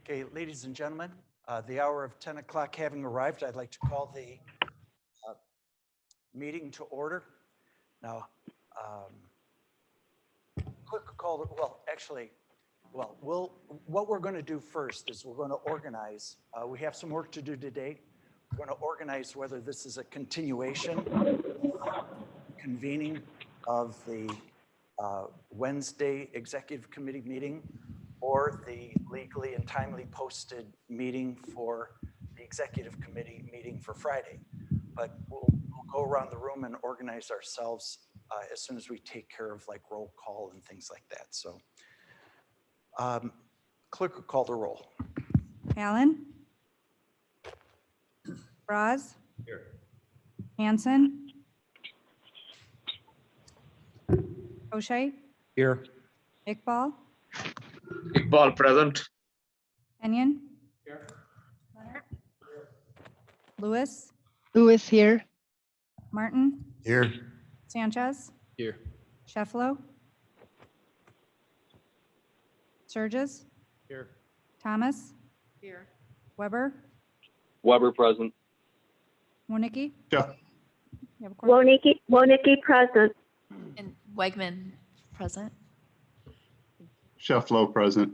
Okay, ladies and gentlemen, the hour of 10 o'clock having arrived, I'd like to call the meeting to order. Now, clerk will call, what we're going to do first is we're going to organize. We have some work to do today. We're going to organize whether this is a continuation, convening of the Wednesday Executive Committee meeting, or the legally and timely posted meeting for the Executive Committee meeting for Friday. But we'll go around the room and organize ourselves as soon as we take care of like roll call and things like that. So clerk will call the roll. Allen? Braz? Here. Hanson? O'Shea? Here. Iqbal? Iqbal present. Kenyon? Here. Leonard? Lewis? Lewis here. Martin? Here. Sanchez? Here. Sheffalo? Sturgis? Here. Thomas? Here. Weber? Weber present. Wonicky? Yeah. You have a quorum? Wonicky present. And Wegman present. Shefflo present.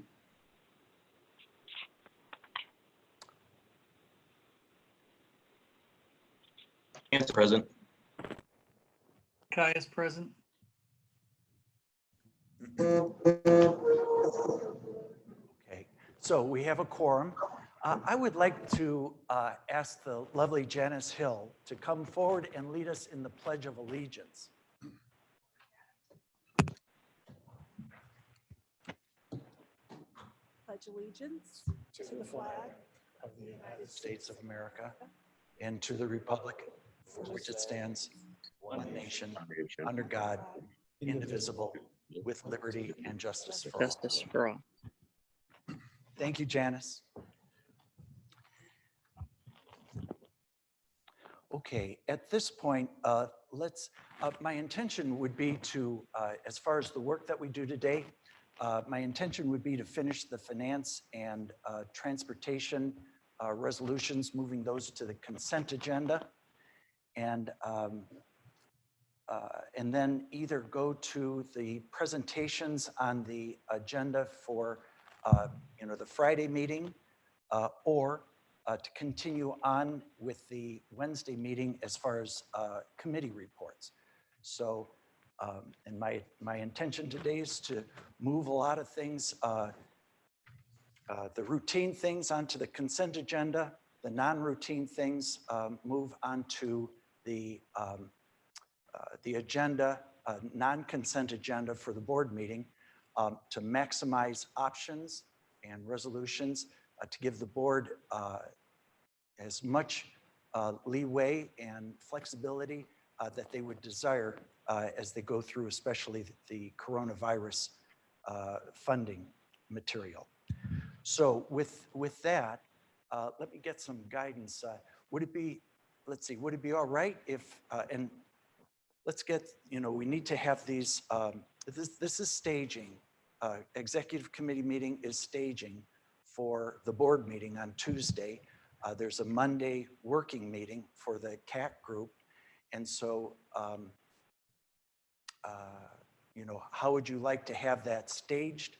Hanson present. Kai is present. Okay, so we have a quorum. I would like to ask the lovely Janice Hill to come forward and lead us in the Pledge of Allegiance. Pledge allegiance To the flag of the United States of America and to the republic for which it stands, one nation, under God, indivisible, with liberty and justice for all. justice for all. Thank you, Janice. Okay, at this point, my intention would be to, as far as the work that we do today, my intention would be to finish the finance and transportation resolutions, moving those to the consent agenda, and then either go to the presentations on the agenda for the Friday meeting, or to continue on with the Wednesday meeting as far as committee reports. So, and my intention today is to move a lot of things, the routine things onto the consent agenda, the non-routine things move onto the agenda, non-consent agenda for the board meeting, to maximize options and resolutions, to give the board as much leeway and flexibility that they would desire as they go through, especially the coronavirus funding material. So with that, let me get some guidance. Would it be, would it be all right if, and let's get, we need to have these, this is staging. Executive committee meeting is staging for the board meeting on Tuesday. There's a Monday working meeting for the CAC group. And so, how would you like to have that staged?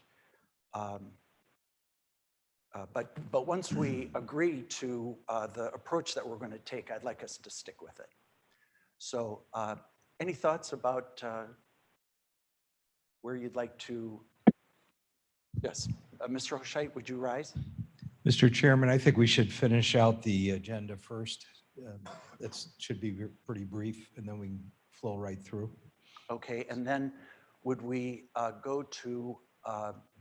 But once we agree to the approach that we're going to take, I'd like us to stick with it. So any thoughts about where you'd like to? Yes, Mr. O'Shea, would you rise? Mr. Chairman, I think we should finish out the agenda first. That should be pretty brief, and then we can flow right through. Okay, and then would we go to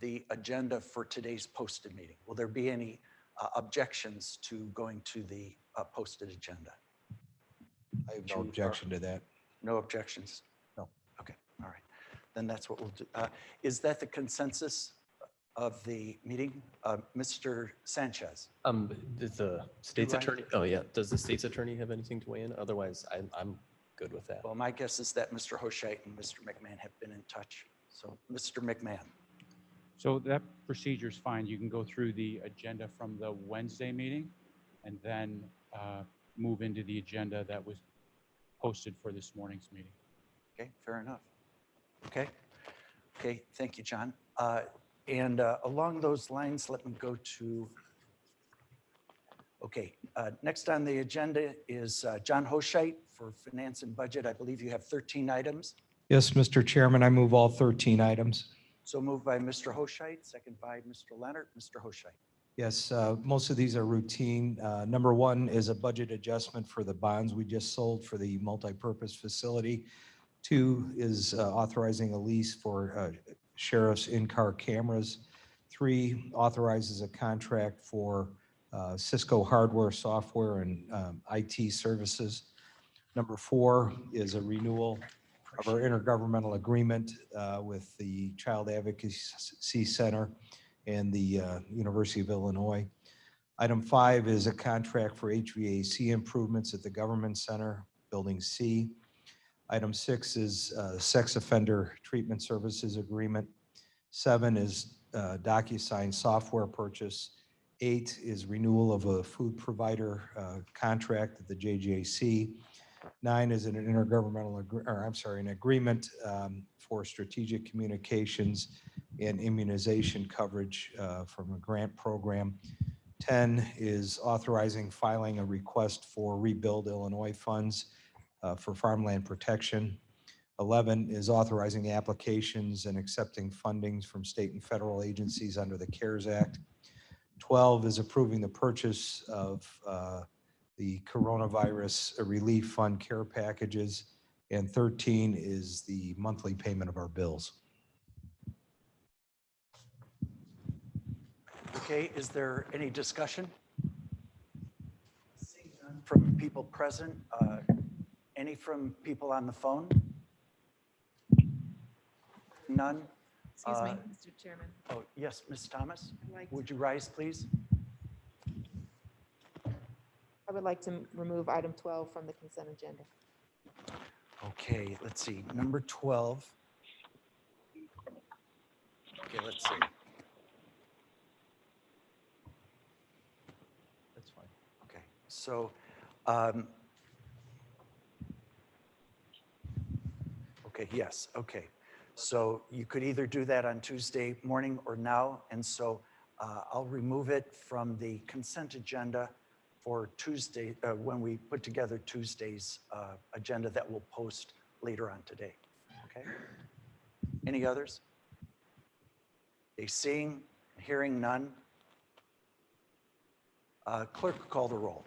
the agenda for today's posted meeting? Will there be any objections to going to the posted agenda? I have no objection to that. No objections? No. Okay, all right. Then that's what we'll do. Is that the consensus of the meeting? Mr. Sanchez? Does the state's attorney? Oh yeah. Does the state's attorney have anything to weigh in? Otherwise, I'm good with that. Well, my guess is that Mr. Hoshait and Mr. McMahon have been in touch. So, Mr. McMahon. So that procedure is fine. You can go through the agenda from the Wednesday meeting and then move into the agenda that was posted for this morning's meeting. Okay, fair enough. Okay. Okay, thank you, John. And along those lines, let me go to, okay, next on the agenda is John Hoscheit for Finance and Budget. I believe you have 13 items. Yes, Mr. Chairman, I move all 13 items. So moved by Mr. Hoscheit, second by Mr. Leonard. Mr. Hoscheit. Yes, most of these are routine. Number one is a budget adjustment for the bonds we just sold for the multipurpose facility. Two is authorizing a lease for sheriff's in-car cameras. Three authorizes a contract for Cisco hardware, software, and IT services. Number four is a renewal of our intergovernmental agreement with the Child Advocacy Center and the University of Illinois. Item five is a contract for HVAC improvements at the Government Center, Building C. Item six is sex offender treatment services agreement. Seven is DocuSign software purchase. Eight is renewal of a food provider contract at the JJC. Nine is an an agreement for strategic communications and immunization coverage from a grant program. 10 is authorizing filing a request for Rebuild Illinois funds for farmland protection. 11 is authorizing applications and accepting fundings from state and federal agencies under the CARES Act. 12 is approving the purchase of the coronavirus relief fund care packages. And 13 is the monthly payment of our bills. Okay, is there any discussion? Seeing none from people present, any from people on the phone? None? Excuse me, Uh, Mr. Chairman. Oh, yes, Ms. Thomas, I'd like would you rise, please? I would like to remove item 12 from the consent agenda. Okay, let's see, number 12. Okay, let's see. That's fine. Okay, so, okay, yes, okay. So you could either do that on Tuesday morning or now, and so I'll remove it from the consent agenda for Tuesday, when we put together Tuesday's agenda that we'll post later on today, okay? Any others? Okay, seeing, hearing none. Clerk, call the roll.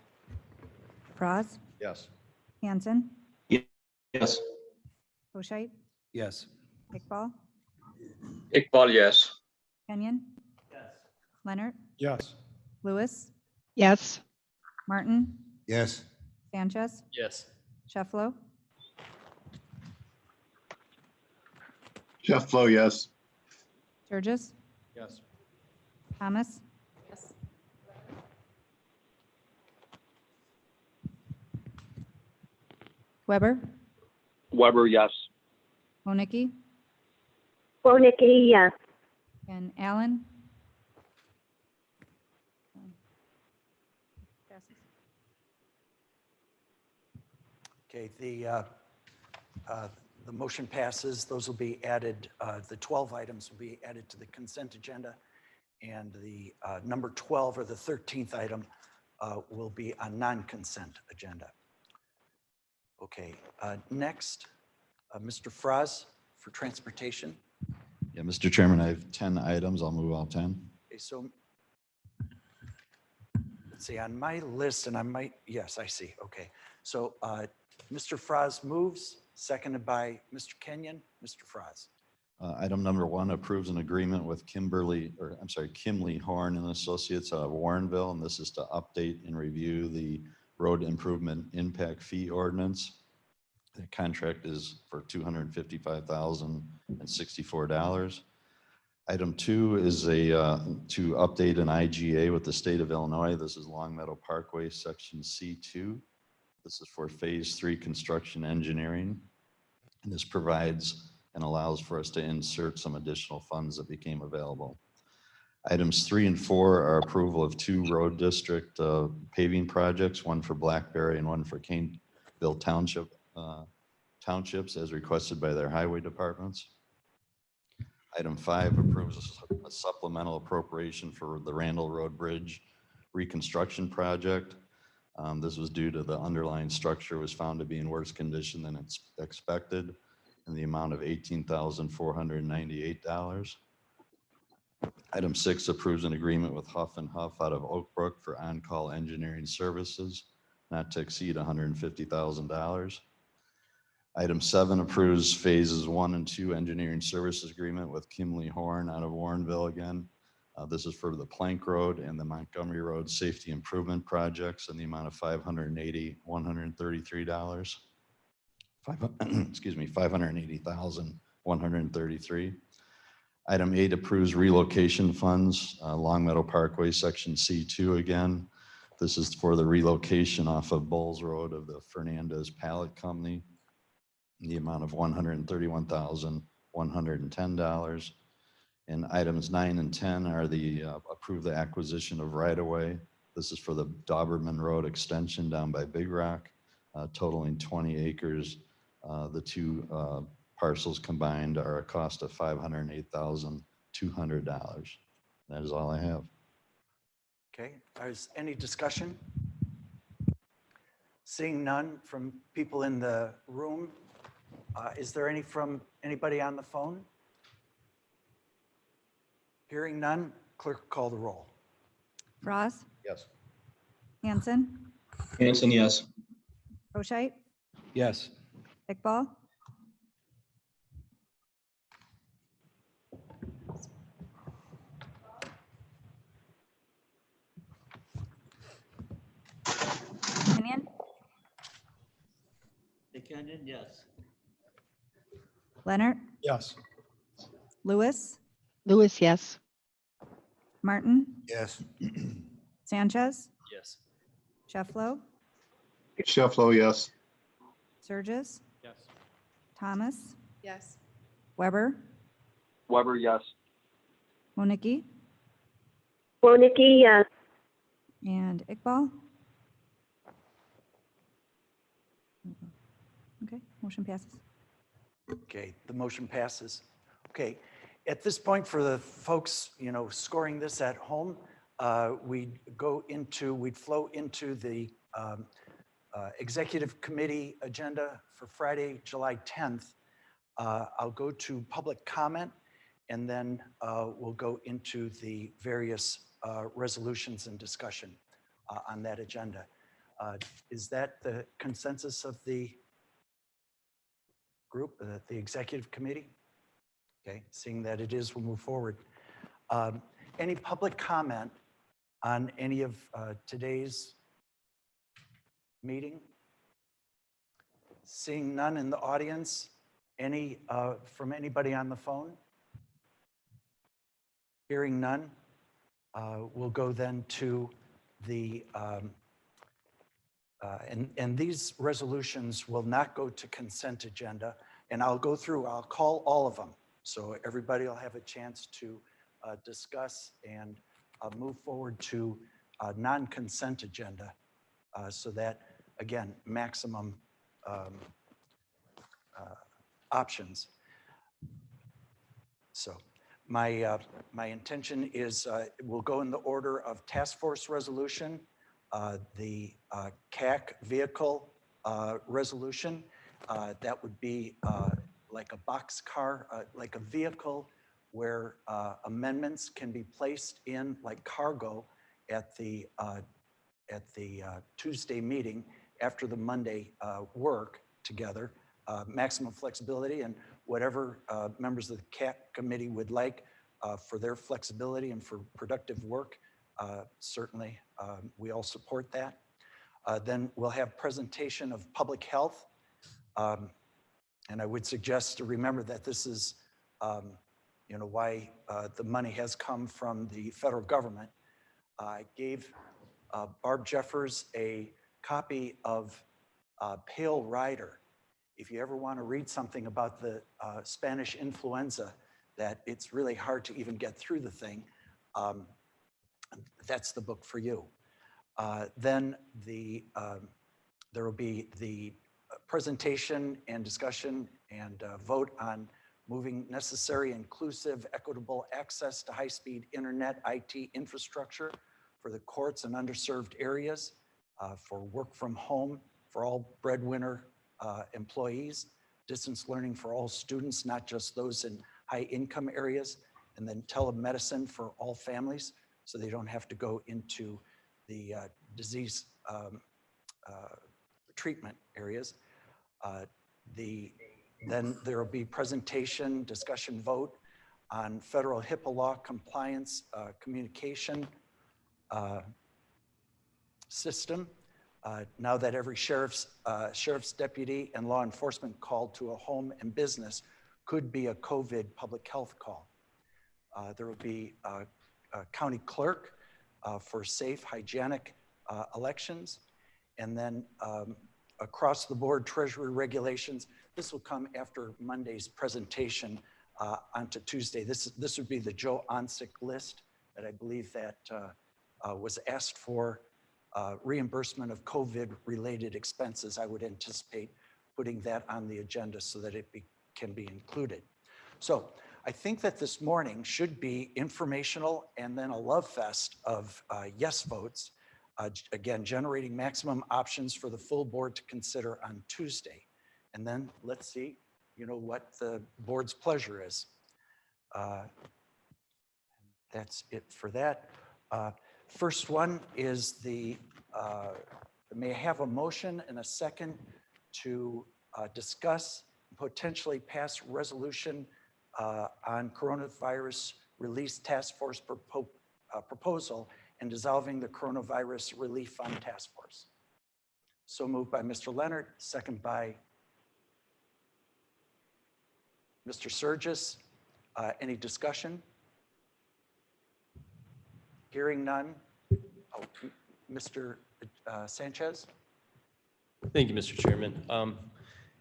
Franz, Yes. Hanson, Yes. Hoscheit, Yes. Iqbal, Iqbal, yes. Kenyon. Leonard, Yes. Lewis, Yes. Martin, Yes. Sanchez, Yes. Shefflo, Shefflo, yes. Sturgis, Yes. Thomas, Yes. Weber, Weber, yes. Monicky, Wonicky, yes. and Allen. Passes. Okay, the motion passes. Those will be added, the 12 items will be added to the consent agenda, and the number 12 or the 13th item will be a non-consent agenda. Okay, next, Mr. Franz for transportation. Yeah, Mr. Chairman, I have 10 items. I'll move all 10. Okay, so let's see, on my list, and I might, yes, I see, okay. So Mr. Franz moves, seconded by Mr. Kenyon. Mr. Franz. Item number 1 approves an agreement with Kimley Horn and Associates out of Warrenville, and this is to update and review the road improvement impact fee ordinance. The contract is for $255,064. Item 2 is to update an IGA with the state of Illinois. This is Long Meadow Parkway, section C2. This is for phase 3 construction engineering. And this provides and allows for us to insert some additional funds that became available. Items 3 and 4 are approval of 2 road district paving projects, one for Blackberry and one for Caneville Townships as requested by their highway departments. Item 5 approves a supplemental appropriation for the Randall Road Bridge reconstruction project. This was due to the underlying structure was found to be in worse condition than it's expected, in the amount of $18,498. Item 6 approves an agreement with Huff and Huff out of Oak Brook for on-call engineering services, not to exceed $150,000. Item 7 approves phases 1 and 2 engineering services agreement with Kimley Horn out of Warrenville again. This is for the Plank Road and the Montgomery Road Safety Improvement Projects in the amount of $533. Excuse me, $580,133. Item 8 approves relocation funds, Long Meadow Parkway, Section C2 again. This is for the relocation off of Bowles Road of the Fernandez Pallet Company in the amount of $131,110. And items 9 and 10 are the approve the acquisition of right-of-way. This is for the Doberman Road extension down by Big Rock, totaling 20 acres. The 2 parcels combined are a cost of $508,200. That is all I have. Okay, is any discussion? Seeing none from people in the room, is there any from anybody on the phone? Hearing none, clerk call the roll. Ross, Yes. Hanson, Hanson, yes. Roschite, Yes. Iqbal, Kenyon, McKinnon, yes. Leonard, Yes. Lewis, Lewis, yes. Martin, Yes. Sanchez, Yes. Shefflo, Shefflo, yes. Surges, Yes. Thomas, Yes. Weber, Weber, yes. Moniki, Warnicki, yes. and Iqbal. Okay, motion passes. Okay, the motion passes. Okay, at this point for the folks, scoring this at home, we'd flow into the executive committee agenda for Friday, July 10th. I'll go to public comment and then we'll go into the various resolutions and discussion on that agenda. Is that the consensus of the group, the executive committee? Okay, seeing that it is, we'll move forward. Any public comment on any of today's meeting? Seeing none in the audience, any from anybody on the phone? Hearing none, we'll go then to the, and these resolutions will not go to consent agenda, and I'll call all of them. So everybody will have a chance to discuss and move forward to non-consent agenda so that, again, maximum options. So my intention is we'll go in the order of task force resolution, the CAC vehicle resolution. That would be like a box car, like a vehicle where amendments can be placed in like cargo at the Tuesday meeting after the Monday work together. Maximum flexibility and whatever members of the CAC committee would like for their flexibility and for productive work. Certainly, we all support that. Then we'll have presentation of public health. And I would suggest to remember that this is, why the money has come from the federal government. I gave Barb Jeffers a copy of Pale Rider. if you ever want to read something about the Spanish influenza, that it's really hard to even get through the thing, that's the book for you. Then there will be the presentation and discussion and vote on moving necessary, inclusive, equitable access to high-speed internet IT infrastructure for the courts and underserved areas, for work from home for all breadwinner employees, distance learning for all students, not just those in high-income areas, and then telemedicine for all families, so they don't have to go into the disease treatment areas. Then there will be presentation, discussion, vote on federal HIPAA law compliance communication system. Now that every sheriff's deputy and law enforcement call to a home and business could be a COVID public health call. There will be a county clerk for safe, hygienic elections, and then across the board treasury regulations. This will come after Monday's presentation onto Tuesday. This would be the Joe Onsick list that I believe that was asked for reimbursement of COVID-related expenses. I would anticipate putting that on the agenda so that it can be included. So I think that this morning should be informational and then a love fest of yes votes. Again, generating maximum options for the full board to consider on Tuesday. And then let's see, what the board's pleasure is. That's it for that. First one is may I have a motion and a second to discuss, potentially pass resolution on coronavirus release task force proposal and dissolving the coronavirus relief fund task force. So moved by Mr. Leonard, second by Mr. Surgis. Any discussion? Hearing none. Oh, Mr. Sanchez? Thank you, Mr. Chairman.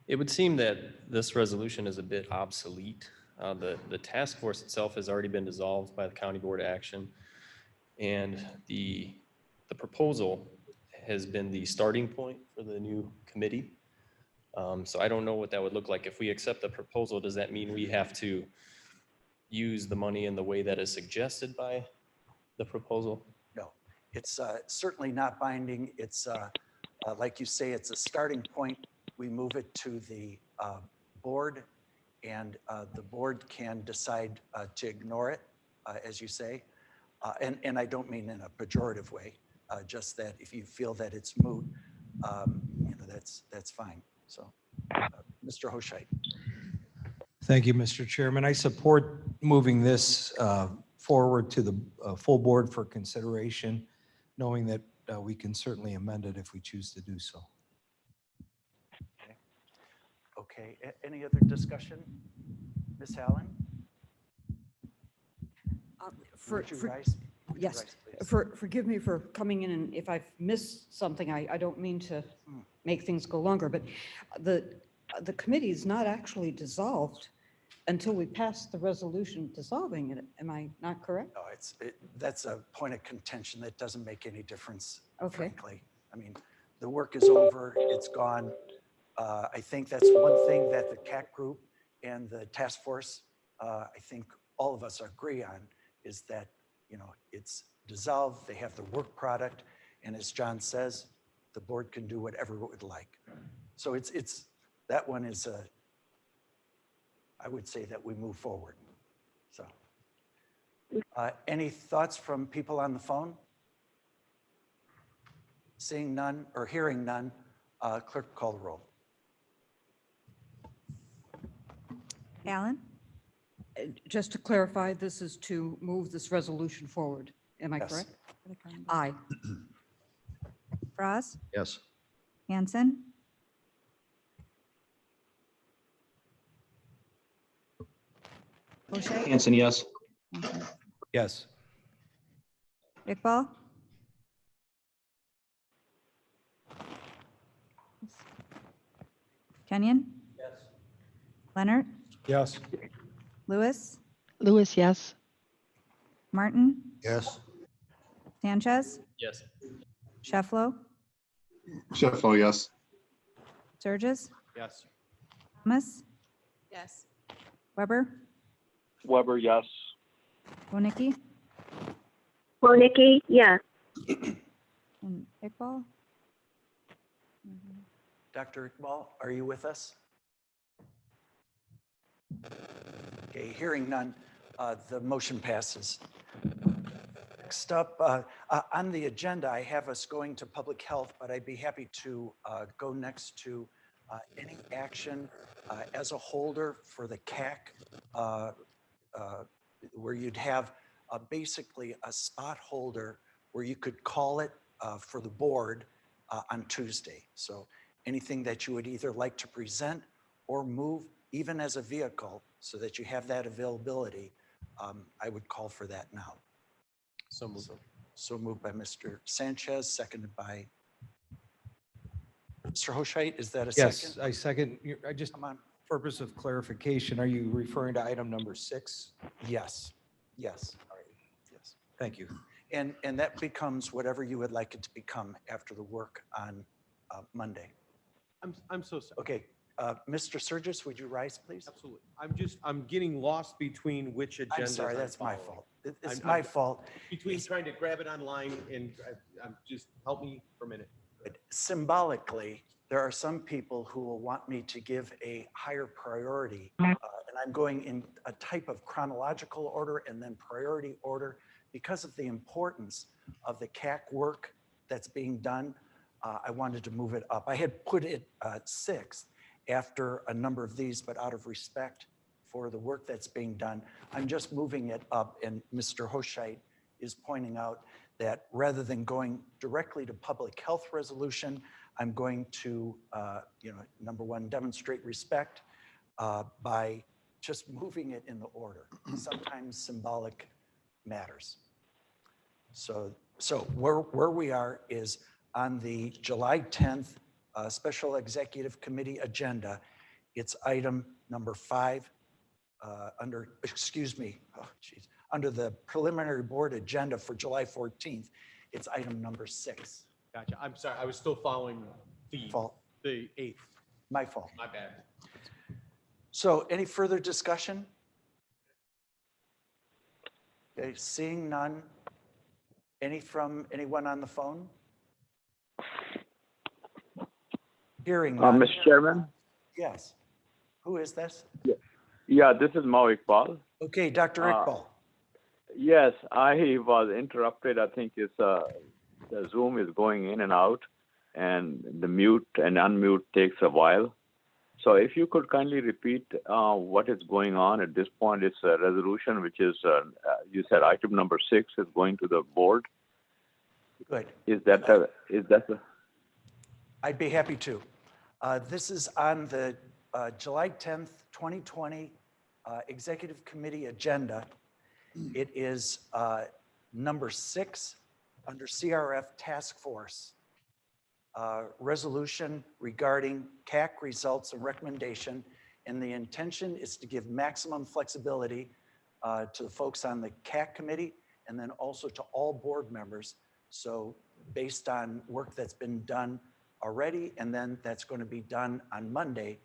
It would seem that this resolution is a bit obsolete. The task force itself has already been dissolved by the County Board of Action, and the proposal has been the starting point for the new committee. So I don't know what that would look like. If we accept the proposal, does that mean we have to use the money in the way that is suggested by the proposal? No, it's certainly not binding. It's like you say, it's a starting point. We move it to the board, and the board can decide to ignore it, as you say. And I don't mean in a pejorative way, just that if you feel that it's moot, that's fine. So, Mr. Hoscheit. Thank you, Mr. Chairman. I support moving this forward to the full board for consideration, knowing that we can certainly amend it if we choose to do so. Okay. Any other discussion? Ms. Allen? Yes, forgive me for coming in, and if I've missed something, I don't mean to make things go longer, but the committee is not actually dissolved until we pass the resolution dissolving it. Am I not correct? No, that's a point of contention that doesn't make any difference, frankly. I mean, the work is over, it's gone. I think that's one thing that the CAC group and the task force, I think all of us agree on, is that, it's dissolved, they have the work product, and as John says, the board can do whatever it would like. So that one is I would say that we move forward. So, any thoughts from people on the phone? Seeing none or hearing none, clerk, call the roll. Allen? Just to clarify, this is to move this resolution forward. Am I Yes. correct? Aye. Frost? Yes. Hanson? O'Shea? Hanson, yes. Yes. Iqbal? Kenyon? Leonard, Yes. Lewis, Lewis, yes. Martin, Yes. Sanchez, Yes. Shefflo, Shefflo, yes. Surges, Yes. Thomas, Yes. Weber, Weber, yes. Wonicky, Wonicky, yes. and Iqbal. Dr. Iqbal, are you with us? Okay, hearing none, the motion passes. Next up, on the agenda, I have us going to public health, but I'd be happy to go next to any action as a holder for the CAC, where you'd have basically a spot holder where you could call it for the board on Tuesday. So anything that you would either like to present or move, even as a vehicle, so that you have that availability, I would call for that now. So moved. So moved by Mr. Sanchez, seconded by Mr. Hoshait. Is that a Yes, second? I second. I just, Come on. purpose of clarification, are you referring to item number 6? Yes, yes, all right, yes. Thank you. And that becomes whatever you would like it to become after the work on Monday. I'm so sorry. Okay, Mr. Surges, would you rise, please? Absolutely. I'm getting lost between which agendas. I'm sorry, I'm that's my following. fault. It's I'm- my I'm- fault. Between trying to grab it online and I'm just, help me for a minute. But symbolically, there are some people who will want me to give a higher priority. And I'm going in a type of chronological order and then priority order because of the importance of the CAC work that's being done. I wanted to move it up. I had put it 6th after a number of these, but out of respect for the work that's being done, I'm just moving it up. And Mr. Hoshait is pointing out that rather than going directly to public health resolution, I'm going to, number one, demonstrate respect by just moving it in the order. Sometimes symbolic matters. So where we are is on the July 10th Special Executive Committee agenda. It's item number 5 under the preliminary board agenda for July 14th. It's item number 6. Gotcha. I'm sorry. I was still following the Fault. the 8th. My fault. My bad. So any further discussion? Okay, seeing none. Any from anyone on the phone? Hearing none. Mr. Chairman? Yes. Who is this? Yeah, this is Mo Iqbal. Okay, Dr. Iqbal. Yes, I was interrupted. I think it's the Zoom is going in and out, and the mute and unmute takes a while. So if you could kindly repeat what is going on at this point. It's a resolution, which is, you said item number 6 is going to the board. Good. Is that the? I'd be happy to. This is on the July 10th, 2020 Executive Committee agenda. It is number 6 under CRF Task Force. Resolution regarding CAC results and recommendation. And the intention is to give maximum flexibility to the folks on the CAC committee and then also to all board members. So based on work that's been done already, and then that's going to be done on Monday,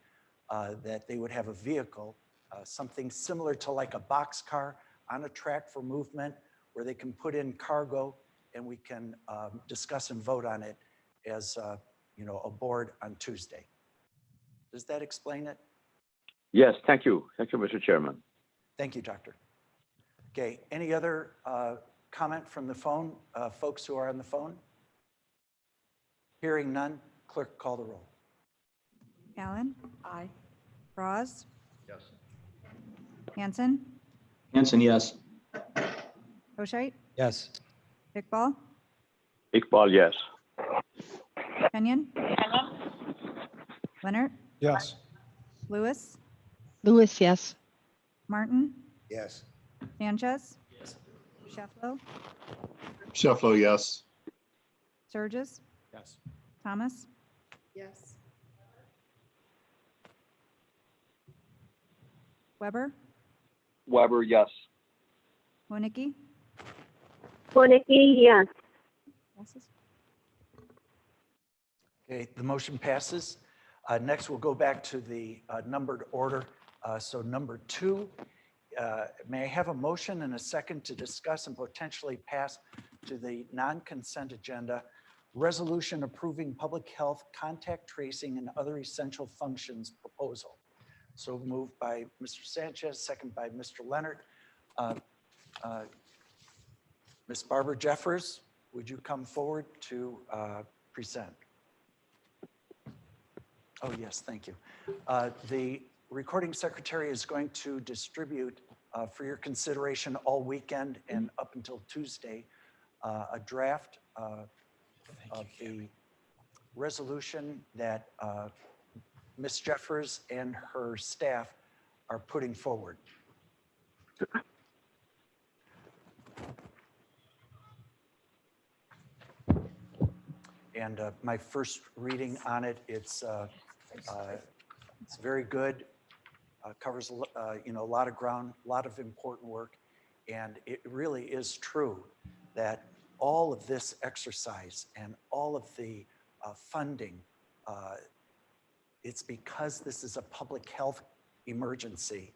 that they would have a vehicle, something similar to like a boxcar on a track for movement where they can put in cargo and we can discuss and vote on it as a board on Tuesday. Does that explain it? Yes, thank you. Thank you, Mr. Chairman. Thank you, Doctor. Okay, any other comment from the phone, folks who are on the phone? Hearing none, clerk call the roll. Allen, Aye. Roz, Yes. Hanson, Hanson, yes. Hoshait, Yes. Iqbal, Iqbal, yes. Kenyon, Leonard, Yes. Lewis, Lewis, yes. Martin, Yes. Sanchez, Shefflo, Shefflo, yes. Surges, Yes. Thomas, Yes. Weber, Weber, yes. Wonicky, Wonicky, yes. passes. Okay, the motion passes. Next, we'll go back to the numbered order. So number 2, may I have a motion and a second to discuss and potentially pass to the non-consent agenda, resolution approving public health contact tracing and other essential functions proposal. So moved by Mr. Sanchez, second by Mr. Leonard. Ms. Barbara Jeffers, would you come forward to present? Oh, yes, thank you. The recording secretary is going to distribute for your consideration all weekend and up until Tuesday a draft of the resolution that Ms. Jeffers and her staff are putting forward. And my first reading on it, it's very good. Covers a lot of ground, a lot of important work, and it really is true that all of this exercise and all of the funding, it's because this is a public health emergency,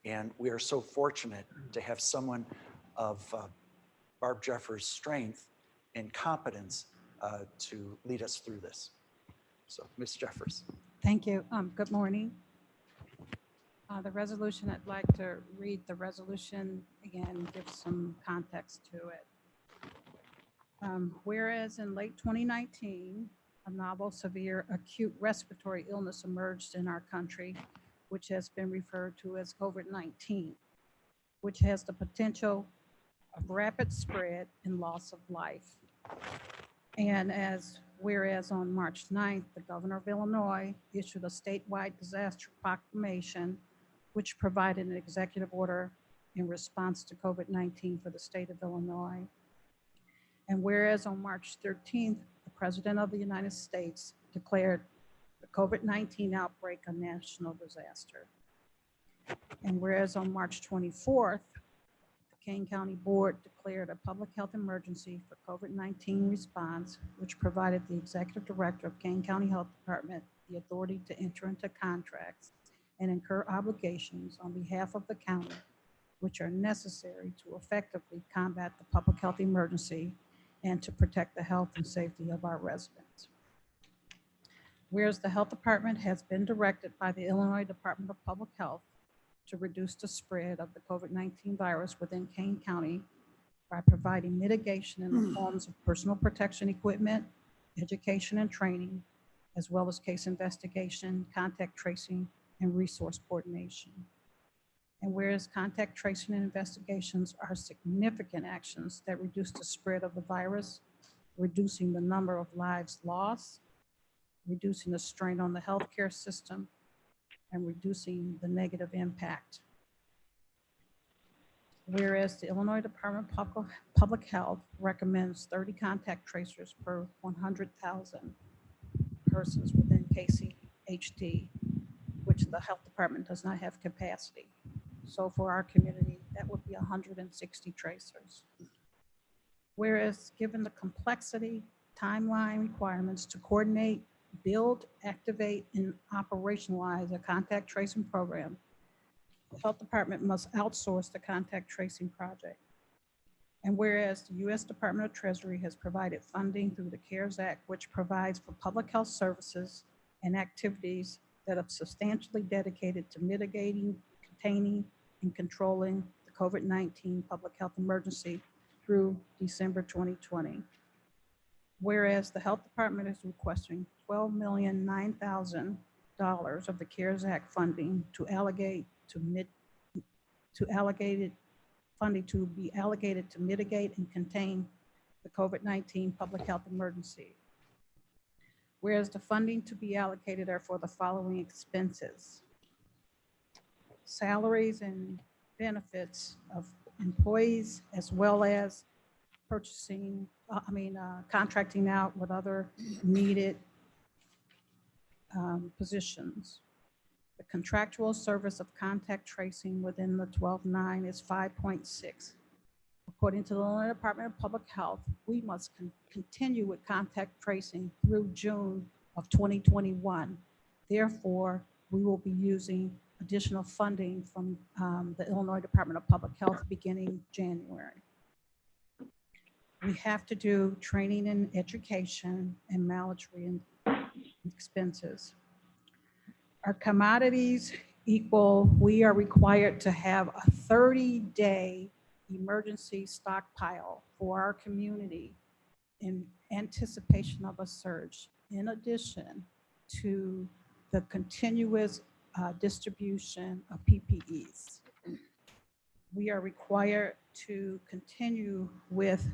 and we are so fortunate to have someone of Barb Jeffers' strength and competence to lead us through this. So, Ms. Jeffers. Thank you. Good morning. The resolution, I'd like to read the resolution again, give some context to it. Whereas in late 2019, a novel severe acute respiratory illness emerged in our country, which has been referred to as COVID-19, which has the potential of rapid spread and loss of life. And whereas on March 9th, the governor of Illinois issued a statewide disaster proclamation, which provided an executive order in response to COVID-19 for the state of Illinois. And whereas on March 13th, the President of the United States declared the COVID-19 outbreak a national disaster. And whereas on March 24th, the Kane County Board declared a public health emergency for COVID-19 response, which provided the executive director of Kane County Health Department the authority to enter into contracts and incur obligations on behalf of the county, which are necessary to effectively combat the public health emergency and to protect the health and safety of our residents. Whereas the health department has been directed by the Illinois Department of Public Health to reduce the spread of the COVID-19 virus within Kane County by providing mitigation in the forms of personal protection equipment, education and training, as well as case investigation, contact tracing, and resource coordination. And whereas contact tracing and investigations are significant actions that reduce the spread of the virus, reducing the number of lives lost, reducing the strain on the healthcare system, and reducing the negative impact. Whereas the Illinois Department of Public Health recommends 30 contact tracers per 100,000 persons within KCHD, which the health department does not have capacity. So for our community, that would be 160 tracers. Whereas given the complexity, timeline requirements to coordinate, build, activate, and operationalize a contact tracing program, the health department must outsource the contact tracing project. And whereas the U.S. Department of Treasury has provided funding through the CARES Act, which provides for public health services and activities that are substantially dedicated to mitigating, containing, and controlling the COVID-19 public health emergency through December 2020. Whereas the health department is requesting $12,009,000 of the CARES Act funding to be allocated to mitigate and contain the COVID-19 public health emergency. Whereas the funding to be allocated are for the following expenses: salaries and benefits of employees, as well as contracting out with other needed positions. The contractual service of contact tracing within the 12.9 is 5.6. According to the Illinois Department of Public Health, we must continue with contact tracing through June of 2021. Therefore, we will be using additional funding from the Illinois Department of Public Health beginning January. We have to do training and education and mileage expenses. Our commodities equal, we are required to have a 30-day emergency stockpile for our community in anticipation of a surge, in addition to the continuous distribution of PPEs. We are required to continue with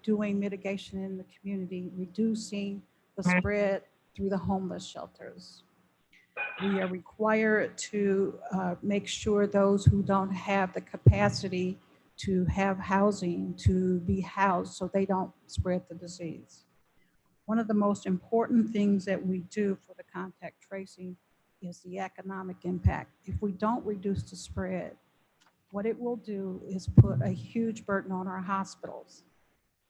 doing mitigation in the community, reducing the spread through the homeless shelters. We are required to make sure those who don't have the capacity to have housing to be housed so they don't spread the disease. One of the most important things that we do for the contact tracing is the economic impact. If we don't reduce the spread, what it will do is put a huge burden on our hospitals.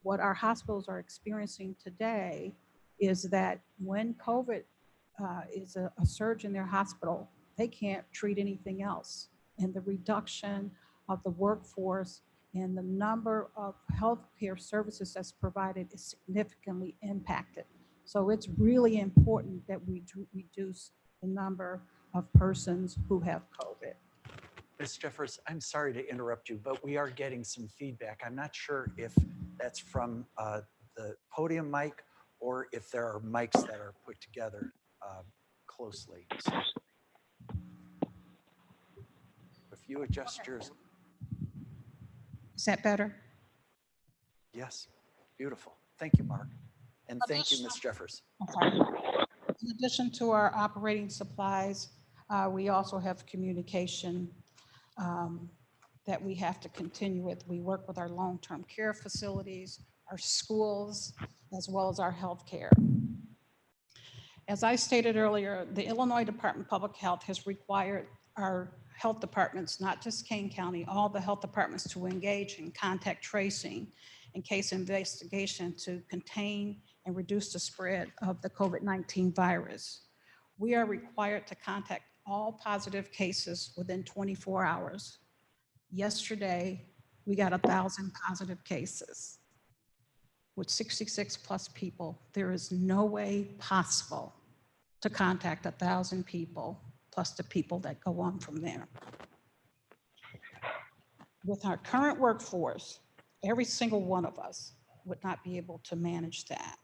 What our hospitals are experiencing today is that when COVID is a surge in their hospital, they can't treat anything else. And the reduction of the workforce and the number of healthcare services that's provided is significantly impacted. So it's really important that we reduce the number of persons who have COVID. Ms. Jeffers, I'm sorry to interrupt you, but we are getting some feedback. I'm not sure if that's from the podium mic or if there are mics that are put together closely. So if you adjust yours. Is that better? Yes, beautiful. Thank you, Mark. And thank you, Ms. Jeffers. Okay. In addition to our operating supplies, we also have communication that we have to continue with. We work with our long-term care facilities, our schools, as well as our healthcare. As I stated earlier, the Illinois Department of Public Health has required our health departments, not just Kane County, all the health departments to engage in contact tracing and case investigation to contain and reduce the spread of the COVID-19 virus. We are required to contact all positive cases within 24 hours. Yesterday, we got 1,000 positive cases with 66 plus people. There is no way possible to contact 1,000 people plus the people that go on from there. With our current workforce, every single one of us would not be able to manage that.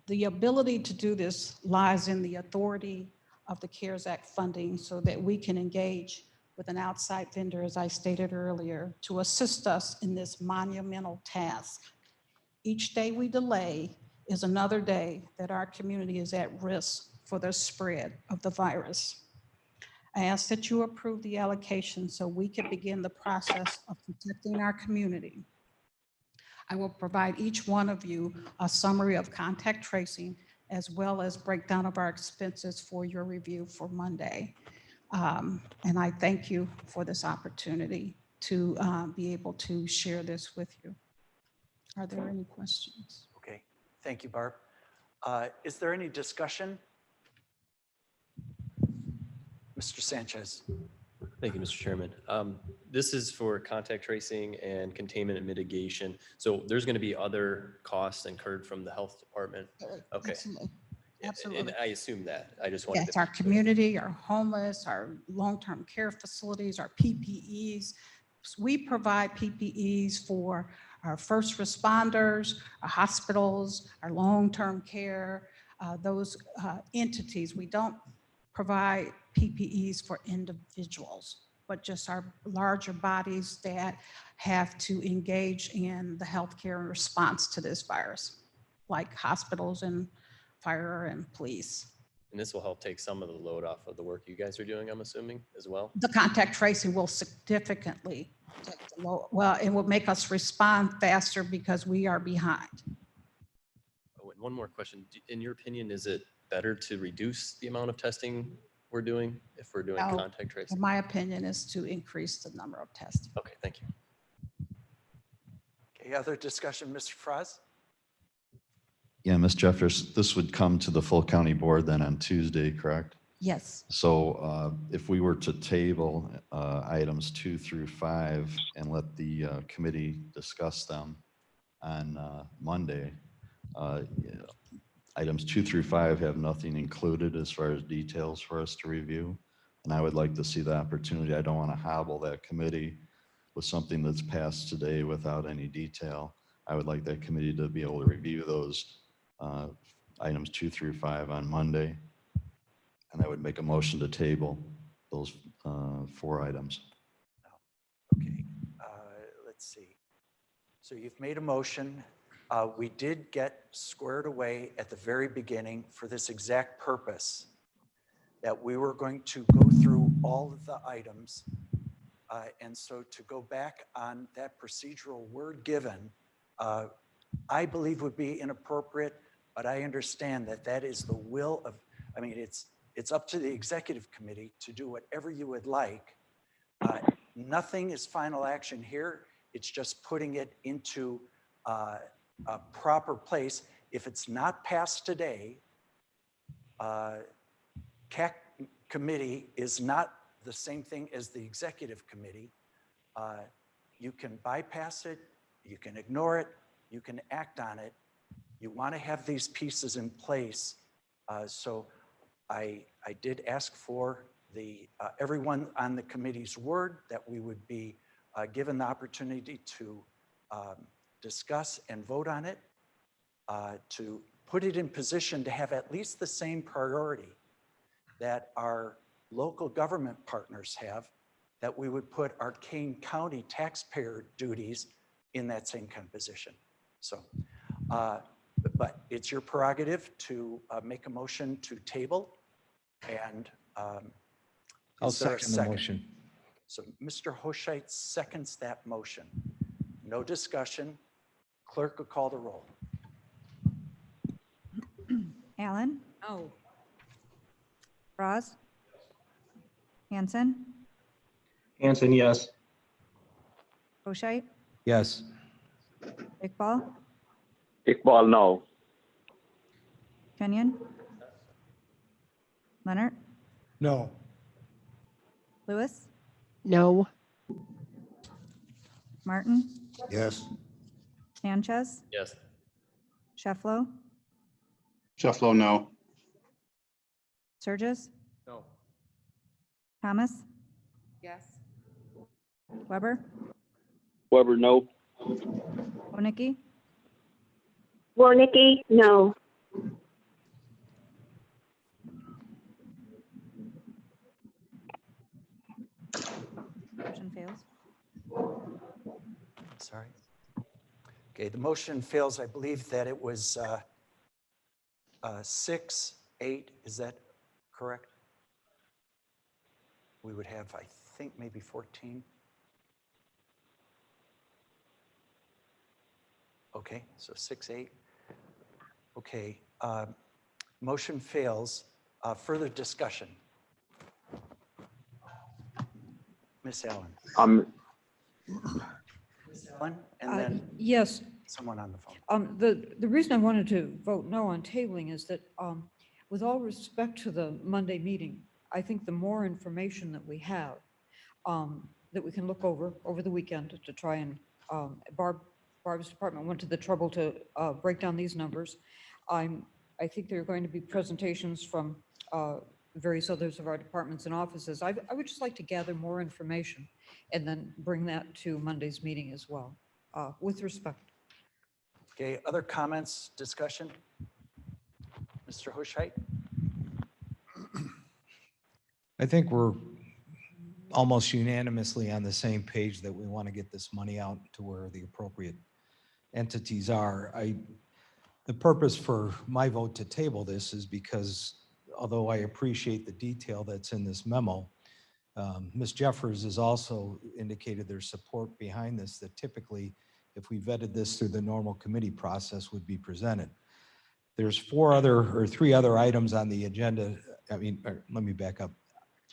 The ability to do this lies in the authority of the CARES Act funding so that we can engage with an outside vendor, as I stated earlier, to assist us in this monumental task. Each day we delay is another day that our community is at risk for the spread of the virus. I ask that you approve the allocation so we can begin the process of protecting our community. I will provide each one of you a summary of contact tracing as well as breakdown of our expenses for your review for Monday. And I thank you for this opportunity to be able to share this with you. Are there any questions? Okay, thank you, Barb. Is there any discussion? Mr. Sanchez. Thank you, Mr. Chairman. This is for contact tracing and containment and mitigation. So there's going to be other costs incurred from the health department. Okay. Absolutely. And Absolutely. I assume that. I just wanted Yes, to. our community, our homeless, our long-term care facilities, our PPEs. We provide PPEs for our first responders, our hospitals, our long-term care, those entities. We don't provide PPEs for individuals, but just our larger bodies that have to engage in the healthcare response to this virus, like hospitals and fire and police. And this will help take some of the load off of the work you guys are doing, I'm assuming, as well? The contact tracing will significantly take the load. Well, it will make us respond faster because we are behind. Oh, and one more question. In your opinion, is it better to reduce the amount of testing we're doing if we're doing No. contact tracing? In my opinion, is to increase the number of tests. Okay, thank you. Okay, other discussion, Mr. Fraz? Yeah, Ms. Jeffers, this would come to the full county board then on Tuesday, correct? Yes. So if we were to table items 2 through 5 and let the committee discuss them on Monday, yeah, items 2 through 5 have nothing included as far as details for us to review. And I would like to see the opportunity. I don't want to hobble that committee with something that's passed today without any detail. I would like that committee to be able to review those items 2 through 5 on Monday. And I would make a motion to table those 4 items. Okay, let's see. So you've made a motion. We did get squared away at the very beginning for this exact purpose, that we were going to go through all of the items. And so to go back on that procedural word given, I believe would be inappropriate, but I understand that that is the will of, I mean, it's up to the executive committee to do whatever you would like. Nothing is final action here. It's just putting it into a proper place. If it's not passed today, CAC committee is not the same thing as the executive committee. You can bypass it, you can ignore it, you can act on it. You want to have these pieces in place. So I did ask for the everyone on the committee's word that we would be given the opportunity to discuss and vote on it, to put it in position to have at least the same priority that our local government partners have, that we would put our Kane County taxpayer duties in that same kind of position. So, but it's your prerogative to make a motion to table, and I'll is there a second the motion. So Mr. Hoshite seconds that motion. No discussion. Clerk will call the roll. Allen, No. Roz, Hanson, Hanson, yes. Hoshite, Yes. Iqbal, Iqbal, no. Kenyon, Leonard, No. Lewis, No. Martin, Yes. Sanchez, Yes. Shefflo, Shefflo, no. Surges, No. Thomas, Yes. Weber, Weber, no. Wonicky, Warnicki, no. motion fails. Sorry. Okay, the motion fails. I believe that it was 6-8. Is that correct? We would have, I think, maybe 14. Okay, so 6-8. Okay, motion fails. Further discussion. Ms. Allen. Ms. Allen, and then Yes. someone on the phone. The reason I wanted to vote no on tabling is that with all respect to the Monday meeting, I think the more information that we have, that we can look over the weekend to try and, Barb's department went to the trouble to break down these numbers. I think there are going to be presentations from various others of our departments and offices. I would just like to gather more information and then bring that to Monday's meeting as well, with respect. Okay, other comments, discussion? Mr. Hoshite? I think we're almost unanimously on the same page that we want to get this money out to where the appropriate entities are. The purpose for my vote to table this is because although I appreciate the detail that's in this memo, Ms. Jeffers has also indicated there's support behind this that typically, if we vetted this through the normal committee process, would be presented. There's 3 other items on the agenda. I mean, let me back up.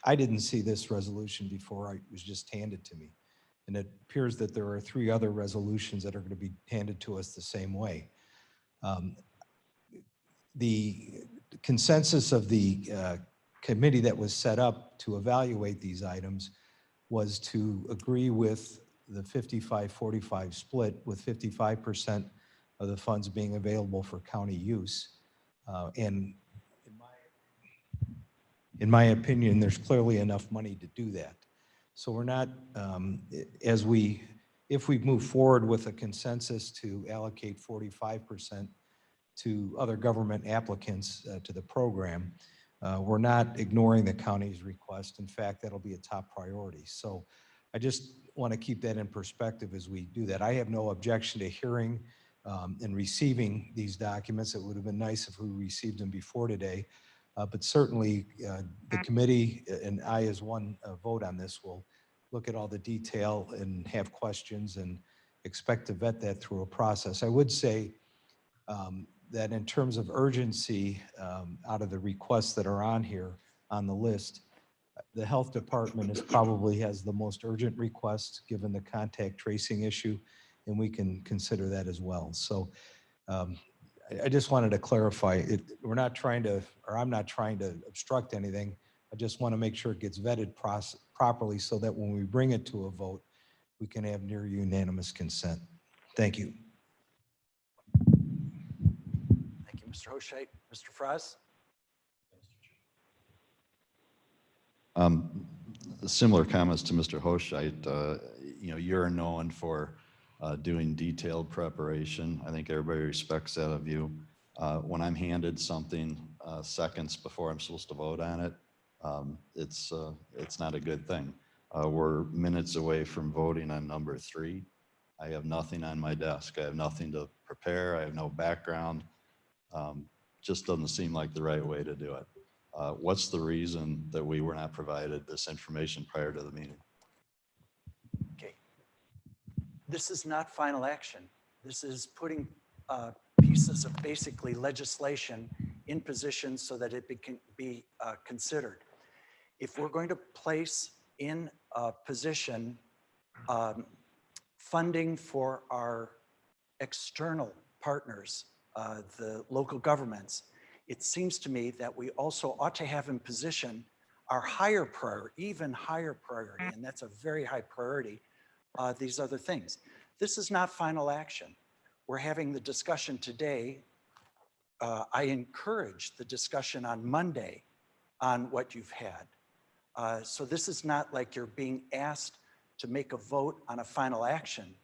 I didn't see this resolution before it was just handed to me. And it appears that there are 3 other resolutions that are going to be handed to us the same way. The consensus of the committee that was set up to evaluate these items was to agree with the 55-45 split, with 55% of the funds being available for county use. And in my opinion, there's clearly enough money to do that. So we're not, if we move forward with a consensus to allocate 45% to other government applicants to the program, we're not ignoring the county's request. In fact, that'll be a top priority. So I just want to keep that in perspective as we do that. I have no objection to hearing and receiving these documents. It would have been nice if we received them before today. But certainly the committee and I as one vote on this will look at all the detail and have questions and expect to vet that through a process. I would say that in terms of urgency, out of the requests that are on here on the list, the health department probably has the most urgent request given the contact tracing issue, and we can consider that as well. So I just wanted to clarify it. We're not trying to, or I'm not trying to obstruct anything. I just want to make sure it gets vetted properly so that when we bring it to a vote, we can have near unanimous consent. Thank you. Thank you, Mr. Hoshait. Mr. Fraz? Similar comments to Mr. Hoshait. You're known for doing detailed preparation. I think everybody respects that of you. When I'm handed something seconds before I'm supposed to vote on it, it's not a good thing. We're minutes away from voting on number 3. I have nothing on my desk. I have nothing to prepare. I have no background. Just doesn't seem like the right way to do it. What's the reason that we were not provided this information prior to the meeting? Okay. This is not final action. This is putting pieces of basically legislation in position so that it can be considered. If we're going to place in a position funding for our external partners, the local governments, it seems to me that we also ought to have in position our higher priority, even higher priority, and that's a very high priority, these other things. This is not final action. We're having the discussion today. I encourage the discussion on Monday on what you've had. So this is not like you're being asked to make a vote on a final action.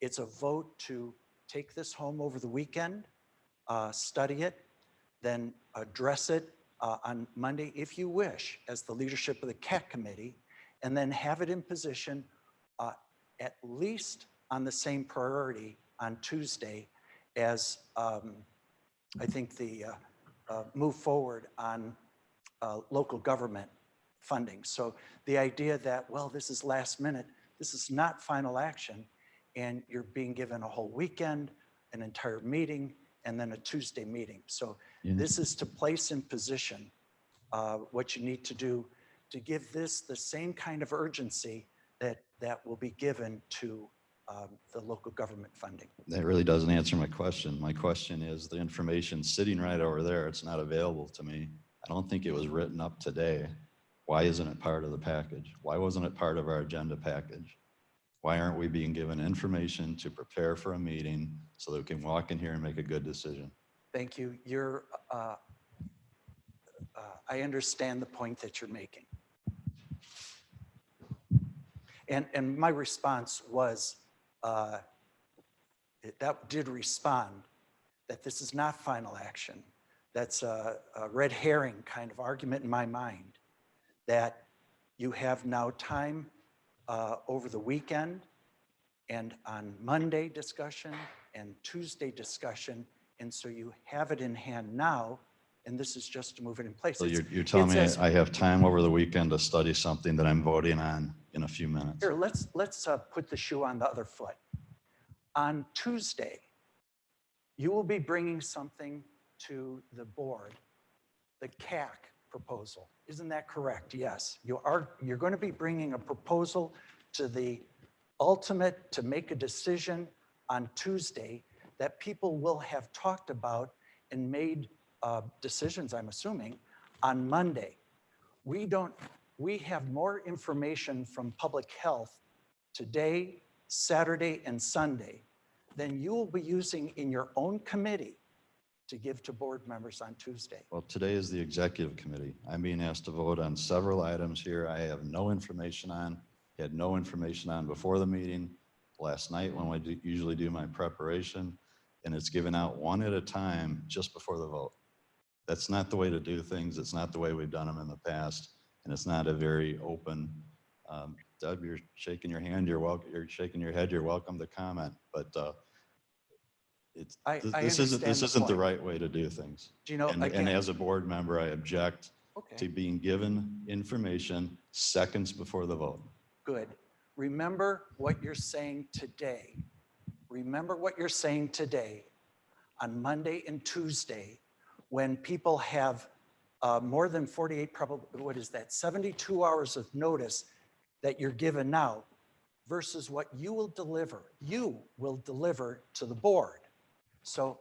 It's a vote to take this home over the weekend, study it, then address it on Monday, if you wish, as the leadership of the CAC committee, and then have it in position at least on the same priority on Tuesday as I think the move forward on local government funding. So the idea that, well, this is last minute, this is not final action, and you're being given a whole weekend, an entire meeting, and then a Tuesday meeting. So this is to place in position what you need to do to give this the same kind of urgency that will be given to the local government funding. That really doesn't answer my question. My question is the information sitting right over there, it's not available to me. I don't think it was written up today. Why isn't it part of the package? Why wasn't it part of our agenda package? Why aren't we being given information to prepare for a meeting so that we can walk in here and make a good decision? Thank you. I understand the point that you're making. And my response was, that did respond that this is not final action. That's a red herring kind of argument in my mind, that you have now time over the weekend and on Monday discussion and Tuesday discussion. And so you have it in hand now, and this is just to move it in place. So you're telling me I have time over the weekend to study something that I'm voting on in a few minutes? Here, let's put the shoe on the other foot. On Tuesday, you will be bringing something to the board, the CAC, proposal. Isn't that correct? Yes. You're going to be bringing a proposal to the ultimate to make a decision on Tuesday that people will have talked about and made decisions, I'm assuming, on Monday. We have more information from public health today, Saturday, and Sunday than you will be using in your own committee to give to board members on Tuesday. Well, today is the executive committee. I'm being asked to vote on several items here I have no information on, had no information on before the meeting, last night when I usually do my preparation, and it's given out one at a time just before the vote. That's not the way to do things. It's not the way we've done them in the past, and it's not a very open, Deb, you're shaking your hand, you're welcome, you're shaking your head, you're welcome to comment, but this isn't the right way to do things. Gino, And again, as a board member, I object to being given information seconds before the vote. good. Remember what you're saying today. Remember what you're saying today on Monday and Tuesday when people have more than 48, probably, what is that, 72 hours of notice that you're given now versus what you will deliver to the board. So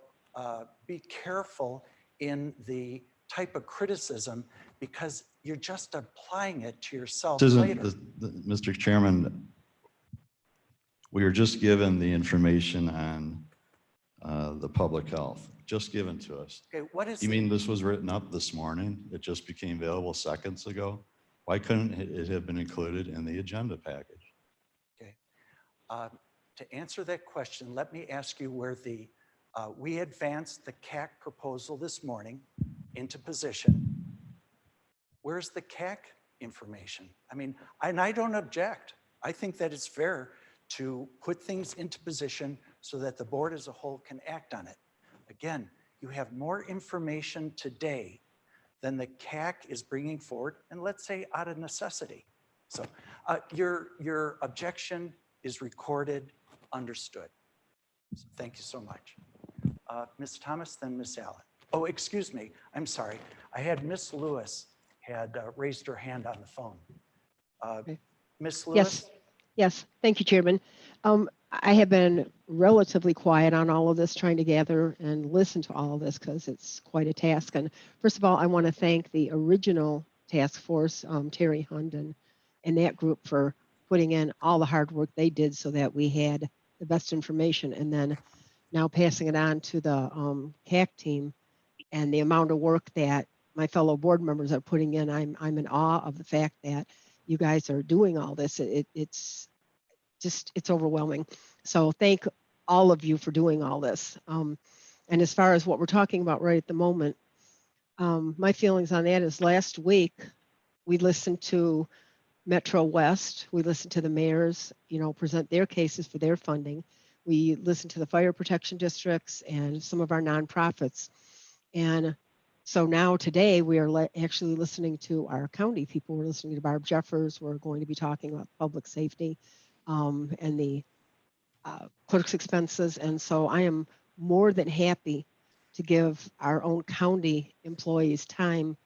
be careful in the type of criticism because you're just applying it to yourself This later. isn't, Mr. Chairman, we were just given the information on the public health, just given to us. Okay, what is You mean this was written up this morning? It just became available seconds ago? Why couldn't it have been included in the agenda package? Okay. To answer that question, let me ask you where we advanced the CAC proposal this morning into position. Where's the CAC information? I mean, and I don't object. I think that it's fair to put things into position so that the board as a whole can act on it. Again, you have more information today than the CAC is bringing forward, and let's say out of necessity. So your objection is recorded, understood. So thank you so much. Ms. Thomas, then Ms. Allen. Oh, excuse me, I'm sorry. I had Ms. Lewis had raised her hand on the phone. Ms. Lewis? Yes, thank you, Chairman. I have been relatively quiet on all of this, trying to gather and listen to all of this because it's quite a task. And first of all, I want to thank the original task force, Terry Hunden, and that group for putting in all the hard work they did so that we had the best information. And then now passing it on to the CAC team and the amount of work that my fellow board members are putting in, I'm in awe of the fact that you guys are doing all this. It's overwhelming. So thank all of you for doing all this. And as far as what we're talking about right at the moment, my feelings on that is last week we listened to Metro West, we listened to the mayors, present their cases for their funding. We listened to the fire protection districts and some of our nonprofits. And so now today we are actually listening to our county people. We're listening to Barb Jeffers. We're going to be talking about public safety and the clerk's expenses. And so I am more than happy to give our own county employees time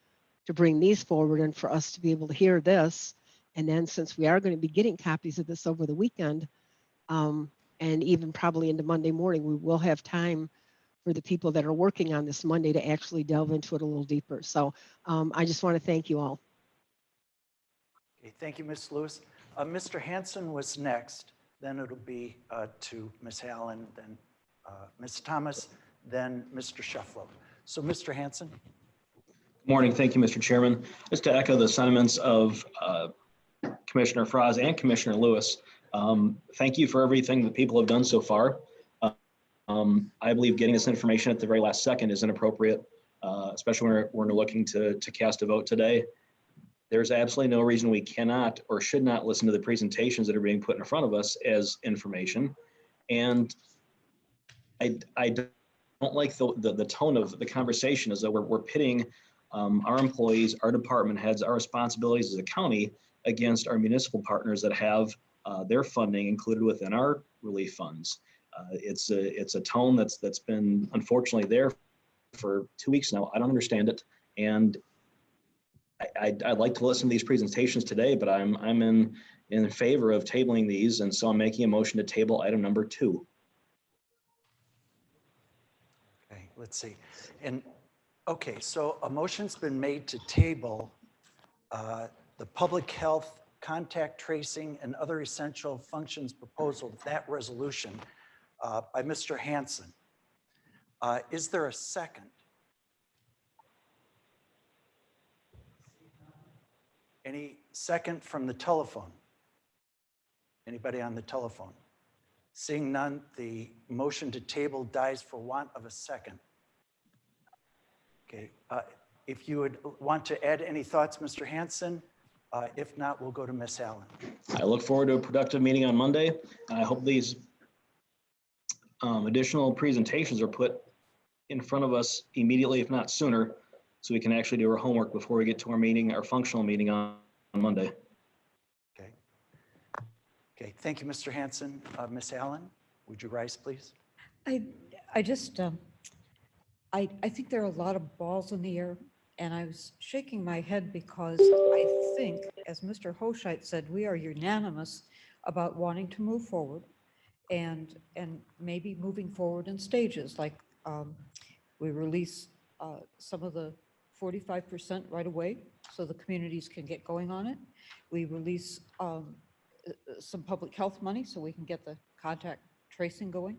to bring these forward and for us to be able to hear this. And then since we are going to be getting copies of this over the weekend and even probably into Monday morning, we will have time for the people that are working on this Monday to actually delve into it a little deeper. So I just want to thank you all. Okay, thank you, Ms. Lewis. Mr. Hanson was next. Then it'll be to Ms. Allen, then Ms. Thomas, then Mr. Shefflow. So Mr. Hanson. Morning. Thank you, Mr. Chairman. Just to echo the sentiments of Commissioner Fraz and Commissioner Lewis, thank you for everything that people have done so far. I believe getting this information at the very last second is inappropriate, especially when we're looking to cast a vote today. There's absolutely no reason we cannot or should not listen to the presentations that are being put in front of us as information. And I don't like the tone of the conversation as though we're pitting our employees, our department heads, our responsibilities as a county against our municipal partners that have their funding included within our relief funds. It's a tone that's been unfortunately there for 2 weeks now. I don't understand it. And I'd like to listen to these presentations today, but I'm in favor of tabling these. And so I'm making a motion to table item number 2. Okay, let's see. And, okay, so a motion's been made to table the public health contact tracing and other essential functions proposal, that resolution by Mr. Hanson. Is there a second? Any second from the telephone? Anybody on the telephone? Seeing none, the motion to table dies for want of a second. Okay, if you would want to add any thoughts, Mr. Hanson, if not, we'll go to Ms. Allen. I look forward to a productive meeting on Monday. I hope these additional presentations are put in front of us immediately, if not sooner, so we can actually do our homework before we get to our meeting, our functional meeting on Monday. Okay. Okay, thank you, Mr. Hanson. Ms. Allen, would you rise, please? I just, I think there are a lot of balls in the air, and I was shaking my head because I think, as Mr. Hoshite said, we are unanimous about wanting to move forward and maybe moving forward in stages, like we release some of the 45% right away so the communities can get going on it. We release some public health money so we can get the contact tracing going.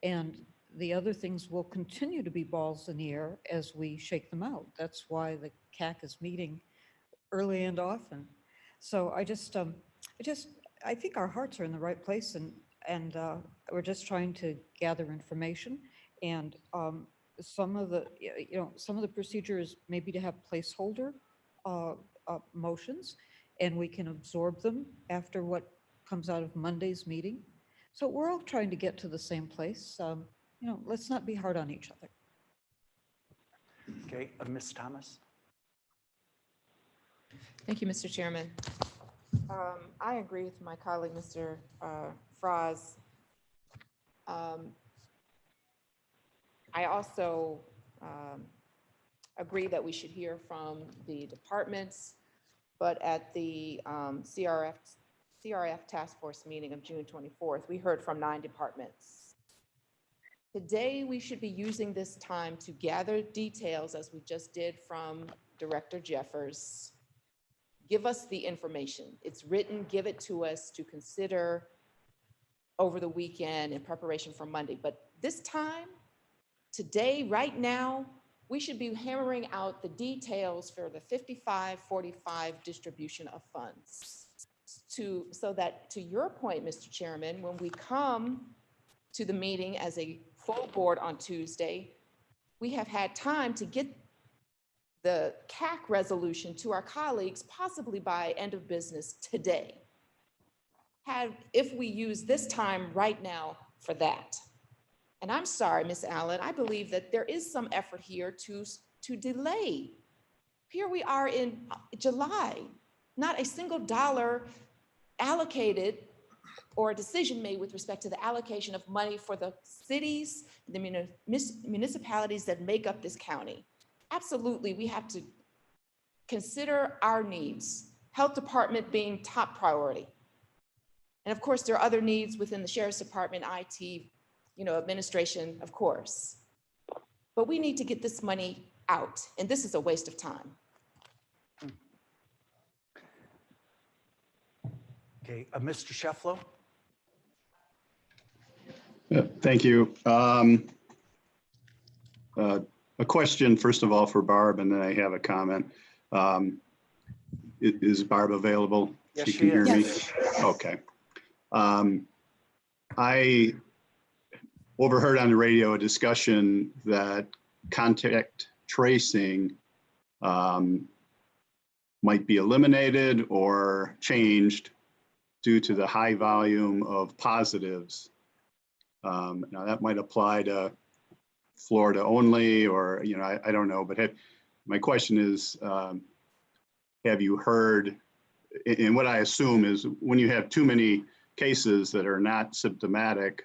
And the other things will continue to be balls in the air as we shake them out. That's why the CAC is meeting early and often. So I think our hearts are in the right place, and we're just trying to gather information. And some of the procedures maybe to have placeholder motions, and we can absorb them after what comes out of Monday's meeting. So we're all trying to get to the same place. Let's not be hard on each other. Okay, Ms. Thomas. Thank you, Mr. Chairman. I agree with my colleague, Mr. Froz. I also agree that we should hear from the departments, but at the CRF task force meeting of June 24th, we heard from 9 departments. Today, we should be using this time to gather details, as we just did from Director Jeffers. Give us the information. It's written, give it to us to consider over the weekend in preparation for Monday. But this time, today, right now, we should be hammering out the details for the 55-45 distribution of funds. So that, to your point, Mr. Chairman, when we come to the meeting as a full board on Tuesday, we have had time to get the CAC resolution to our colleagues, possibly by end of business today. If we use this time right now for that. And I'm sorry, Ms. Allen, I believe that there is some effort here to delay. Here we are in July, not a single dollar allocated or a decision made with respect to the allocation of money for the cities, the municipalities that make up this county. Absolutely, we have to consider our needs, health department being top priority. And of course, there are other needs within the Sheriff's Department, IT, administration, of course. But we need to get this money out, and this is a waste of time. Okay, Mr. Shefflow. Thank you. A question, first of all, for Barb, and then I have a comment. Is Barb available? Yes, She can hear me? Yes. Okay. I overheard on the radio a discussion that contact tracing might be eliminated or changed due to the high volume of positives. Now that might apply to Florida only, or, I don't know, but my question is, have you heard, and what I assume is when you have too many cases that are not symptomatic,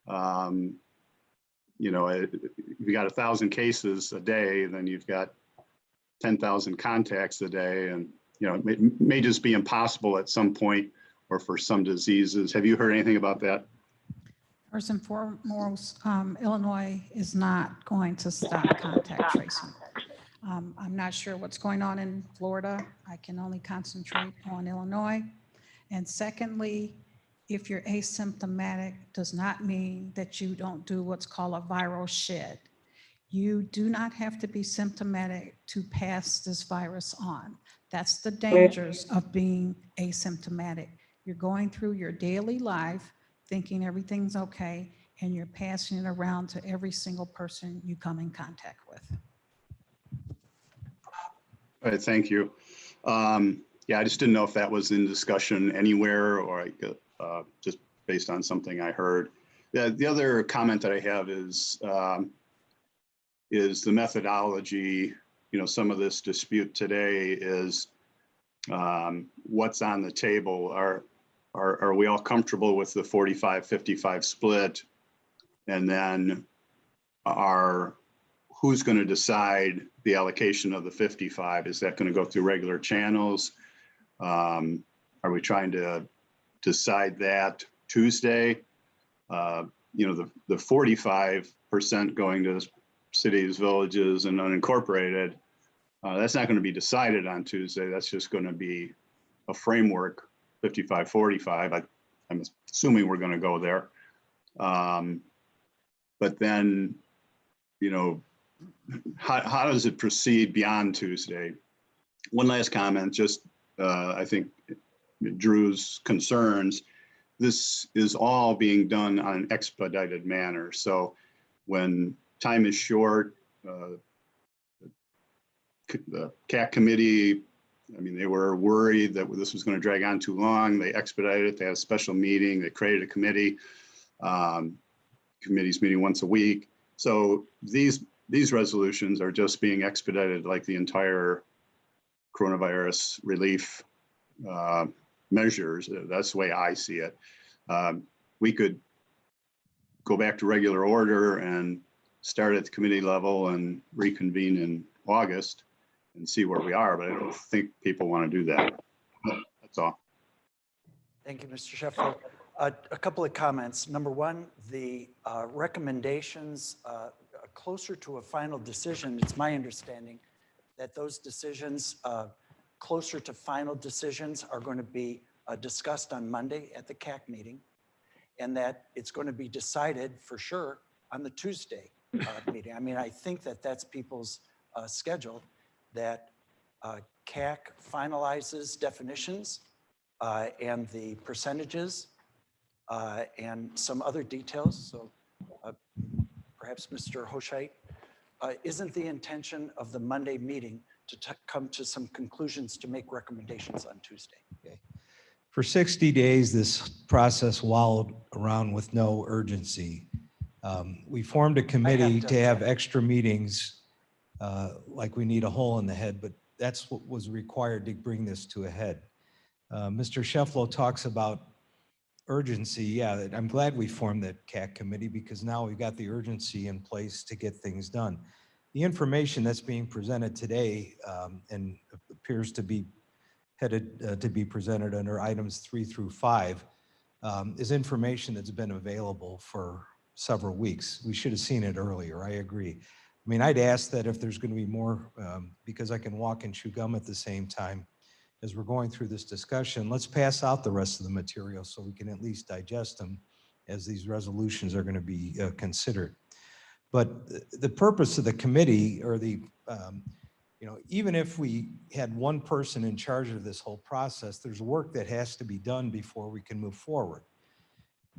if you got 1,000 cases a day, then you've got 10,000 contacts a day, and it may just be impossible at some point, or for some diseases. Have you heard anything about that? First and foremost, Illinois is not going to stop contact tracing. I'm not sure what's going on in Florida. I can only concentrate on Illinois. And secondly, if you're asymptomatic, does not mean that you don't do what's called a viral shed. You do not have to be symptomatic to pass this virus on. That's the dangers of being asymptomatic. You're going through your daily life thinking everything's okay, and you're passing it around to every single person you come in contact with. All right, thank you. Yeah, I just didn't know if that was in discussion anywhere, or just based on something I heard. The other comment that I have is the methodology. Some of this dispute today is what's on the table. Are we all comfortable with the 45-55 split? And then who's going to decide the allocation of the 55? Is that going to go through regular channels? Are we trying to decide that Tuesday? The 45% going to cities, villages, and unincorporated, that's not going to be decided on Tuesday. That's just going to be a framework. 55-45. I'm assuming we're going to go there. But then, how does it proceed beyond Tuesday? One last comment, just I think Drew's concerns. This is all being done on an expedited manner. So when time is short, the CAC committee, they were worried that this was going to drag on too long. They expedited it. They had a special meeting. They created a committee. Committee's meeting once a week. So these resolutions are just being expedited, like the entire coronavirus relief measures. That's the way I see it. We could go back to regular order and start at the committee level and reconvene in August and see where we are, but I don't think people want to do that. That's all. Thank you, Mr. Scheffler. A couple of comments. Number one, the recommendations closer to a final decision, it's my understanding that those decisions closer to final decisions are going to be discussed on Monday at the CAC meeting, and that it's going to be decided for sure on the Tuesday meeting. I think that that's people's schedule, that CAC finalizes definitions and the percentages and some other details. So perhaps Mr. Hoscheit, isn't the intention of the Monday meeting to come to some conclusions to make recommendations on Tuesday? Okay. For 60 days, this process wallowed around with no urgency. We formed a committee to have extra meetings like we need a hole in the head, but that's what was required to bring this to a head. Mr. Scheffler talks about urgency. Yeah, I'm glad we formed that CAC committee because now we've got the urgency in place to get things done. The information that's being presented today and appears to be headed to be presented under items 3 through 5 is information that's been available for several weeks. We should have seen it earlier. I agree. I'd ask that if there's going to be more, because I can walk and chew gum at the same time as we're going through this discussion, let's pass out the rest of the material so we can at least digest them as these resolutions are going to be considered. But the purpose of the committee, or even if we had one person in charge of this whole process, there's work that has to be done before we can move forward.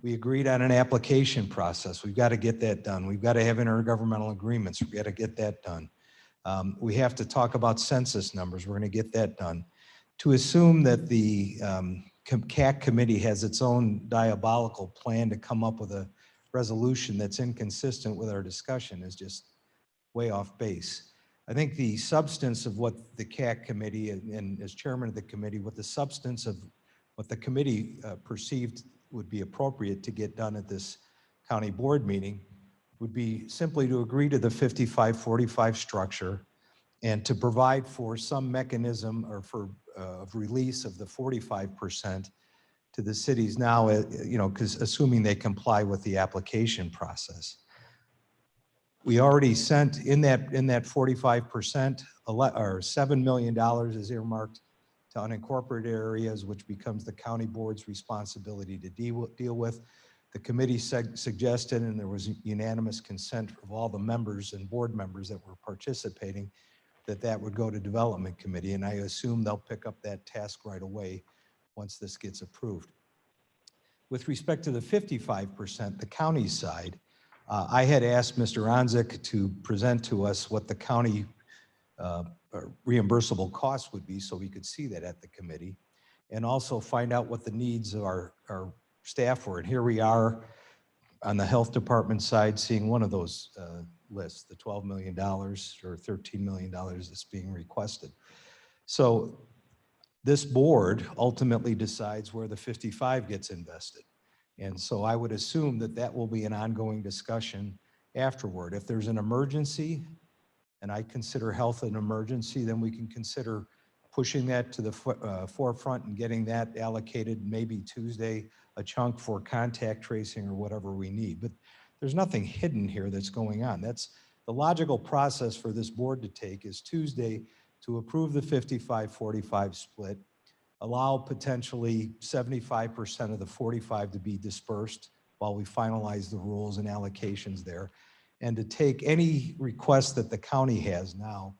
We agreed on an application process. We've got to get that done. We've got to have intergovernmental agreements. We've got to get that done. We have to talk about census numbers. We're going to get that done. To assume that the CAC committee has its own diabolical plan to come up with a resolution that's inconsistent with our discussion is just way off base. I think the substance of what the CAC committee, and as chairman of the committee, what the substance of what the committee perceived would be appropriate to get done at this county board meeting would be simply to agree to the 55-45 structure, and to provide for some mechanism or for of release of the 45% to the cities now, because assuming they comply with the application process. We already sent in that 45%, or $7 million is earmarked to unincorporated areas, which becomes the county board's responsibility to deal with. The committee suggested, and there was unanimous consent of all the members and board members that were participating, that would go to development committee, and I assume they'll pick up that task right away once this gets approved. With respect to the 55%, the county side, I had asked Mr. Onzik to present to us what the county reimbursable costs would be so we could see that at the committee, and also find out what the needs of our staff were. And here we are on the health department side seeing one of those lists, the $12 million or $13 million that's being requested. So this board ultimately decides where the 55 gets invested. And so I would assume that will be an ongoing discussion afterward. If there's an emergency, and I consider health an emergency, then we can consider pushing that to the forefront and getting that allocated maybe Tuesday, a chunk for contact tracing or whatever we need. But there's nothing hidden here that's going on. That's the logical process for this board to take is Tuesday to approve the 55-45 split, allow potentially 75% of the 45 to be dispersed while we finalize the rules and allocations there, and to take any request that the county has now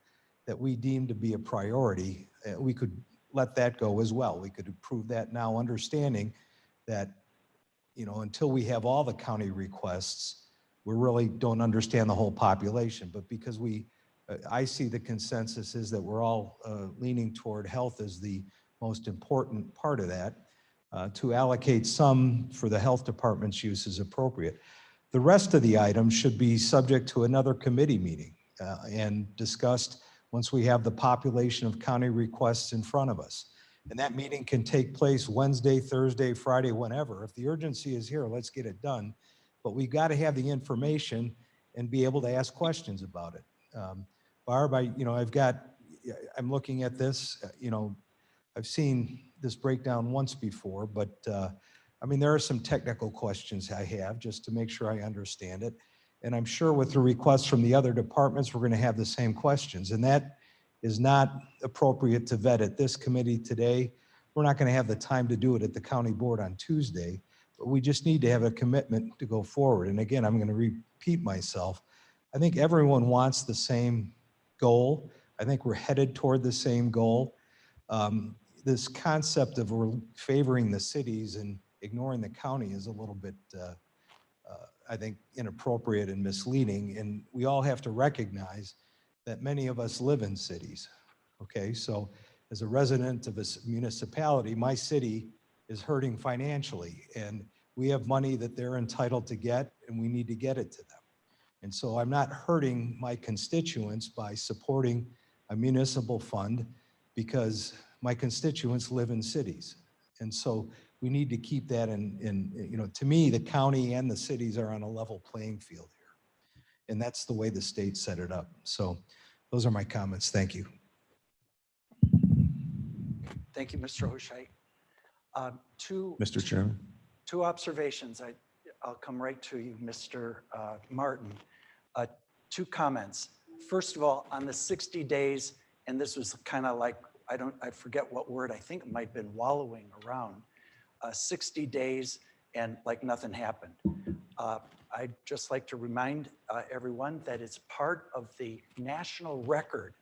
that we deem to be a priority, we could let that go as well. We could approve that now, understanding that, until we have all the county requests, we really don't understand the whole population. But because I see the consensus is that we're all leaning toward health as the most important part of that, to allocate some for the health department's use is appropriate. The rest of the items should be subject to another committee meeting and discussed once we have the population of county requests in front of us. And that meeting can take place Wednesday, Thursday, Friday, whenever. If the urgency is here, let's get it done. But we've got to have the information and be able to ask questions about it. Barb, I'm looking at this, I've seen this breakdown once before, but there are some technical questions I have just to make sure I understand it. And I'm sure with the requests from the other departments, we're going to have the same questions. And that is not appropriate to vet at this committee today. We're not going to have the time to do it at the county board on Tuesday, but we just need to have a commitment to go forward. And again, I'm going to repeat myself. I think everyone wants the same goal. I think we're headed toward the same goal. This concept of we're favoring the cities and ignoring the county is a little bit, I think, inappropriate and misleading. And we all have to recognize that many of us live in cities. Okay, so as a resident of a municipality, my city is hurting financially, and we have money that they're entitled to get, and we need to get it to them. And so I'm not hurting my constituents by supporting a municipal fund because my constituents live in cities. And so we need to keep that to me, the county and the cities are on a level playing field here. And that's the way the state set it up. So those are my comments. Thank you. Thank you, Mr. O'Shea. Mr. Chairman. Two observations. I'll come right to you, Mr. Martin. Two comments. First of all, on the 60 days, and this was kind of like, I forget what word, I think it might have been wallowing around, 60 days and like nothing happened. I'd just like to remind everyone that it's part of the national record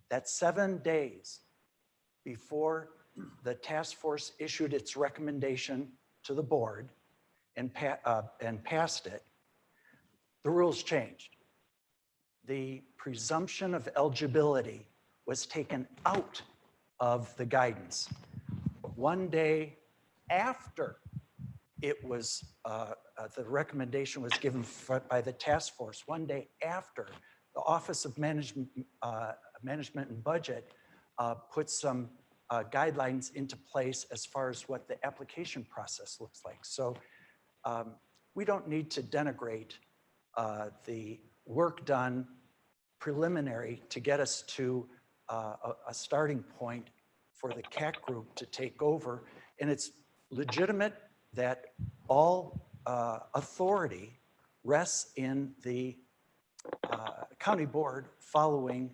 that 7 days before the task force issued its recommendation to the board and passed it, the rules changed. The presumption of eligibility was taken out of the guidance. 1 day after it was, the recommendation was given by the task force, 1 day after, the Office of Management and Budget put some guidelines into place as far as what the application process looks like. So we don't need to denigrate the work done preliminary to get us to a starting point for the CAC group to take over. And it's legitimate that all authority rests in the county board following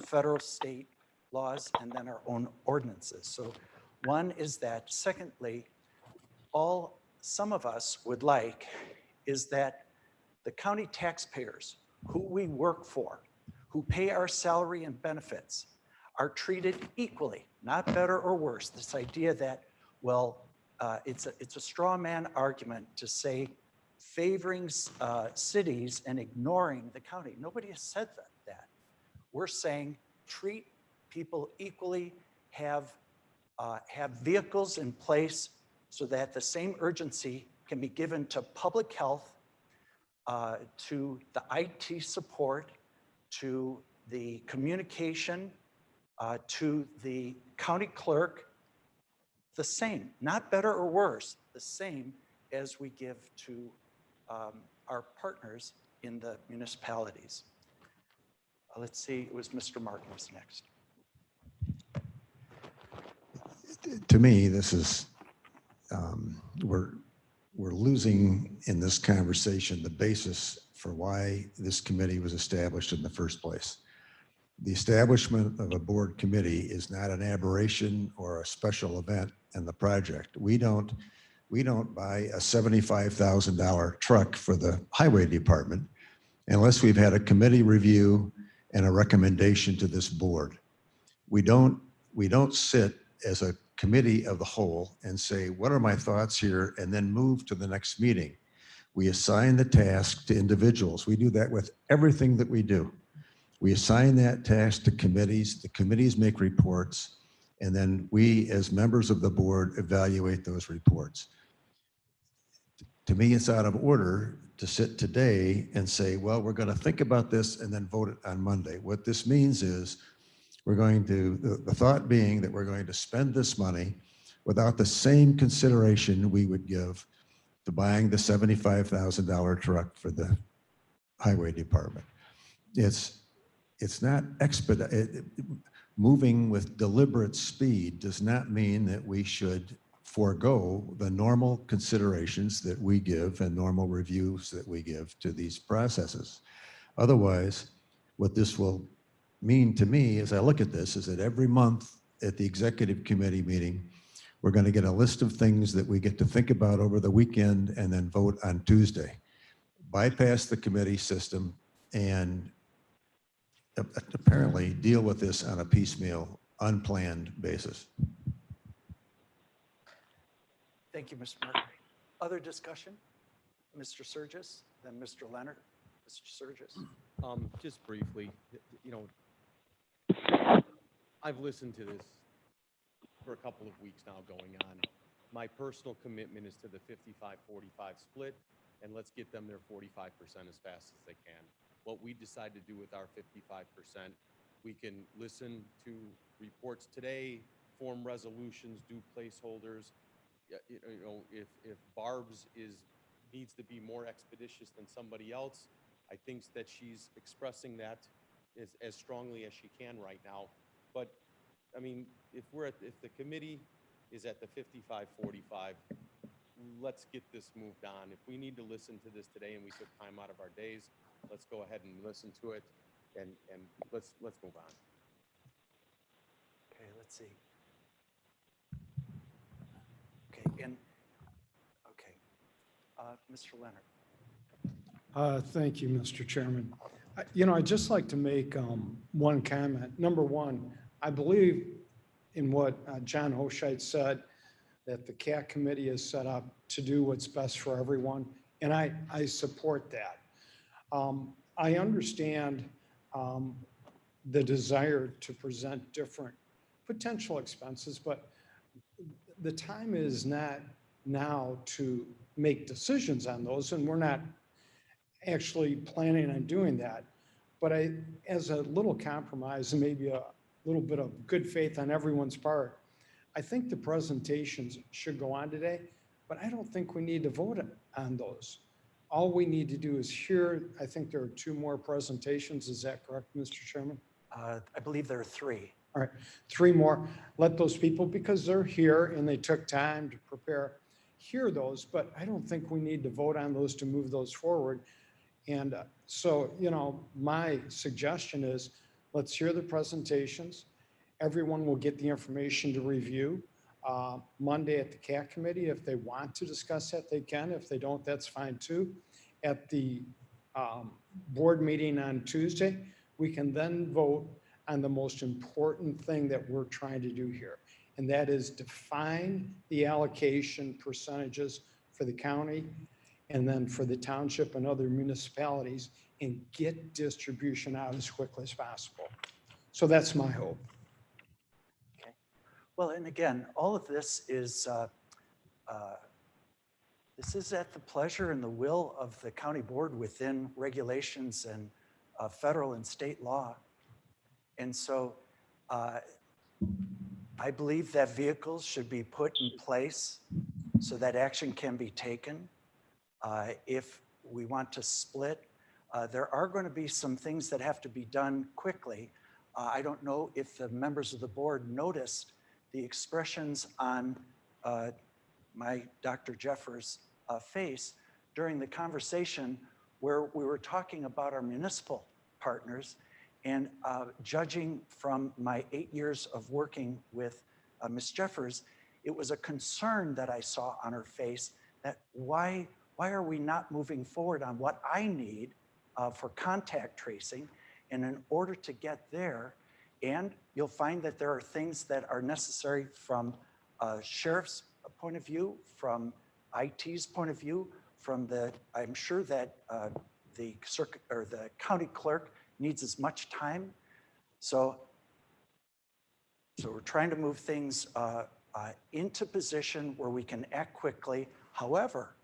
federal, state laws, and then our own ordinances. So one is that. Secondly, all some of us would like is that the county taxpayers who we work for, who pay our salary and benefits, are treated equally, not better or worse. This idea that, well, it's a straw man argument to say favoring cities and ignoring the county. Nobody has said that. We're saying treat people equally, have vehicles in place so that the same urgency can be given to public health, to the IT support, to the communication, to the county clerk, the same, not better or worse, the same as we give to our partners in the municipalities. Let's see, it was Mr. Martin was next. To me, this is, we're losing in this conversation the basis for why this committee was established in the first place. The establishment of a board committee is not an aberration or a special event in the project. We don't buy a $75,000 truck for the highway department unless we've had a committee review and a recommendation to this board. We don't sit as a committee of the whole and say, what are my thoughts here, and then move to the next meeting. We assign the task to individuals. We do that with everything that we do. We assign that task to committees. The committees make reports, and then we, as members of the board, evaluate those reports. To me, it's out of order to sit today and say, well, we're going to think about this and then vote it on Monday. What this means is we're going to, the thought being that we're going to spend this money without the same consideration we would give to buying the $75,000 truck for the highway department. It's not moving with deliberate speed does not mean that we should forego the normal considerations that we give and normal reviews that we give to these processes. Otherwise, what this will mean to me as I look at this is that every month at the executive committee meeting, we're going to get a list of things that we get to think about over the weekend and then vote on Tuesday. Bypass the committee system and apparently deal with this on a piecemeal, unplanned basis. Thank you, Mr. Martin. Other discussion? Mr. Surgis, then Mr. Leonard. Mr. Surgis. Just briefly, you know, I've listened to this for a couple of weeks now going on. My personal commitment is to the 55-45 split, and let's get them their 45% as fast as they can. What we decide to do with our 55%, we can listen to reports today, form resolutions, do placeholders. You know, if Barb's needs to be more expeditious than somebody else, I think that she's expressing that as strongly as she can right now. But I mean, if the committee is at the 55-45, let's get this moved on. If we need to listen to this today and we took time out of our days, let's go ahead and listen to it, and let's move on. Okay, let's see. Okay, Mr. Leonard. Thank you, Mr. Chairman. You know, I'd just like to make one comment. Number one, I believe in what John Hoscheit said, that the CAC committee is set up to do what's best for everyone, and I support that. I understand the desire to present different potential expenses, but the time is not now to make decisions on those, and we're not actually planning on doing that. But as a little compromise and maybe a little bit of good faith on everyone's part, I think the presentations should go on today, but I don't think we need to vote on those. all we need to do is hear, I think there are two more presentations. Is that correct, Mr. Chairman? I believe there are three. All right, three more. Let those people, because they're here and they took time to prepare, hear those, but I don't think we need to vote on those to move those forward. And so, my suggestion is, let's hear the presentations. Everyone will get the information to review. Monday at the CAT committee, if they want to discuss that, they can. If they don't, that's fine too. At the board meeting on Tuesday, we can then vote on the most important thing that we're trying to do here. And that is define the allocation percentages for the county and then for the township and other municipalities and get distribution out as quickly as possible. So that's my hope. Well, and again, all of this is at the pleasure and the will of the county board within regulations and federal and state law. And so I believe that vehicles should be put in place so that action can be taken. If we want to split, there are going to be some things that have to be done quickly. I don't know if the members of the board noticed the expressions on my Dr. Jeffers' face during the conversation where we were talking about our municipal partners, and judging from my 8 years of working with Ms. Jeffers, it was a concern that I saw on her face that why are we not moving forward on what I need for contact tracing? And in order to get there, and you'll find that there are things that are necessary from sheriff's point of view, from IT's point of view, I'm sure that the circuit or the county clerk needs as much time. So we're trying to move things into position where we can act quickly. However,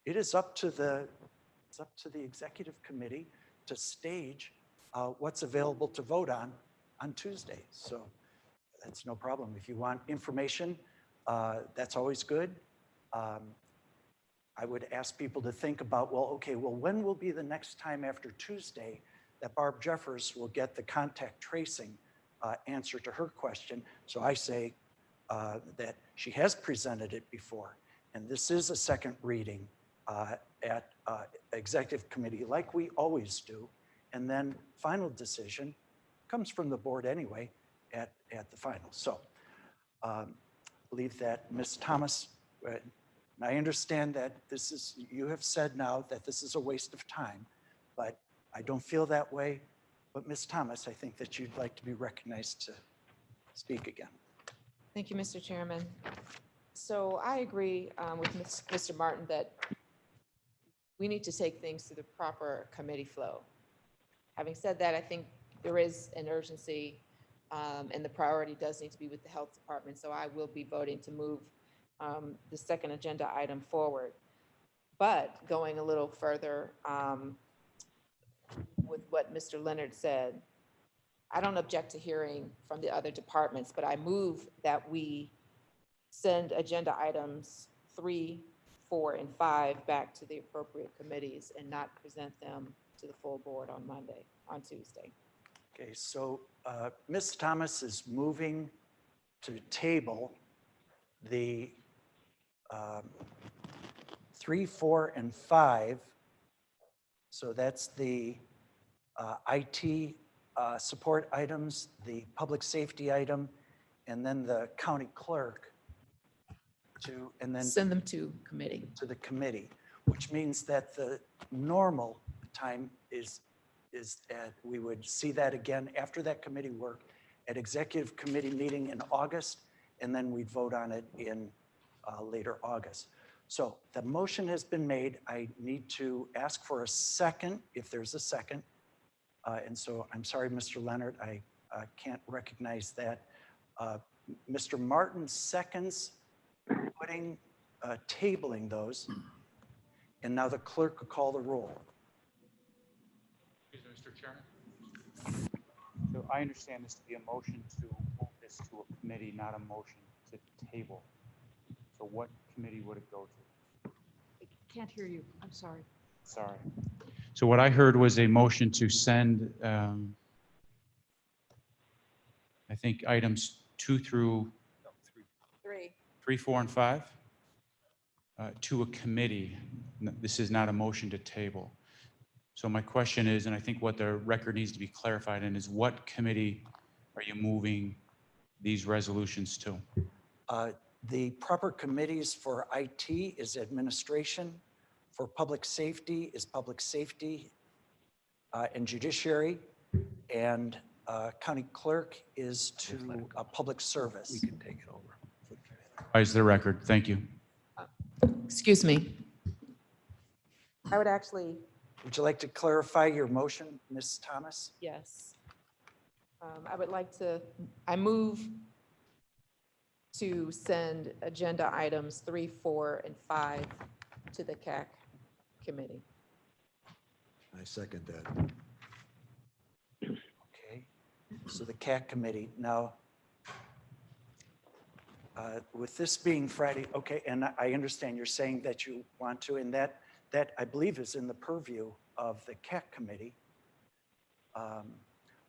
it is up to the executive committee to stage what's available to vote on Tuesday. So that's no problem. If you want information, that's always good. I would ask people to think about, when will be the next time after Tuesday that Barb Jeffers will get the contact tracing answer to her question? So I say that she has presented it before, and this is a second reading at executive committee like we always do, and then final decision comes from the board anyway at the final. So I believe that Ms. Thomas, I understand that you have said now that this is a waste of time, but I don't feel that way. But Ms. Thomas, I think that you'd like to be recognized to speak again. Thank you, Mr. Chairman. So I agree with Mr. Martin that we need to take things through the proper committee flow. Having said that, I think there is an urgency and the priority does need to be with the health department. So I will be voting to move the second agenda item forward. But going a little further with what Mr. Leonard said, I don't object to hearing from the other departments, but I move that we send agenda items 3, 4, and 5 back to the appropriate committees and not present them to the full board on Tuesday. Okay, so Ms. Thomas is moving to table the 3, 4, and 5. So that's the IT support items, the public safety item, and then the county clerk and then Send them to committee. To the committee, which means that the normal time is we would see that again after that committee work at executive committee meeting in August, and then we'd vote on it in later August. So the motion has been made. I need to ask for a second, if there's a second. And so I'm sorry, Mr. Leonard, I can't recognize that. Mr. Martin seconds tabling those. And now the clerk will call the roll. Mr. Chairman. So I understand this to be a motion to move this to a committee, not a motion to table. So what committee would it go to? Can't hear you. I'm sorry. Sorry. So what I heard was a motion to send, I think, items 2 through 3, 4, and 5 to a committee. This is not a motion to table. So my question is, and I think what the record needs to be clarified in, is what committee are you moving these resolutions to? The proper committees for IT is administration, for public safety is public safety and judiciary, and county clerk is to public service. We can take it over. Is the record? Thank you. Excuse me. I would actually, Would you like to clarify your motion, Ms. Thomas? yes. I would like to, I move to send agenda items 3, 4, and 5 to the CAC committee. I second that. Okay, so the CAC committee. Now, with this being Friday, okay, and I understand you're saying that you want to, and that I believe is in the purview of the CAC committee.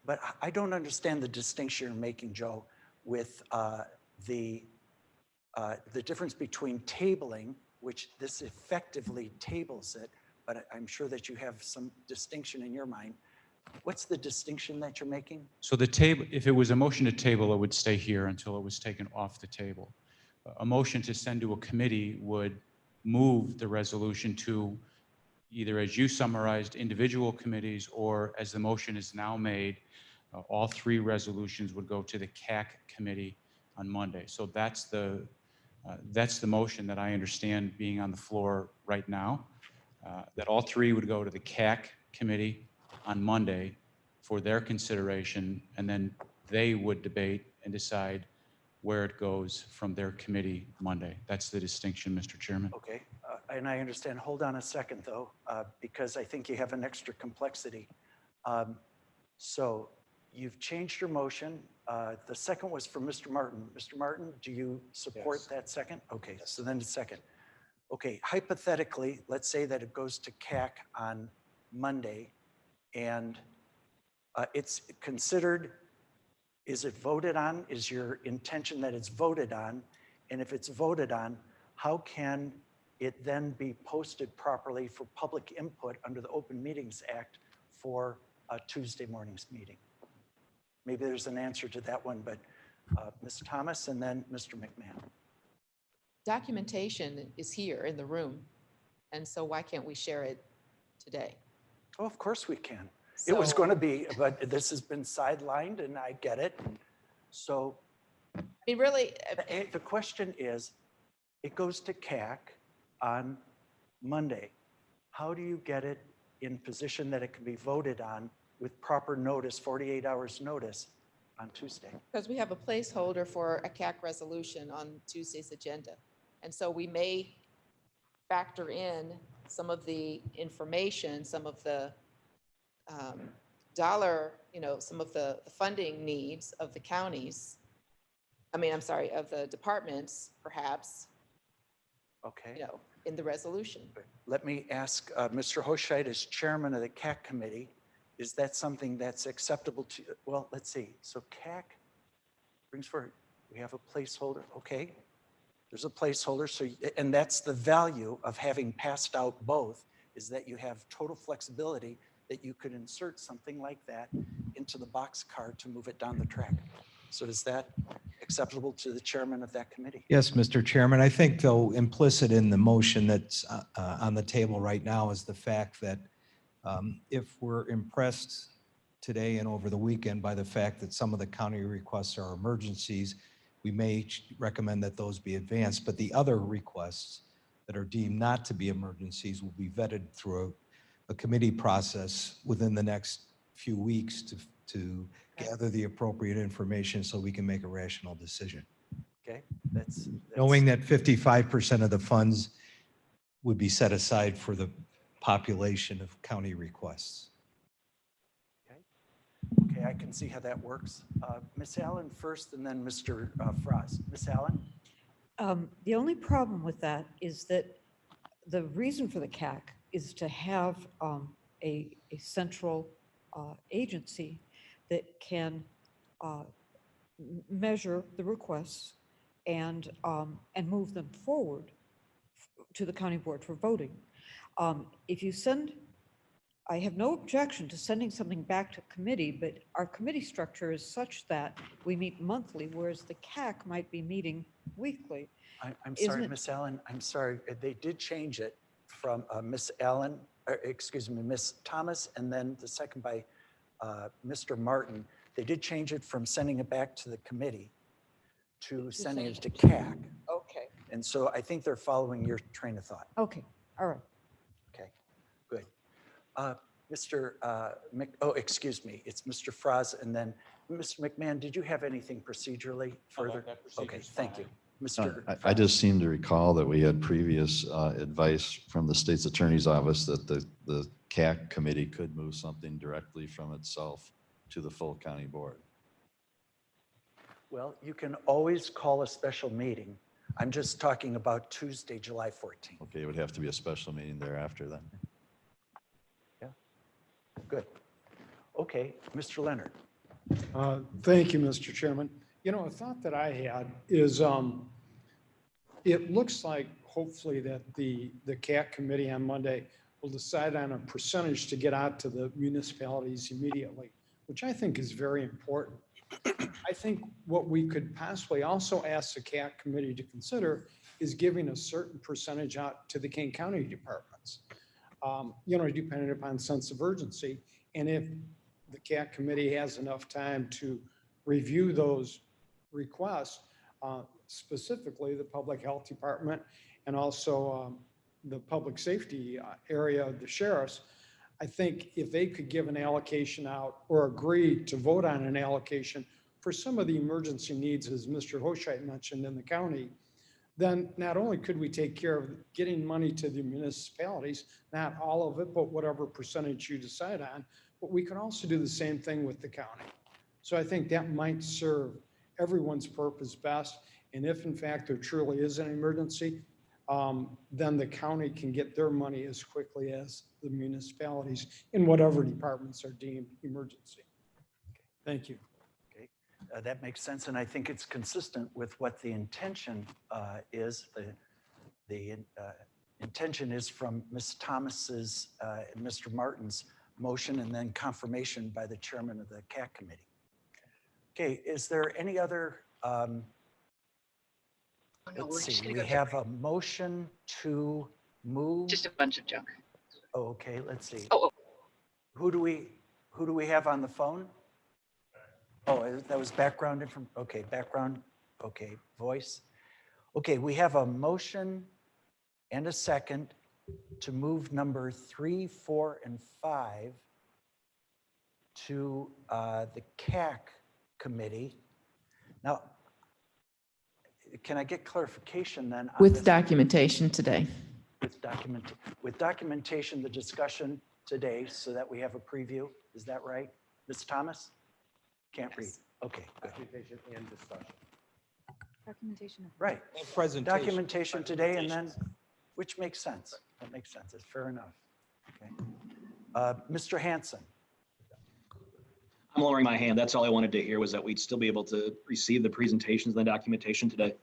But I don't understand the distinction you're making, Joe, with the difference between tabling, which this effectively tables it, but I'm sure that you have some distinction in your mind. What's the distinction that you're making? So the table, if it was a motion to table, it would stay here until it was taken off the table. A motion to send to a committee would move the resolution to either, as you summarized, individual committees, or as the motion is now made, all 3 resolutions would go to the CAC committee on Monday. So that's the motion that I understand being on the floor right now, that all 3 would go to the CAC committee on Monday for their consideration, and then they would debate and decide where it goes from their committee Monday. That's the distinction, Mr. Chairman. Okay, and I understand. Hold on a second, though, because I think you have an extra complexity. So you've changed your motion. The second was for Mr. Martin. Mr. Martin, do you support that second? Okay, so then it's second. Okay, hypothetically, let's say that it goes to CAC on Monday, and it's considered, is it voted on? Is your intention that it's voted on? And if it's voted on, how can it then be posted properly for public input under the Open Meetings Act for a Tuesday morning's meeting? Maybe there's an answer to that one, but Ms. Thomas and then Mr. McMahon. Documentation is here in the room, and so why can't we share it today? Oh, of course we can. It was going to be, but this has been sidelined, and I get it. So I mean, really, the question is, it goes to CAC on Monday. How do you get it in position that it can be voted on with proper notice, 48 hours notice on Tuesday? because we have a placeholder for a CAC resolution on Tuesday's agenda. And so we may factor in some of the information, some of the some of the funding needs of the counties. I'm sorry, of the departments, perhaps, Okay. in the resolution. Let me ask Mr. Hoscheit, as chairman of the CAC committee, is that something that's acceptable to, well, let's see. So CAC brings forward, we have a placeholder, okay. There's a placeholder, so, and that's the value of having passed out both, is that you have total flexibility that you could insert something like that into the boxcar to move it down the track. So is that acceptable to the chairman of that committee? Yes, Mr. Chairman. I think, though, implicit in the motion that's on the table right now is the fact that if we're impressed today and over the weekend by the fact that some of the county requests are emergencies, we may recommend that those be advanced, but the other requests that are deemed not to be emergencies will be vetted through a committee process within the next few weeks to gather the appropriate information so we can make a rational decision. Okay, that's Knowing that 55% of the funds would be set aside for the population of county requests. okay. I can see how that works. Ms. Allen first, and then Mr. Frost. Ms. Allen? The only problem with that is that the reason for the CAC is to have a central agency that can measure the requests and move them forward to the county board for voting. If you send, I have no objection to sending something back to committee, but our committee structure is such that we meet monthly, whereas the CAC might be meeting weekly. I'm Isn't sorry, it- Miss Allen, I'm sorry. They did change it from Miss Allen, excuse me, Miss Thomas, and then the second by Mr. Martin. They did change it from sending it back to the committee to sending it to CAC. Okay, And so I think they're following your train of thought. okay, all right. Okay, good. Mr. Oh, excuse me, it's Mr. Fraz, and then Mr. McMahon, did you have anything procedurally further? Okay, thank you. Mr. I just seem to recall that we had previous advice from the state's attorney's office that the CAC committee could move something directly from itself to the full county board. Well, you can always call a special meeting. I'm just talking about Tuesday, July 14th. Okay, it would have to be a special meeting thereafter then. Good. Okay, Mr. Leonard. Thank you, Mr. Chairman. You know, a thought that I had is it looks like hopefully that the CAC committee on Monday will decide on a percentage to get out to the municipalities immediately, which I think is very important. I think what we could possibly also ask the CAC committee to consider is giving a certain percentage out to the King County departments, you know, depending upon sense of urgency. And if the CAC committee has enough time to review those requests, specifically the public health department and also the public safety area of the sheriffs, I think if they could give an allocation out or agree to vote on an allocation for some of the emergency needs, as Mr. Hoshite mentioned in the county, then not only could we take care of getting money to the municipalities, not all of it, but whatever percentage you decide on, but we can also do the same thing with the county. So I think that might serve everyone's purpose best. And if in fact there truly is an emergency, then the county can get their money as quickly as the municipalities in whatever departments are deemed emergency. Thank you. Okay, that makes sense, and I think it's consistent with what the intention is. The intention is from Ms. Thomas's and Mr. Martin's motion, and then confirmation by the chairman of the CAC committee. Okay, is there any other? Let's see, we have a motion to move. Just a bunch of junk. Oh, okay, let's see. Oh. Who do we have on the phone? Oh, that was background information. Okay, background. Okay, voice. Okay, we have a motion and a second to move number 3, 4, and 5 to the CAC committee. Now, can I get clarification then? On With this? documentation today. With documentation, the discussion today, so that we have a preview. Is that right? Ms. Thomas? Can't read. Okay, good. Documentation and discussion. Documentation. Right. Presentation. Documentation today, and then, which makes sense. That makes sense. It's fair enough. Okay. Mr. Hanson. I'm lowering my hand. That's all I wanted to hear was that we'd still be able to receive the presentations and the documentation today.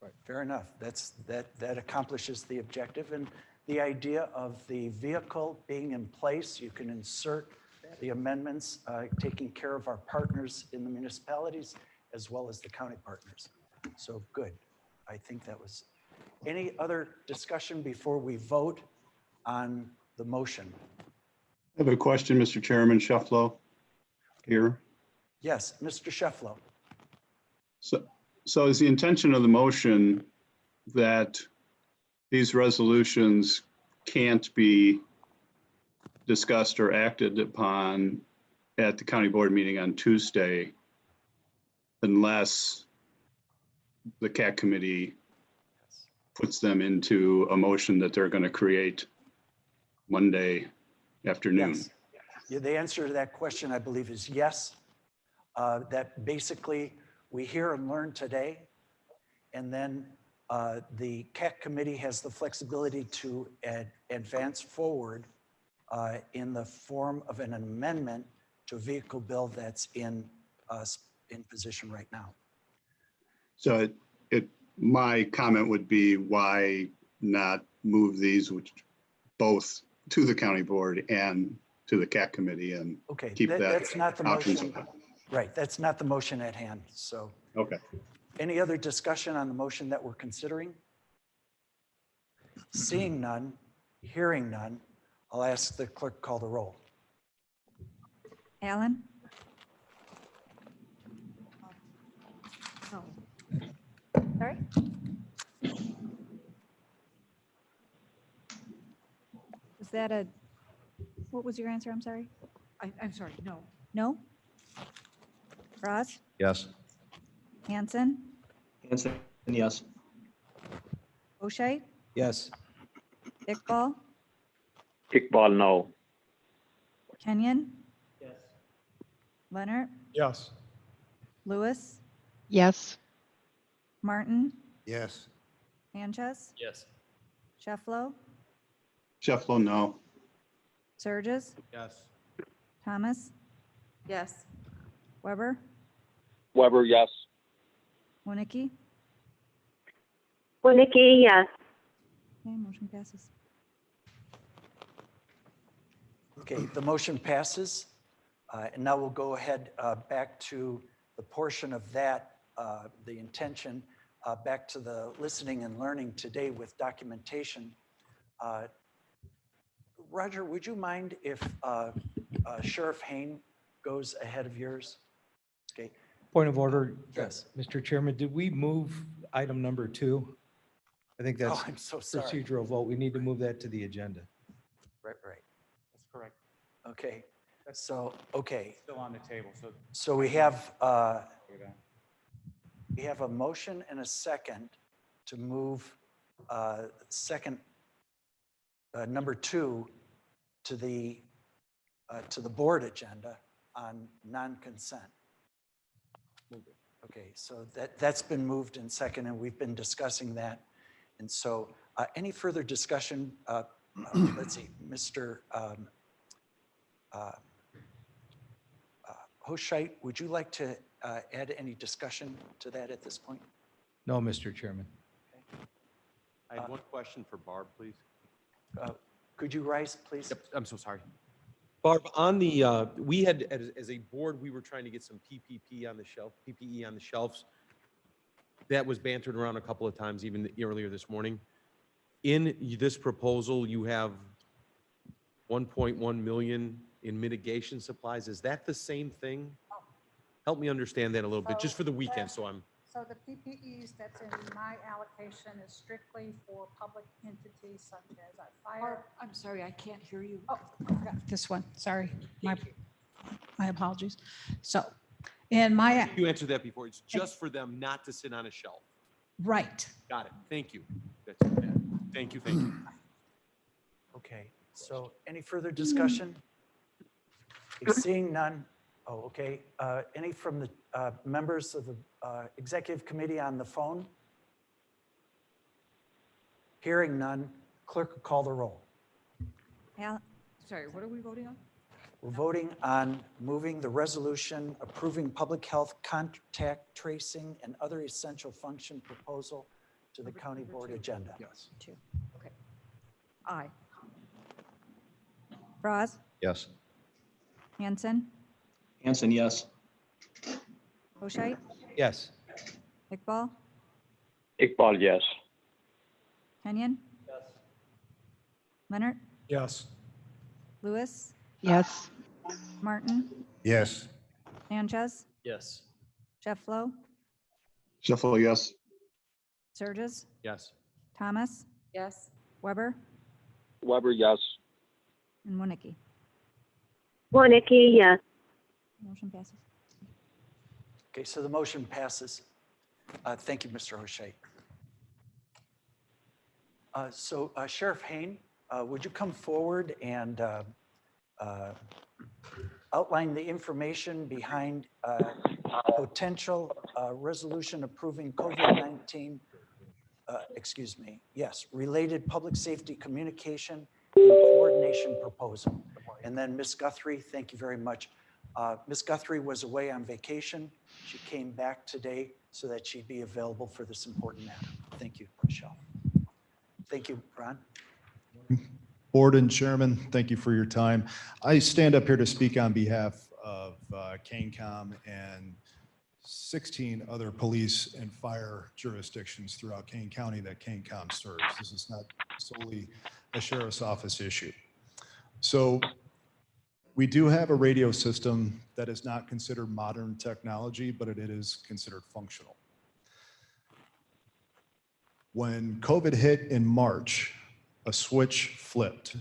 Right. Fair enough. That accomplishes the objective, and the idea of the vehicle being in place, you can insert the amendments, taking care of our partners in the municipalities as well as the county partners. So good. I think that was. Any other discussion before we vote on the motion? I have a question, Mr. Chairman. Shefflow here. Yes, Mr. Shefflow. So is the intention of the motion that these resolutions can't be discussed or acted upon at the county board meeting on Tuesday unless the CAC committee puts them into a motion that they're going to create Monday afternoon? Yes. Yeah, the answer to that question, I believe, is yes. That basically we hear and learn today, and then the CAC committee has the flexibility to advance forward in the form of an amendment to a vehicle bill that's in position right now. So my comment would be, why not move these, which both to the county board and to the CAC committee, and Okay, keep that that's not the options motion. open? Right, that's not the motion at hand. So Okay. any other discussion on the motion that we're considering? Seeing none, hearing none, I'll ask the clerk to call the roll. Allen? Sorry? Was that a, what was your answer? I'm sorry. I'm sorry, no. No? Roz? Yes. Hanson? Hanson, yes. O'Shea? Yes. Iqbal? Iqbal, no. Kenyon? Yes. Leonard? Yes. Lewis? Yes. Martin? Yes. Sanchez? Yes. Shefflo? Shefflo, no. Surges? Yes. Thomas? Yes. Weber? Weber, yes. Winnicke? Winnicke, yes. Okay, motion passes. Okay, the motion passes. And now we'll go ahead back to the portion of that, the intention, back to the listening and learning today with documentation. Roger, would you mind if Sheriff Hain goes ahead of yours? Okay. Point of order. Yes. Mr. Chairman, did we move item number 2? I think that's Oh, I'm so sorry. procedural vote. We need to move that to the agenda. Right. That's correct. Okay. So, okay. Still on the table, so. So we have a motion and a second to move number 2 to the board agenda on non-consent. Okay, so that's been moved and second, and we've been discussing that. And so any further discussion? Let's see, Mr. Hoscheit, would you like to add any discussion to that at this point? No, Mr. Chairman. I had one question for Barb, please. Could you rise, please? Yep, I'm so sorry. Barb, on the, we had, as a board, we were trying to get some PPE on the shelves. That was bantered around a couple of times, even earlier this morning. In this proposal, you have 1.1 million in mitigation supplies. Is that the same thing? Help me understand that a little bit, just for the weekend, so I'm. So the PPEs that's in my allocation is strictly for public entities such as our fire. I'm sorry, I can't hear you. Oh, I forgot this one, sorry. My apologies. So, in my, You answered that before. It's just for them not to sit on a shelf. right. Got it. Thank you. That's it. Thank you. Okay, so any further discussion? Seeing none. Oh, okay. Any from the members of the executive committee on the phone? Hearing none, clerk will call the roll. Sorry, what are we voting on? We're voting on moving the resolution approving public health contact tracing and other essential function proposal to the county board agenda. Yes. 2. Okay. Aye. Roz? Yes. Hanson? Hanson, yes. O'Shea? Yes. Iqbal? Iqbal, yes. Kenyon? Yes. Leonard? Yes. Lewis? Yes. Martin? Yes. Sanchez? Yes. Shefflo? Shefflo, yes. Surges? Yes. Thomas? Yes. Weber? Weber, yes. And Winnicke? Winnicke, yes. Motion passes. Okay, so the motion passes. Thank you, Mr. O'Shea. So Sheriff Hain, would you come forward and outline the information behind potential resolution approving COVID-19, related public safety communication coordination proposal. And then Ms. Guthrie, thank you very much. Ms. Guthrie was away on vacation. She came back today so that she'd be available for this important matter. Thank you, Michelle. Thank you, Ron. Board and Chairman, thank you for your time. I stand up here to speak on behalf of KaneCom and 16 other police and fire jurisdictions throughout Kane County that KaneCom serves. This is not solely a sheriff's office issue. So we do have a radio system that is not considered modern technology, but it is considered functional. When COVID hit in March, a switch flipped.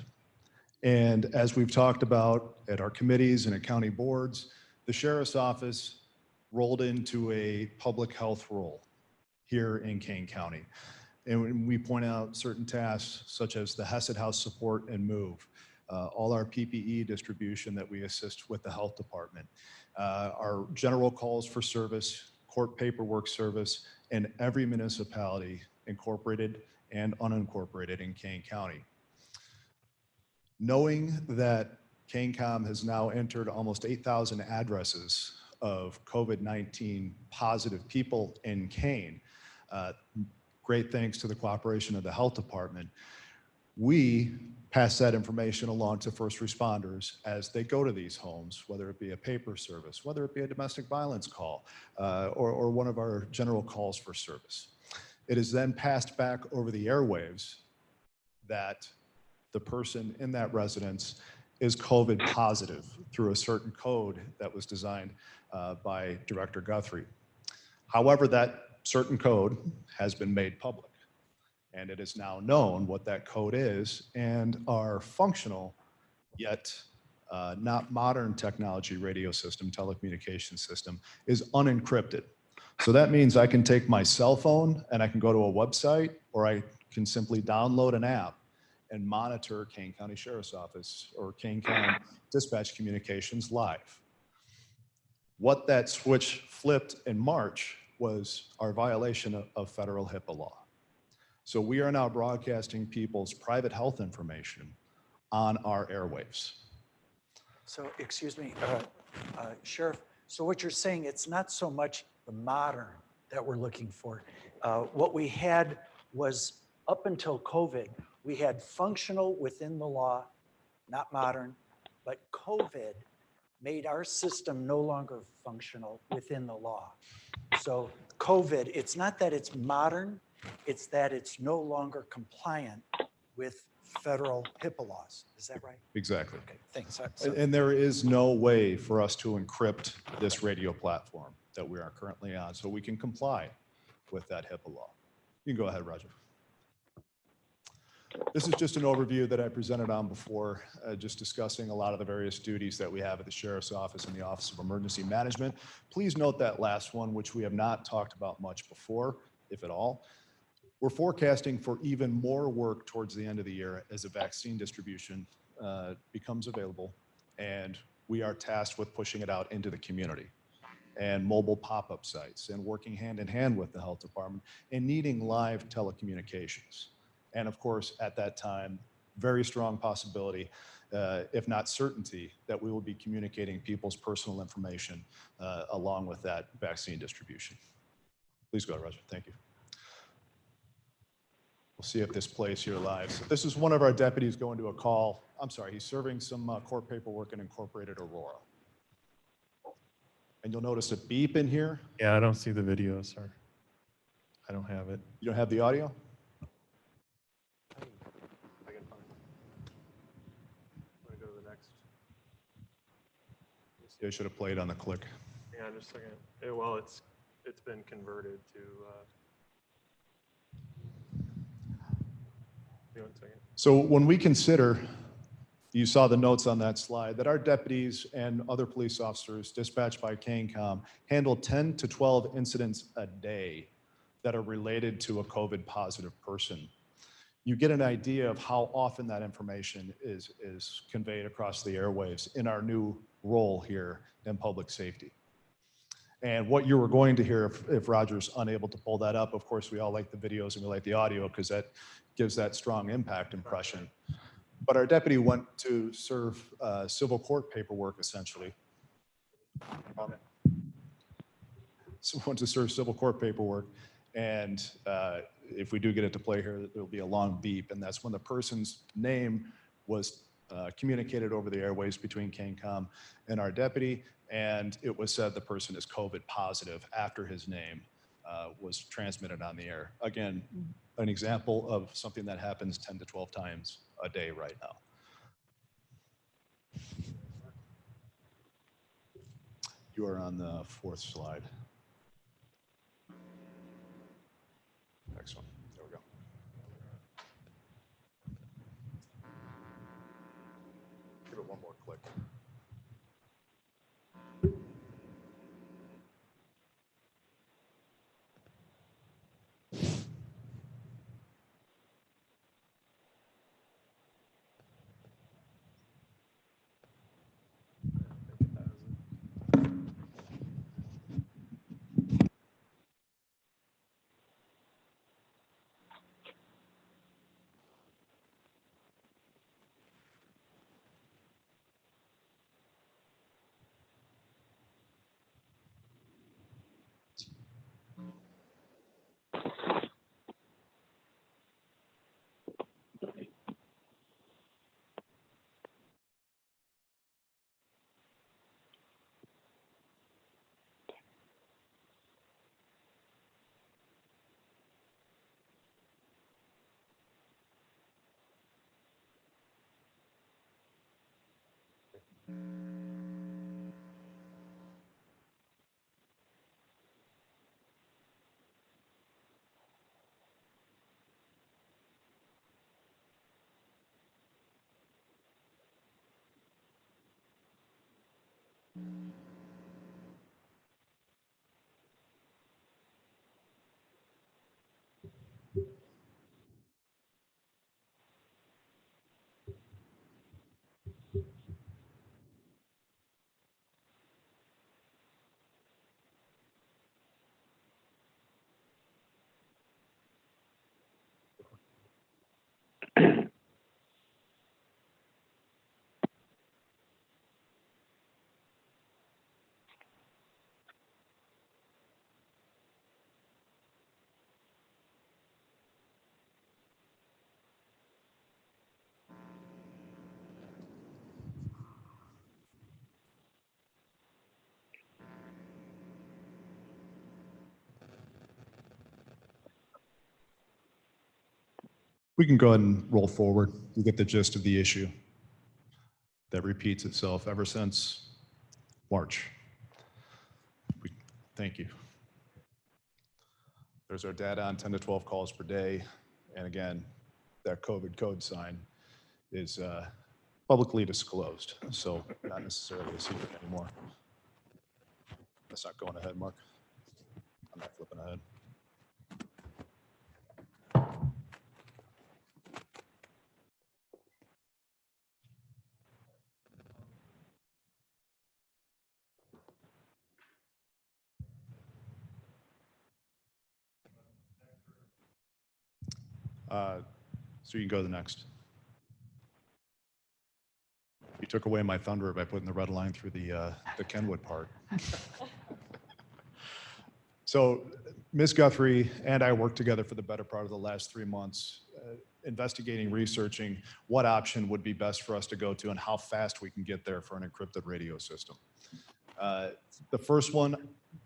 And as we've talked about at our committees and at county boards, the sheriff's office rolled into a public health role here in Kane County. And when we point out certain tasks such as the Hesed House support and move, all our PPE distribution that we assist with the health department, our general calls for service, court paperwork service, in every municipality, incorporated and unincorporated in Kane County. Knowing that KaneCom has now entered almost 8,000 addresses of COVID-19 positive people in Kane, great thanks to the cooperation of the health department, we pass that information along to first responders as they go to these homes, whether it be a paper service, whether it be a domestic violence call, or one of our general calls for service. It is then passed back over the airwaves that the person in that residence is COVID positive through a certain code that was designed by Director Guthrie. However, that certain code has been made public, and it is now known what that code is, and our functional yet not modern technology radio system, telecommunication system, is unencrypted. So that means I can take my cell phone and I can go to a website, or I can simply download an app and monitor Kane County Sheriff's Office or Kane County Dispatch Communications live. What that switch flipped in March was our violation of federal HIPAA law. So we are now broadcasting people's private health information on our airwaves. So, excuse me, Sheriff, so what you're saying, it's not so much the modern that we're looking for. What we had was, up until COVID, we had functional within the law, not modern, but COVID made our system no longer functional within the law. So COVID, it's not that it's modern, it's that it's no longer compliant with federal HIPAA laws. Is that right? Exactly. Okay, thanks. And there is no way for us to encrypt this radio platform that we are currently on, so we can comply with that HIPAA law. You can go ahead, Roger. This is just an overview that I presented on before, just discussing a lot of the various duties that we have at the Sheriff's Office and the Office of Emergency Management. Please note that last one, which we have not talked about much before, if at all. We're forecasting for even more work towards the end of the year as a vaccine distribution becomes available, and we are tasked with pushing it out into the community, and mobile pop-up sites, and working hand in hand with the health department, and needing live telecommunications. And of course, at that time, very strong possibility, if not certainty, that we will be communicating people's personal information along with that vaccine distribution. Please go, Roger. Thank you. We'll see if this plays here live. So this is one of our deputies going to a call. I'm sorry, he's serving some court paperwork in Incorporated Aurora. And you'll notice a beep in here. Yeah, I don't see the video, sir. I don't have it. You don't have the audio? Yeah, I should have played on the click. Hang on just a second. Well, it's been converted to. One second. So when we consider, you saw the notes on that slide, that our deputies and other police officers dispatched by KaneCom handle 10 to 12 incidents a day that are related to a COVID positive person. You get an idea of how often that information is conveyed across the airwaves in our new role here in public safety. And what you were going to hear if Roger's unable to pull that up, of course, we all like the videos and we like the audio because that gives that strong impact impression. But our deputy went to serve civil court paperwork, essentially. So went to serve civil court paperwork. And if we do get it to play here, there'll be a long beep. And that's when the person's name was communicated over the airways between KCAM and our deputy. And it was said the person is COVID positive after his name was transmitted on the air. Again, an example of something that happens 10 to 12 times a day right now. You are on the fourth slide. Next one. There we go. Give it one more click. We can go ahead and roll forward. You get the gist of the issue that repeats itself ever since March. Thank you. There's our data on 10 to 12 calls per day. And again, that COVID code sign is publicly disclosed, so not necessarily a secret anymore. That's not going ahead, Mark. I'm not flipping ahead. So you can go to the next. You took away my thunder by putting the red line through the Kenwood part. So Ms. Guthrie and I worked together for the better part of the last 3 months, investigating, researching what option would be best for us to go to and how fast we can get there for an encrypted radio system. The first one,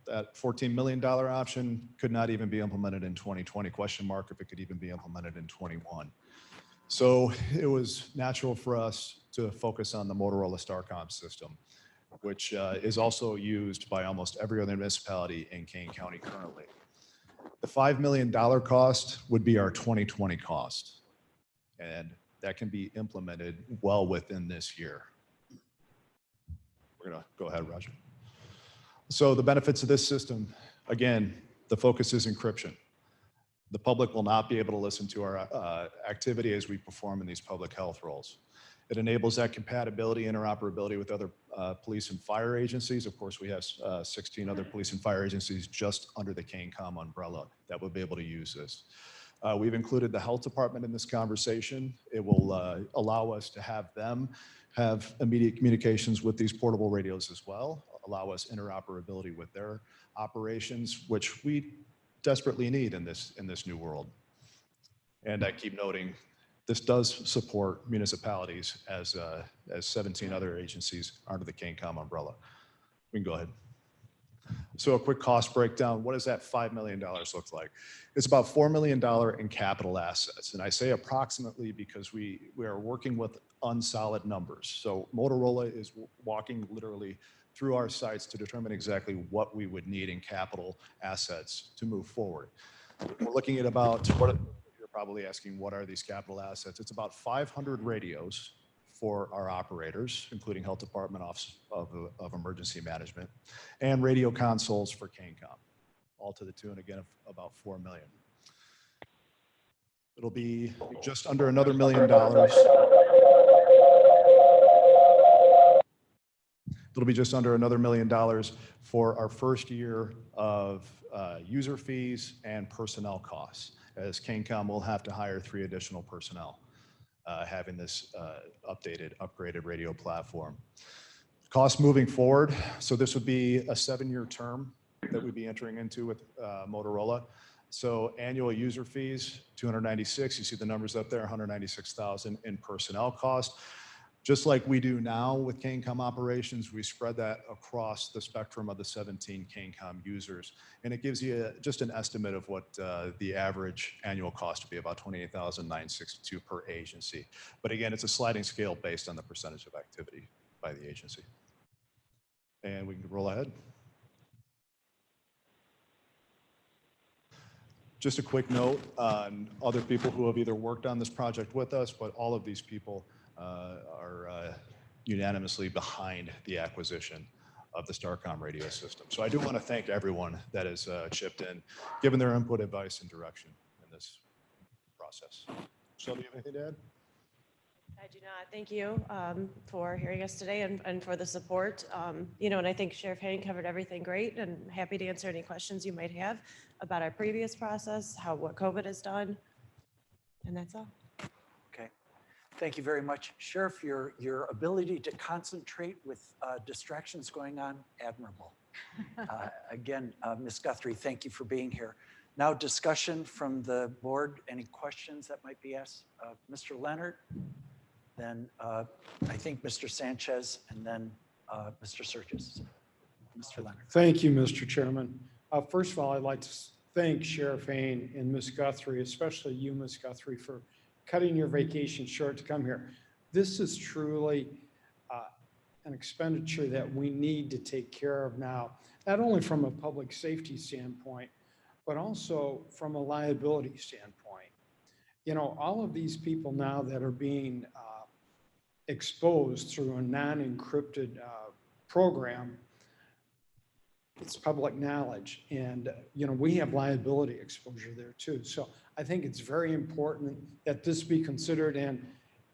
that $14 million option, could not even be implemented in 2020. Question mark if it could even be implemented in 21. So it was natural for us to focus on the Motorola Starcom system, which is also used by almost every other municipality in Kane County currently. The $5 million cost would be our 2020 cost, and that can be implemented well within this year. We're gonna go ahead, Roger. So the benefits of this system, again, the focus is encryption. The public will not be able to listen to our activity as we perform in these public health roles. It enables that compatibility, interoperability with other police and fire agencies. Of course, we have 16 other police and fire agencies just under the KCAM umbrella that would be able to use this. We've included the health department in this conversation. It will allow us to have them have immediate communications with these portable radios as well, allow us interoperability with their operations, which we desperately need in this new world. And I keep noting, this does support municipalities as 17 other agencies under the KCOM umbrella. We can go ahead. So a quick cost breakdown. What does that $5 million look like? It's about $4 million in capital assets. And I say approximately because we are working with unsolid numbers. So Motorola is walking literally through our sites to determine exactly what we would need in capital assets to move forward. We're looking at about, what you're probably asking, what are these capital assets? It's about 500 radios for our operators, including Health Department, Office of Emergency Management, and radio consoles for KCOM, all to the tune, again, of about $4 million. It'll be just under another $1 million. It'll be just under another $1 million for our first year of user fees and personnel costs, as KCOM will have to hire 3 additional personnel. Having this upgraded radio platform. Costs moving forward. So this would be a 7-year term that we'd be entering into with Motorola. So annual user fees, $296. You see the numbers up there, $196,000 in personnel cost. Just like we do now with KCOM operations, we spread that across the spectrum of the 17 KCOM users. And it gives you just an estimate of what the average annual cost would be, about $28,962 per agency. But again, it's a sliding scale based on the percentage of activity by the agency. And we can roll ahead. Just a quick note on other people who have either worked on this project with us, but all of these people are unanimously behind the acquisition of the Starcom radio system. So I do want to thank everyone that has chipped in, given their input, advice, and direction in this process. Michelle, do you have anything to add? I do not. Thank you for hearing us today and for the support. You know, and I think Sheriff Hayne covered everything great, and happy to answer any questions you might have about our previous process, what COVID has done, and that's all. Okay. Thank you very much. Sheriff, your ability to concentrate with distractions going on, admirable. Again, Ms. Guthrie, thank you for being here. Now discussion from the board. Any questions that might be asked? Mr. Leonard, then I think Mr. Sanchez, and then Mr. Surges. Mr. Leonard. Thank you, Mr. Chairman. First of all, I'd like to thank Sheriff Hayne and Ms. Guthrie, especially you, Ms. Guthrie, for cutting your vacation short to come here. This is truly an expenditure that we need to take care of now, not only from a public safety standpoint, but also from a liability standpoint. You know, all of these people now that are being exposed through a non-encrypted program, it's public knowledge. And, you know, we have liability exposure there too. So I think it's very important that this be considered. And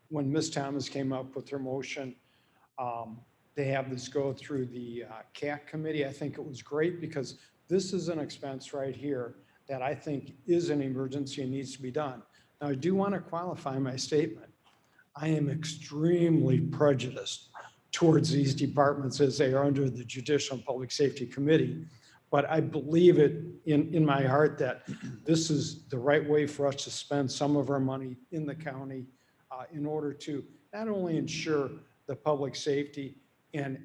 when Ms. Thomas came up with her motion, they have this go through the CAC committee. I think it was great because this is an expense right here that I think is an emergency and needs to be done. Now, I do want to qualify my statement. I am extremely prejudiced towards these departments as they are under the Judicial and Public Safety Committee. But I believe it in my heart that this is the right way for us to spend some of our money in the county in order to not only ensure the public safety and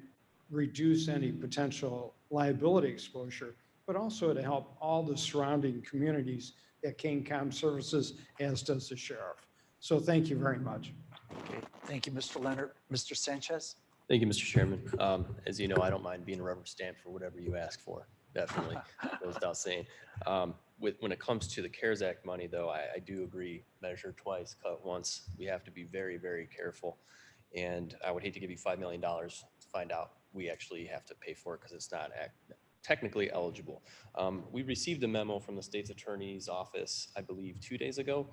reduce any potential liability exposure, but also to help all the surrounding communities that KCOM services, as does the sheriff. So thank you very much. Okay. Thank you, Mr. Leonard. Mr. Sanchez? Thank you, Mr. Chairman. As you know, I don't mind being a rubber stamp for whatever you ask for. Definitely goes without saying. When it comes to the CARES Act money, though, I do agree, measure twice, cut once. We have to be very, very careful. And I would hate to give you $5 million to find out we actually have to pay for it because it's not technically eligible. We received a memo from the state's attorney's office, I believe 2 days ago,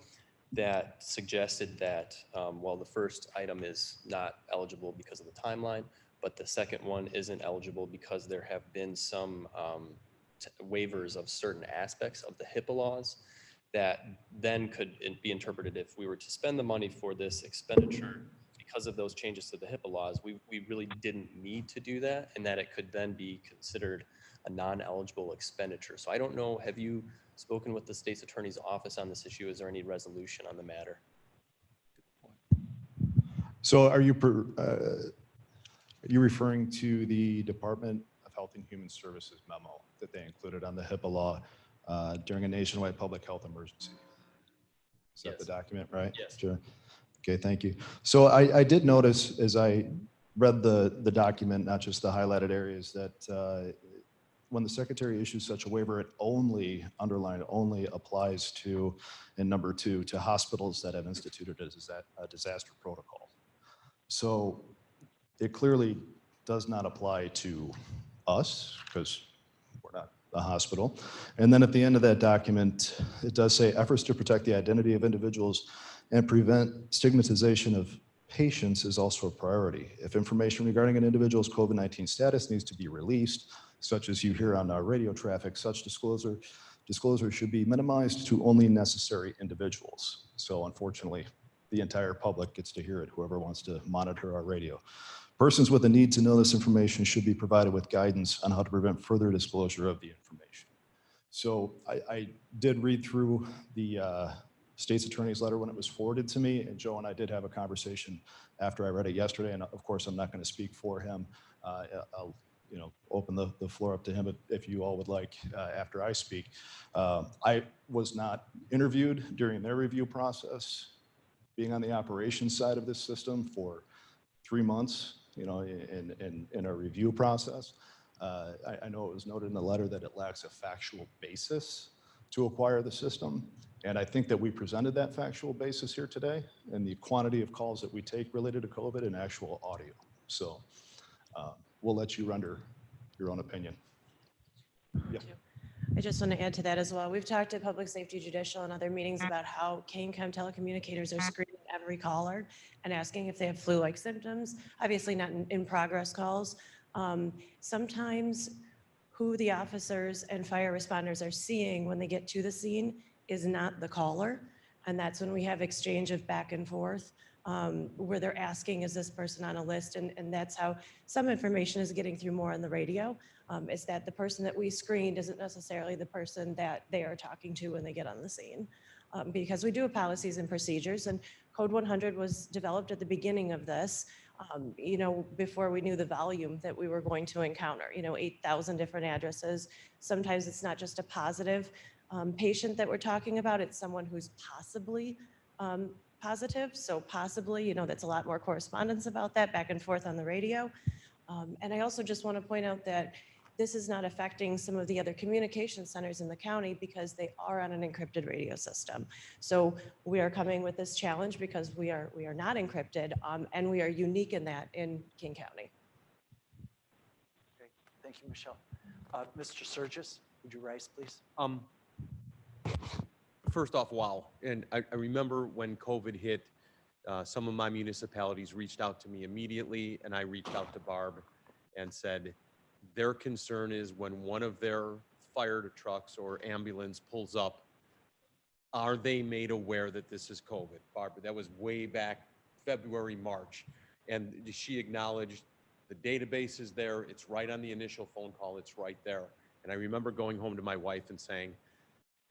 that suggested that, well, the first item is not eligible because of the timeline, but the second one isn't eligible because there have been some waivers of certain aspects of the HIPAA laws that then could be interpreted if we were to spend the money for this expenditure because of those changes to the HIPAA laws, we really didn't need to do that, and that it could then be considered a non-eligible expenditure. So I don't know, have you spoken with the state's attorney's office on this issue? Is there any resolution on the matter? So are you referring to the Department of Health and Human Services memo that they included on the HIPAA law during a nationwide public health emergency? Is that the document, right? Yes. Sure. Okay, thank you. So I did notice as I read the document, not just the highlighted areas, that when the secretary issues such a waiver, it only, underlined, only applies to, in number 2, to hospitals that have instituted a disaster protocol. So it clearly does not apply to us because we're not a hospital. And then at the end of that document, it does say efforts to protect the identity of individuals and prevent stigmatization of patients is also a priority. If information regarding an individual's COVID-19 status needs to be released, such as you hear on our radio traffic, such disclosure should be minimized to only necessary individuals. So unfortunately, the entire public gets to hear it, whoever wants to monitor our radio. Persons with a need to know this information should be provided with guidance on how to prevent further disclosure of the information. So I did read through the state's attorney's letter when it was forwarded to me, and Joe and I did have a conversation after I read it yesterday, and of course I'm not going to speak for him. I'll open the floor up to him if you all would like after I speak. I was not interviewed during their review process, being on the operations side of this system for 3 months, in a review process. I know it was noted in the letter that it lacks a factual basis to acquire the system. And I think that we presented that factual basis here today and the quantity of calls that we take related to COVID and actual audio. So we'll let you render your own opinion. Yeah. I just want to add to that as well. We've talked at Public Safety Judicial and other meetings about how KCAM telecommunicators are screening every caller and asking if they have flu-like symptoms, obviously not in progress calls. Sometimes who the officers and fire responders are seeing when they get to the scene is not the caller. And that's when we have exchange of back and forth where they're asking, is this person on a list? And that's how some information is getting through more on the radio, is that the person that we screened isn't necessarily the person that they are talking to when they get on the scene. Because we do have policies and procedures, and Code 100 was developed at the beginning of this, before we knew the volume that we were going to encounter, 8,000 different addresses. Sometimes it's not just a positive patient that we're talking about, it's someone who's possibly positive. So possibly, that's a lot more correspondence about that back and forth on the radio. And I also just want to point out that this is not affecting some of the other communication centers in the county because they are on an encrypted radio system. So we are coming with this challenge because we are not encrypted, and we are unique in that in King County. Okay, thank you, Michelle. Mr. Surgis, would you rise, please? First off, wow. And I remember when COVID hit, some of my municipalities reached out to me immediately, and I reached out to Barb and said, their concern is when one of their fire trucks or ambulance pulls up, are they made aware that this is COVID? Barbara, that was way back February, March. And she acknowledged the database is there. It's right on the initial phone call. It's right there. And I remember going home to my wife and saying,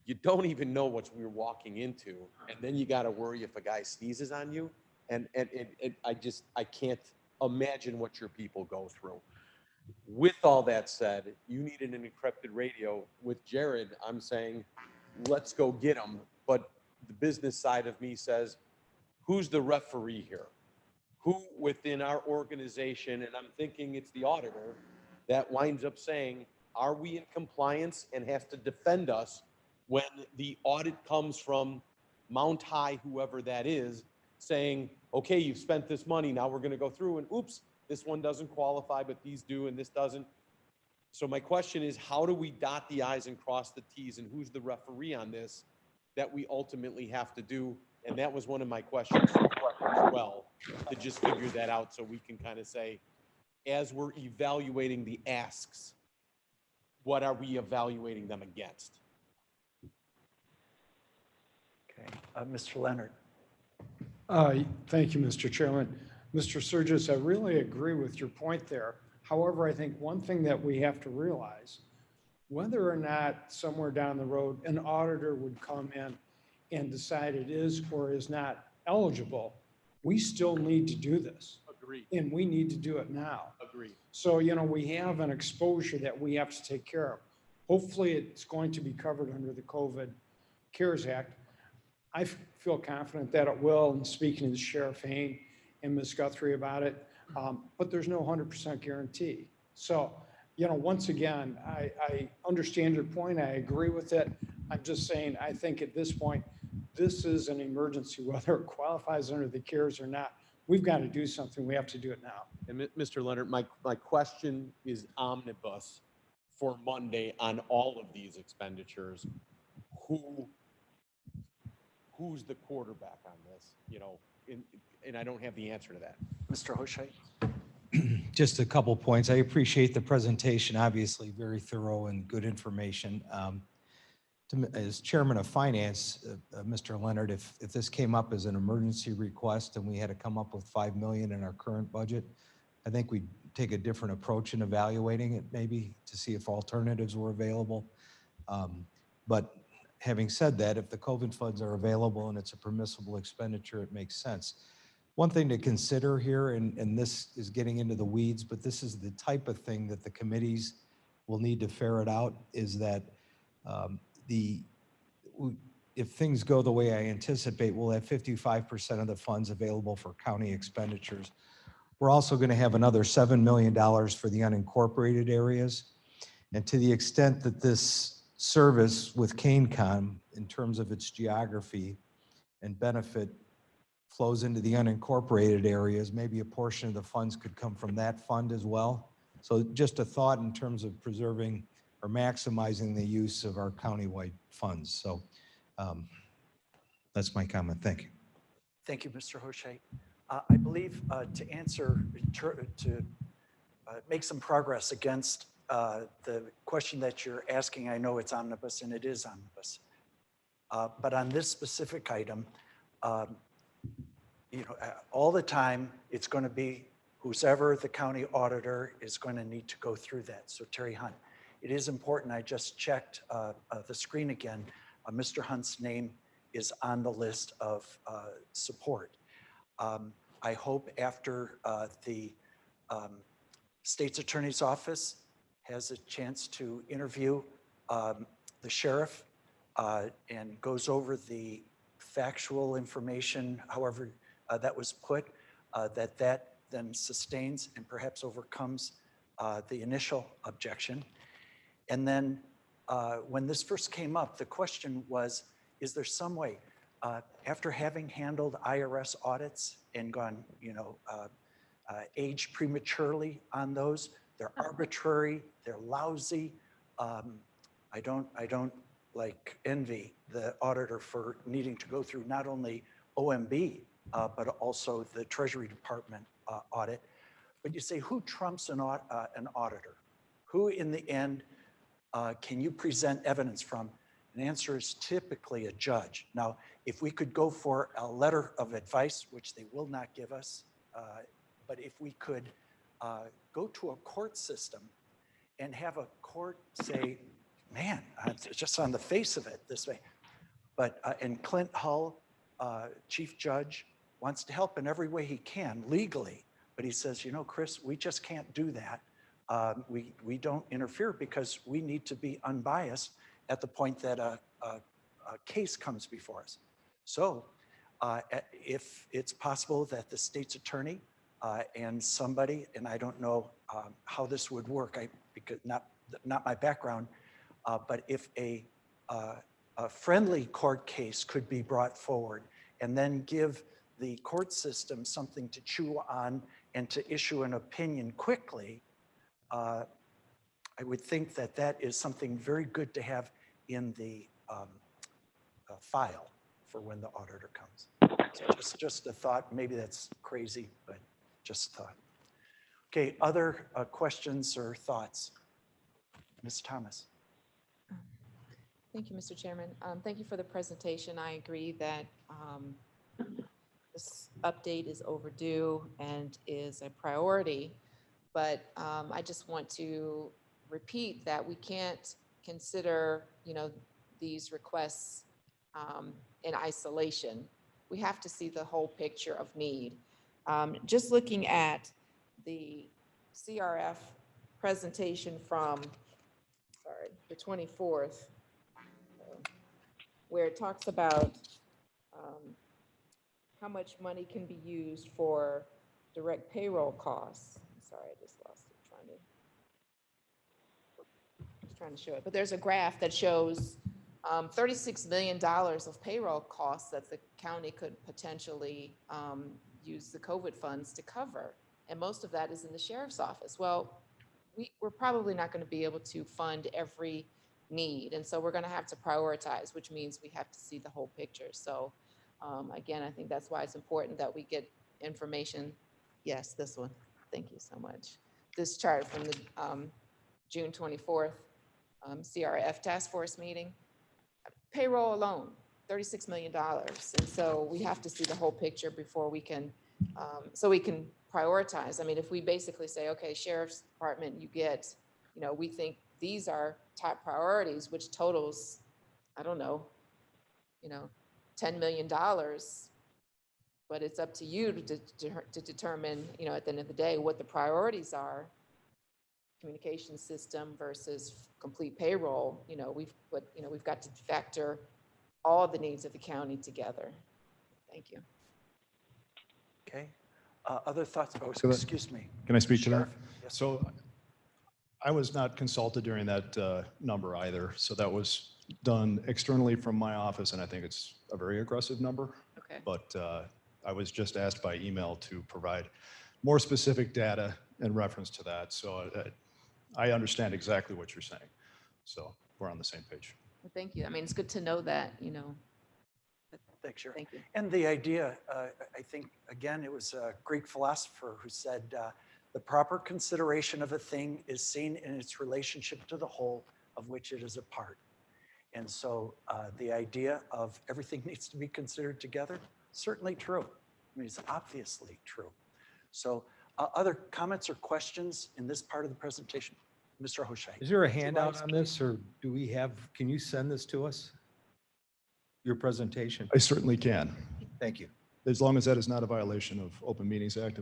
you don't even know what we're walking into. And then you got to worry if a guy sneezes on you. And I can't imagine what your people go through. With all that said, you need an encrypted radio. With Jared, I'm saying, let's go get him. But the business side of me says, who's the referee here? Who within our organization, and I'm thinking it's the auditor, that winds up saying, are we in compliance, and has to defend us when the audit comes from Mount High, whoever that is, saying, okay, you've spent this money, now we're going to go through and oops, this one doesn't qualify, but these do, and this doesn't. So my question is, how do we dot the I's and cross the T's, and who's the referee on this that we ultimately have to do? And that was one of my questions as well, to just figure that out so we can kind of say, as we're evaluating the asks, what are we evaluating them against? Okay, Mr. Leonard. Thank you, Mr. Chairman. Mr. Surges, I really agree with your point there. However, I think one thing that we have to realize, whether or not somewhere down the road, an auditor would come in and decide it is or is not eligible, we still need to do this. Agreed. And we need to do it now. Agreed. So, we have an exposure that we have to take care of. Hopefully, it's going to be covered under the COVID CARES Act. I feel confident that it will, and speaking to Sheriff Hain and Ms. Guthrie about it, but there's no 100% guarantee. So, once again, I understand your point. I agree with it. I'm just saying, I think at this point, this is an emergency, whether it qualifies under the CARES or not. We've got to do something. We have to do it now. And Mr. Leonard, my question is omnibus for Monday on all of these expenditures. Who's the quarterback on this? And I don't have the answer to that. Mr. Hoshai? Just a couple points. I appreciate the presentation, obviously very thorough and good information. As Chairman of Finance, Mr. Leonard, if this came up as an emergency request and we had to come up with $5 million in our current budget, I think we'd take a different approach in evaluating it maybe to see if alternatives were available. But having said that, if the COVID funds are available and it's a permissible expenditure, it makes sense. One thing to consider here, and this is getting into the weeds, but this is the type of thing that the committees will need to ferret out, is that if things go the way I anticipate, we'll have 55% of the funds available for county expenditures. We're also going to have another $7 million for the unincorporated areas. And to the extent that this service with CaneCom, in terms of its geography and benefit, flows into the unincorporated areas, maybe a portion of the funds could come from that fund as well. So just a thought in terms of preserving or maximizing the use of our countywide funds. So that's my comment. Thank you. Thank you, Mr. Hoshai. I believe to answer, to make some progress against the question that you're asking, I know it's omnibus and it is omnibus. But on this specific item, all the time, it's going to be whoever the county auditor is going to need to go through that. So Terry Hunt, it is important. I just checked the screen again. Mr. Hunt's name is on the list of support. I hope after the state's attorney's office has a chance to interview the sheriff and goes over the factual information, however that was put, that then sustains and perhaps overcomes the initial objection. And then when this first came up, the question was, is there some way, after having handled IRS audits and gone, aged prematurely on those, they're arbitrary, they're lousy. I don't like envy the auditor for needing to go through not only OMB, but also the Treasury Department audit. But you say, who trumps an auditor? Who in the end can you present evidence from? And the answer is typically a judge. Now, if we could go for a letter of advice, which they will not give us, but if we could go to a court system and have a court say, man, it's just on the face of it this way. But, and Clint Hull, Chief Judge, wants to help in every way he can legally, but he says, Chris, we just can't do that. We don't interfere because we need to be unbiased at the point that a case comes before us. So if it's possible that the state's attorney and somebody, and I don't know how this would work, because not my background, but if a friendly court case could be brought forward and then give the court system something to chew on and to issue an opinion quickly, I would think that that is something very good to have in the file for when the auditor comes. So just a thought. Maybe that's crazy, but just a thought. Okay, other questions or thoughts? Ms. Thomas. Thank you, Mr. Chairman. Thank you for the presentation. I agree that this update is overdue and is a priority. But I just want to repeat that we can't consider, these requests in isolation. We have to see the whole picture of need. Just looking at the CRF presentation from, the 24th, where it talks about how much money can be used for direct payroll costs. Sorry, I just lost it trying to show it. But there's a graph that shows $36 million of payroll costs that the county could potentially use the COVID funds to cover. And most of that is in the sheriff's office. Well, we're probably not going to be able to fund every need. And so we're going to have to prioritize, which means we have to see the whole picture. So again, I think that's why it's important that we get information. Yes, this one. Thank you so much. This chart from the June 24th CRF task force meeting. Payroll alone, $36 million. And so we have to see the whole picture before we can, so we can prioritize. I mean, if we basically say, okay, Sheriff's Department, you get, we think these are top priorities, which totals, I don't know, $10 million, but it's up to you to determine, at the end of the day, what the priorities are. Communication system versus complete payroll. We've got to factor all the needs of the county together. Thank you. Okay. Other thoughts? Oh, So that- excuse me. Can I speak to that? Sheriff? Yes. So I was not consulted during that number either. So that was done externally from my office, and I think it's a very aggressive number. Okay. But I was just asked by email to provide more specific data in reference to that. So I understand exactly what you're saying. So we're on the same page. Well, thank you. I mean, it's good to know that, Thanks, Sheriff. Thank you. And the idea, I think, again, it was a Greek philosopher who said, the proper consideration of a thing is seen in its relationship to the whole of which it is a part. And so the idea of everything needs to be considered together, certainly true. I mean, it's obviously true. So other comments or questions in this part of the presentation? Mr. Hoshai. Is there a handout on this, or can you send this to us? Your presentation? I certainly can. Thank you. As long as that is not a violation of Open Meetings Act,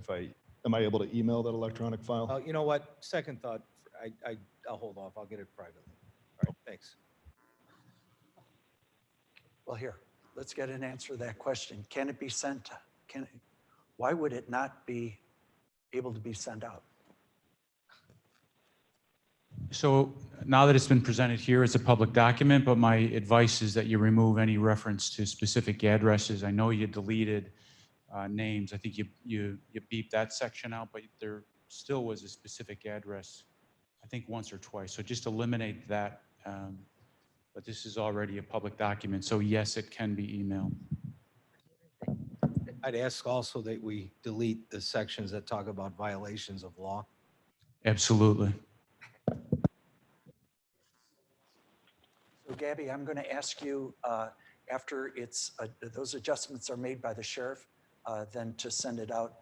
am I able to email that electronic file? You know what? Second thought, I'll hold off. I'll get it privately. All right, thanks. Well, here, let's get an answer to that question. Can it be sent? Why would it not be able to be sent out? So now that it's been presented here as a public document, but my advice is that you remove any reference to specific addresses. I know you deleted names. I think you beeped that section out, but there still was a specific address, I think once or twice. So just eliminate that. But this is already a public document. So yes, it can be emailed. I'd ask also that we delete the sections that talk about violations of law. Absolutely. So Gabby, I'm going to ask you, after those adjustments are made by the sheriff, then to send it out.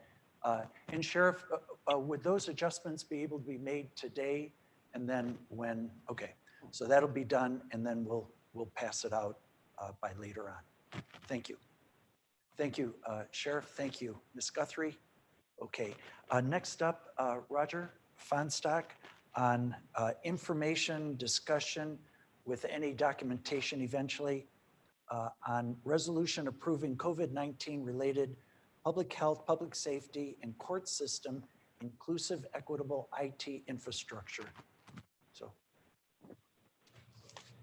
And Sheriff, would those adjustments be able to be made today? And then when, okay, so that'll be done, and then we'll pass it out by later on. Thank you. Thank you, Sheriff. Thank you, Ms. Guthrie. Okay, next up, Roger Fonstock on information discussion with any documentation eventually on resolution approving COVID-19 related public health, public safety, and court system inclusive, equitable IT infrastructure. So,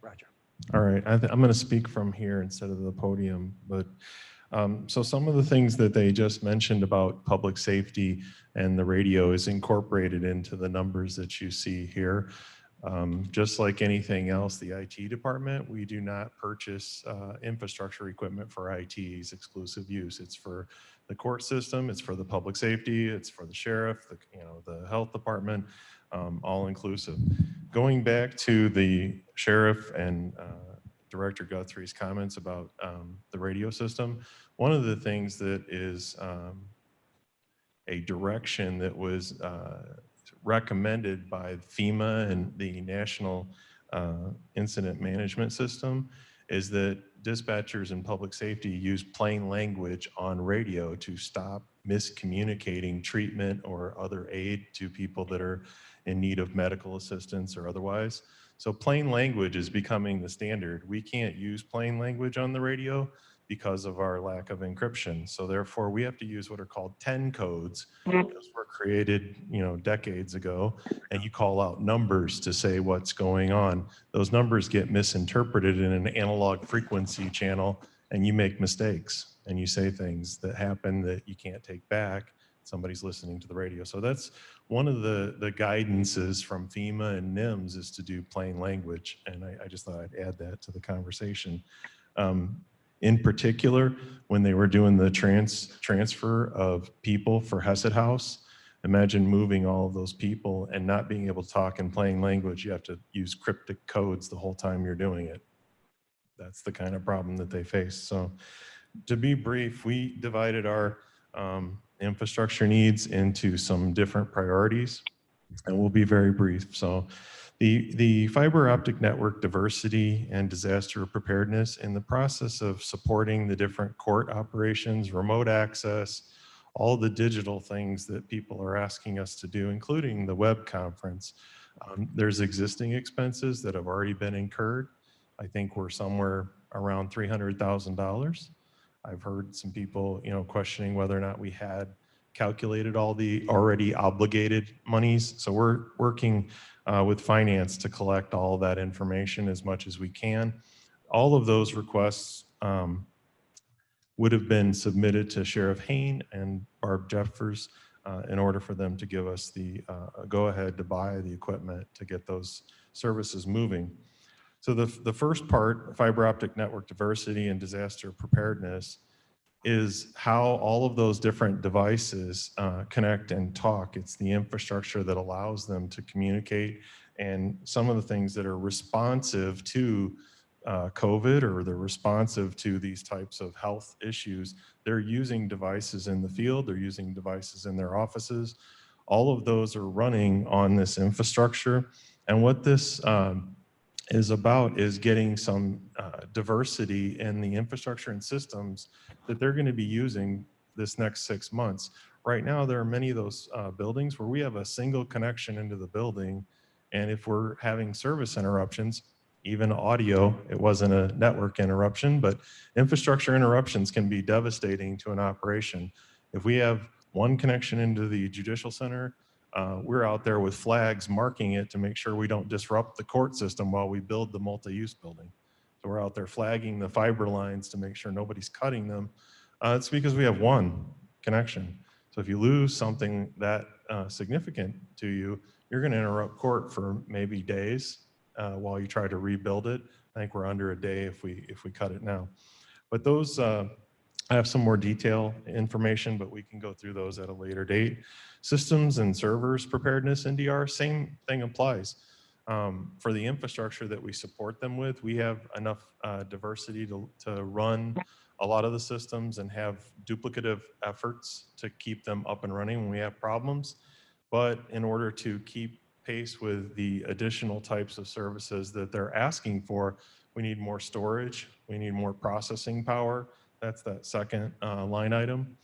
Roger. All right, I'm going to speak from here instead of the podium, but so some of the things that they just mentioned about public safety and the radio is incorporated into the numbers that you see here. Just like anything else, the IT department, we do not purchase infrastructure equipment for IT's exclusive use. It's for the court system, it's for the public safety, it's for the sheriff, the health department, all inclusive. Going back to the sheriff and Director Guthrie's comments about the radio system. One of the things that is a direction that was recommended by FEMA and the National Incident Management System is that dispatchers and public safety use plain language on radio to stop miscommunicating treatment or other aid to people that are in need of medical assistance or otherwise. So plain language is becoming the standard. We can't use plain language on the radio because of our lack of encryption. So therefore we have to use what are called 10 codes. Those were created, decades ago, and you call out numbers to say what's going on. Those numbers get misinterpreted in an analog frequency channel, and you make mistakes and you say things that happen that you can't take back. Somebody's listening to the radio. So that's one of the guidances from FEMA and NIMS is to do plain language. And I just thought I'd add that to the conversation. In particular, when they were doing the transfer of people for Hesed House, imagine moving all of those people and not being able to talk in plain language. You have to use cryptic codes the whole time you're doing it. That's the kind of problem that they face. So to be brief, we divided our infrastructure needs into some different priorities, and we'll be very brief. So the fiber optic network diversity and disaster preparedness, in the process of supporting the different court operations, remote access, all the digital things that people are asking us to do, including the web conference. There's existing expenses that have already been incurred. I think we're somewhere around $300,000. I've heard some people, questioning whether or not we had calculated all the already obligated monies. So we're working with finance to collect all of that information as much as we can. All of those requests would have been submitted to Sheriff Hain and Barb Jeffers in order for them to give us the go-ahead to buy the equipment to get those services moving. So the first part, fiber optic network diversity and disaster preparedness, is how all of those different devices connect and talk. It's the infrastructure that allows them to communicate, and some of the things that are responsive to COVID, or they're responsive to these types of health issues. They're using devices in the field, they're using devices in their offices. All of those are running on this infrastructure. And what this is about is getting some diversity in the infrastructure and systems that they're going to be using this next 6 months. Right now, there are many of those buildings where we have a single connection into the building, and if we're having service interruptions, even audio, it wasn't a network interruption, but infrastructure interruptions can be devastating to an operation. If we have one connection into the judicial center, we're out there with flags marking it to make sure we don't disrupt the court system while we build the multi-use building. So we're out there flagging the fiber lines to make sure nobody's cutting them. It's because we have one connection. So if you lose something that significant to you, you're going to interrupt court for maybe days while you try to rebuild it. I think we're under a day if we cut it now. But those, I have some more detail information, but we can go through those at a later date. Systems and servers preparedness, NDR, same thing applies. For the infrastructure that we support them with, we have enough diversity to run a lot of the systems and have duplicative efforts to keep them up and running when we have problems. But in order to keep pace with the additional types of services that they're asking for, we need more storage, we need more processing power. That's that second line item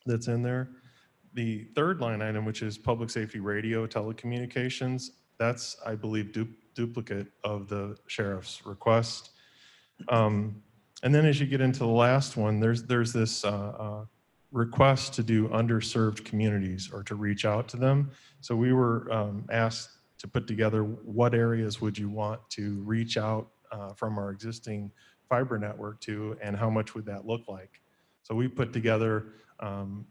that's in there. The third line item, which is public safety radio telecommunications, that's, I believe, duplicate of the sheriff's request. And then as you get into the last one, there's this request to do underserved communities or to reach out to them. So we were asked to put together what areas would you want to reach out from our existing fiber network to, and how much would that look like? So we put together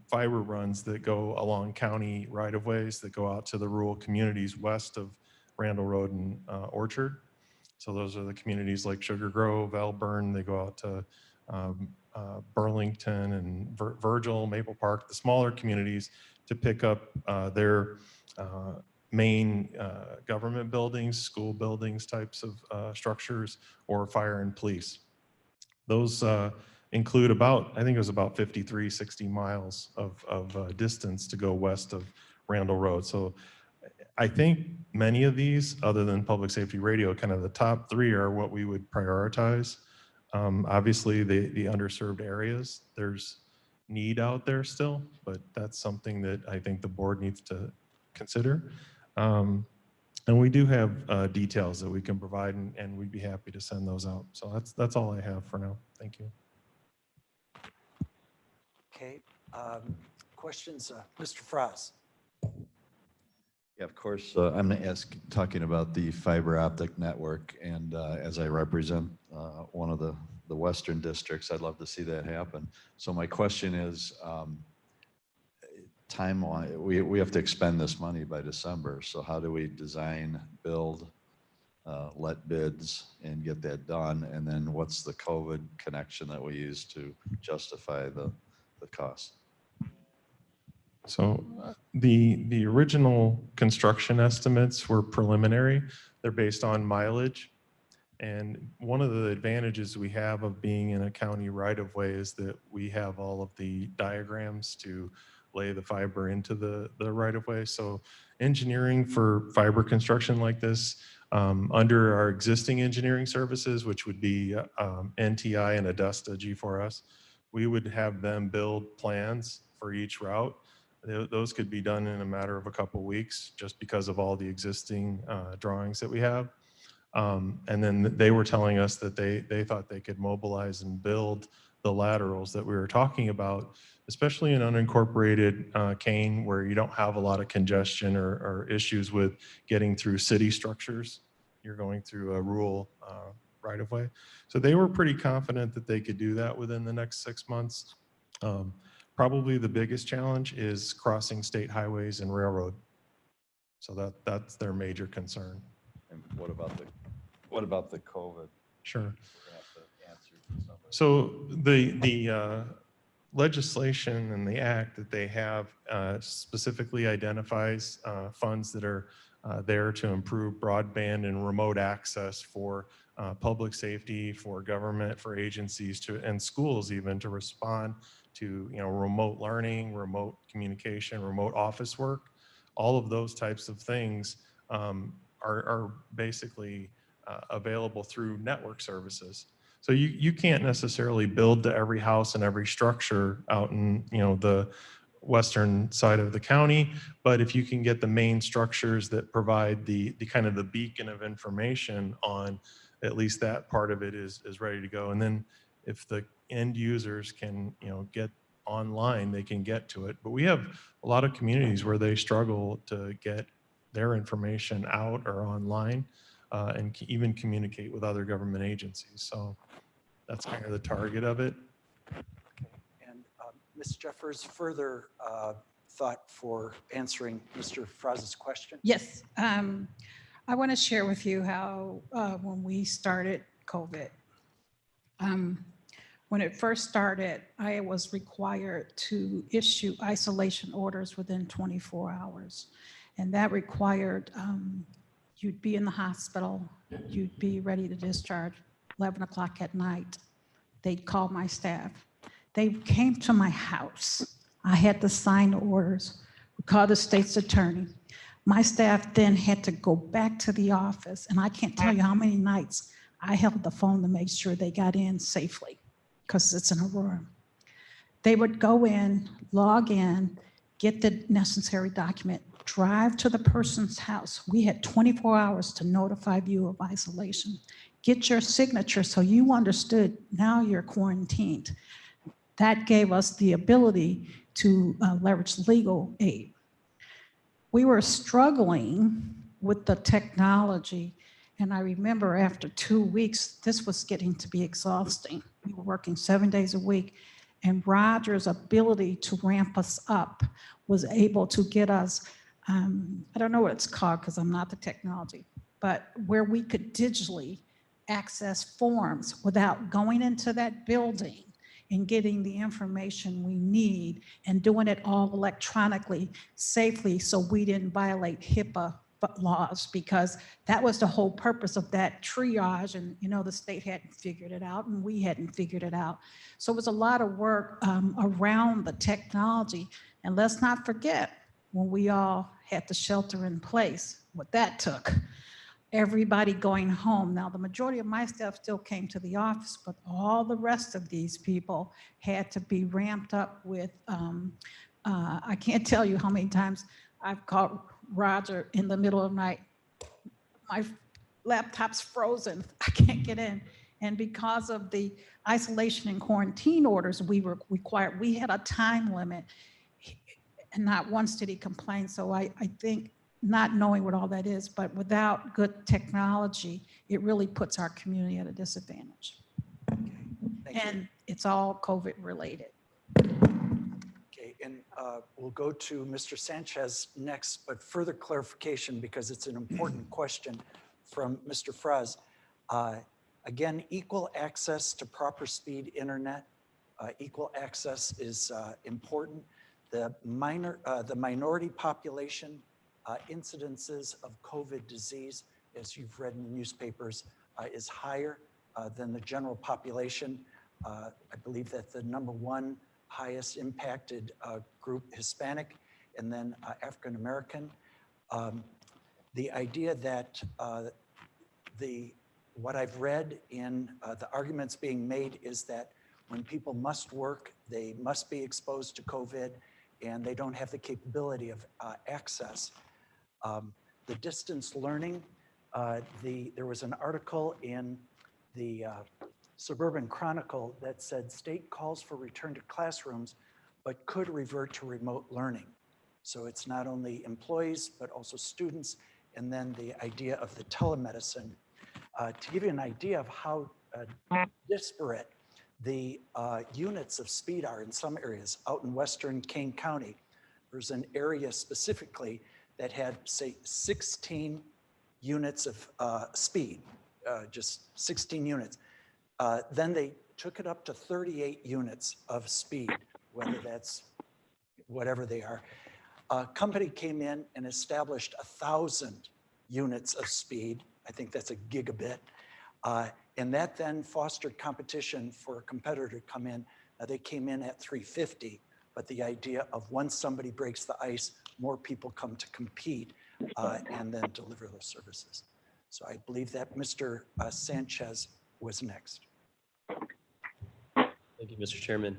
fiber runs that go along county right-of-ways that go out to the rural communities west of Randall Road and Orchard. So those are the communities like Sugar Grove, Elburn. They go out to Burlington and Virgil, Maple Park, the smaller communities, to pick up their main government buildings, school buildings types of structures, or fire and police. Those include about, I think it was about 53, 60 miles of distance to go west of Randall Road. So I think many of these, other than public safety radio, kind of the top three are what we would prioritize. Obviously, the underserved areas, there's need out there still, but that's something that I think the board needs to consider. And we do have details that we can provide, and we'd be happy to send those out. So that's all I have for now. Thank you. Okay, questions, Mr. Frost? Yeah, of course, I'm going to ask, talking about the fiber optic network, and as I represent one of the western districts, I'd love to see that happen. So my question is, timeline, we have to expend this money by December, so how do we design, build, let bids, and get that done? And then what's the COVID connection that we use to justify the cost? So the original construction estimates were preliminary. They're based on mileage. And one of the advantages we have of being in a county right-of-way is that we have all of the diagrams to lay the fiber into the right-of-way. So engineering for fiber construction like this, under our existing engineering services, which would be NTI and Adesta G4S, we would have them build plans for each route. Those could be done in a matter of a couple weeks just because of all the existing drawings that we have. And then they were telling us that they thought they could mobilize and build the laterals that we were talking about, especially in unincorporated Kane, where you don't have a lot of congestion or issues with getting through city structures. You're going through a rural right-of-way. So they were pretty confident that they could do that within the next 6 months. Probably the biggest challenge is crossing state highways and railroad. So that's their major concern. And what about the COVID? Sure. We're gonna have to answer somebody. So the legislation and the act that they have specifically identifies funds that are there to improve broadband and remote access for public safety, for government, for agencies to, and schools even, to respond to remote learning, remote communication, remote office work. All of those types of things are basically available through network services. So you can't necessarily build to every house and every structure out in the western side of the county, but if you can get the main structures that provide the kind of the beacon of information on, at least that part of it is ready to go. And then if the end users can get online, they can get to it. But we have a lot of communities where they struggle to get their information out or online and even communicate with other government agencies. So that's kind of the target of it. And Ms. Jeffers, further thought for answering Mr. Froz's question? Yes. I want to share with you how when we started COVID, when it first started, I was required to issue isolation orders within 24 hours. And that required you'd be in the hospital, you'd be ready to discharge 11 o'clock at night. They'd call my staff. They came to my house. I had to sign the orders, we called the state's attorney. My staff then had to go back to the office, and I can't tell you how many nights I held the phone to make sure they got in safely, because it's in Aurora. They would go in, log in, get the necessary document, drive to the person's house. We had 24 hours to notify you of isolation. Get your signature so you understood now you're quarantined. That gave us the ability to leverage legal aid. We were struggling with the technology, and I remember after 2 weeks, this was getting to be exhausting. We were working 7 days a week, and Roger's ability to ramp us up was able to get us, I don't know what it's called because I'm not the technology, but where we could digitally access forms without going into that building in getting the information we need and doing it all electronically safely so we didn't violate HIPAA laws, because that was the whole purpose of that triage. And, you know, the state hadn't figured it out and we hadn't figured it out. So it was a lot of work around the technology. And let's not forget, when we all had to shelter in place, what that took. Everybody going home. Now, the majority of my staff still came to the office, but all the rest of these people had to be ramped up with, I can't tell you how many times I've called Roger in the middle of the night. My laptop's frozen. I can't get in. And because of the isolation and quarantine orders we were required, we had a time limit, and not once did he complain. So I think, not knowing what all that is, but without good technology, it really puts our community at a disadvantage. And it's all COVID related. Okay, and we'll go to Mr. Sanchez next, but further clarification, because it's an important question from Mr. Fraz. Again, equal access to proper speed internet. Equal access is important. The minority population incidences of COVID disease, as you've read in the newspapers, is higher than the general population. I believe that the #1 highest impacted group, Hispanic, and then African American. The idea that what I've read in the arguments being made is that when people must work, they must be exposed to COVID, and they don't have the capability of access. The distance learning, there was an article in the Suburban Chronicle that said state calls for return to classrooms, but could revert to remote learning. So it's not only employees, but also students, and then the idea of the telemedicine. To give you an idea of how disparate the units of speed are in some areas, out in western Kane County, there's an area specifically that had, say, 16 units of speed, just 16 units. Then they took it up to 38 units of speed, whether that's whatever they are. A company came in and established 1,000 units of speed. I think that's a gigabit. And that then fostered competition for a competitor to come in. Now, they came in at 350, but the idea of once somebody breaks the ice, more people come to compete and then deliver those services. So I believe that Mr. Sanchez was next. Thank you, Mr. Chairman.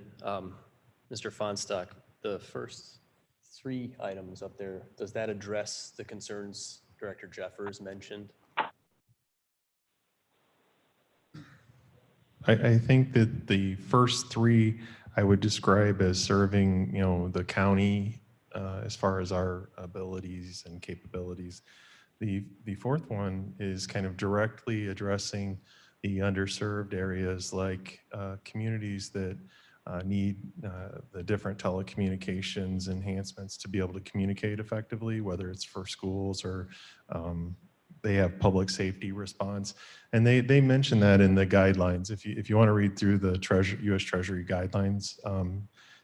Mr. Fonstock, the first 3 items up there, does that address the concerns Director Jeffers mentioned? I think that the first 3 I would describe as serving, you know, the county as far as our abilities and capabilities. The 4th one is kind of directly addressing the underserved areas, like communities that need the different telecommunications enhancements to be able to communicate effectively, whether it's for schools or they have public safety response. And they mention that in the guidelines. If you want to read through the U.S. Treasury guidelines,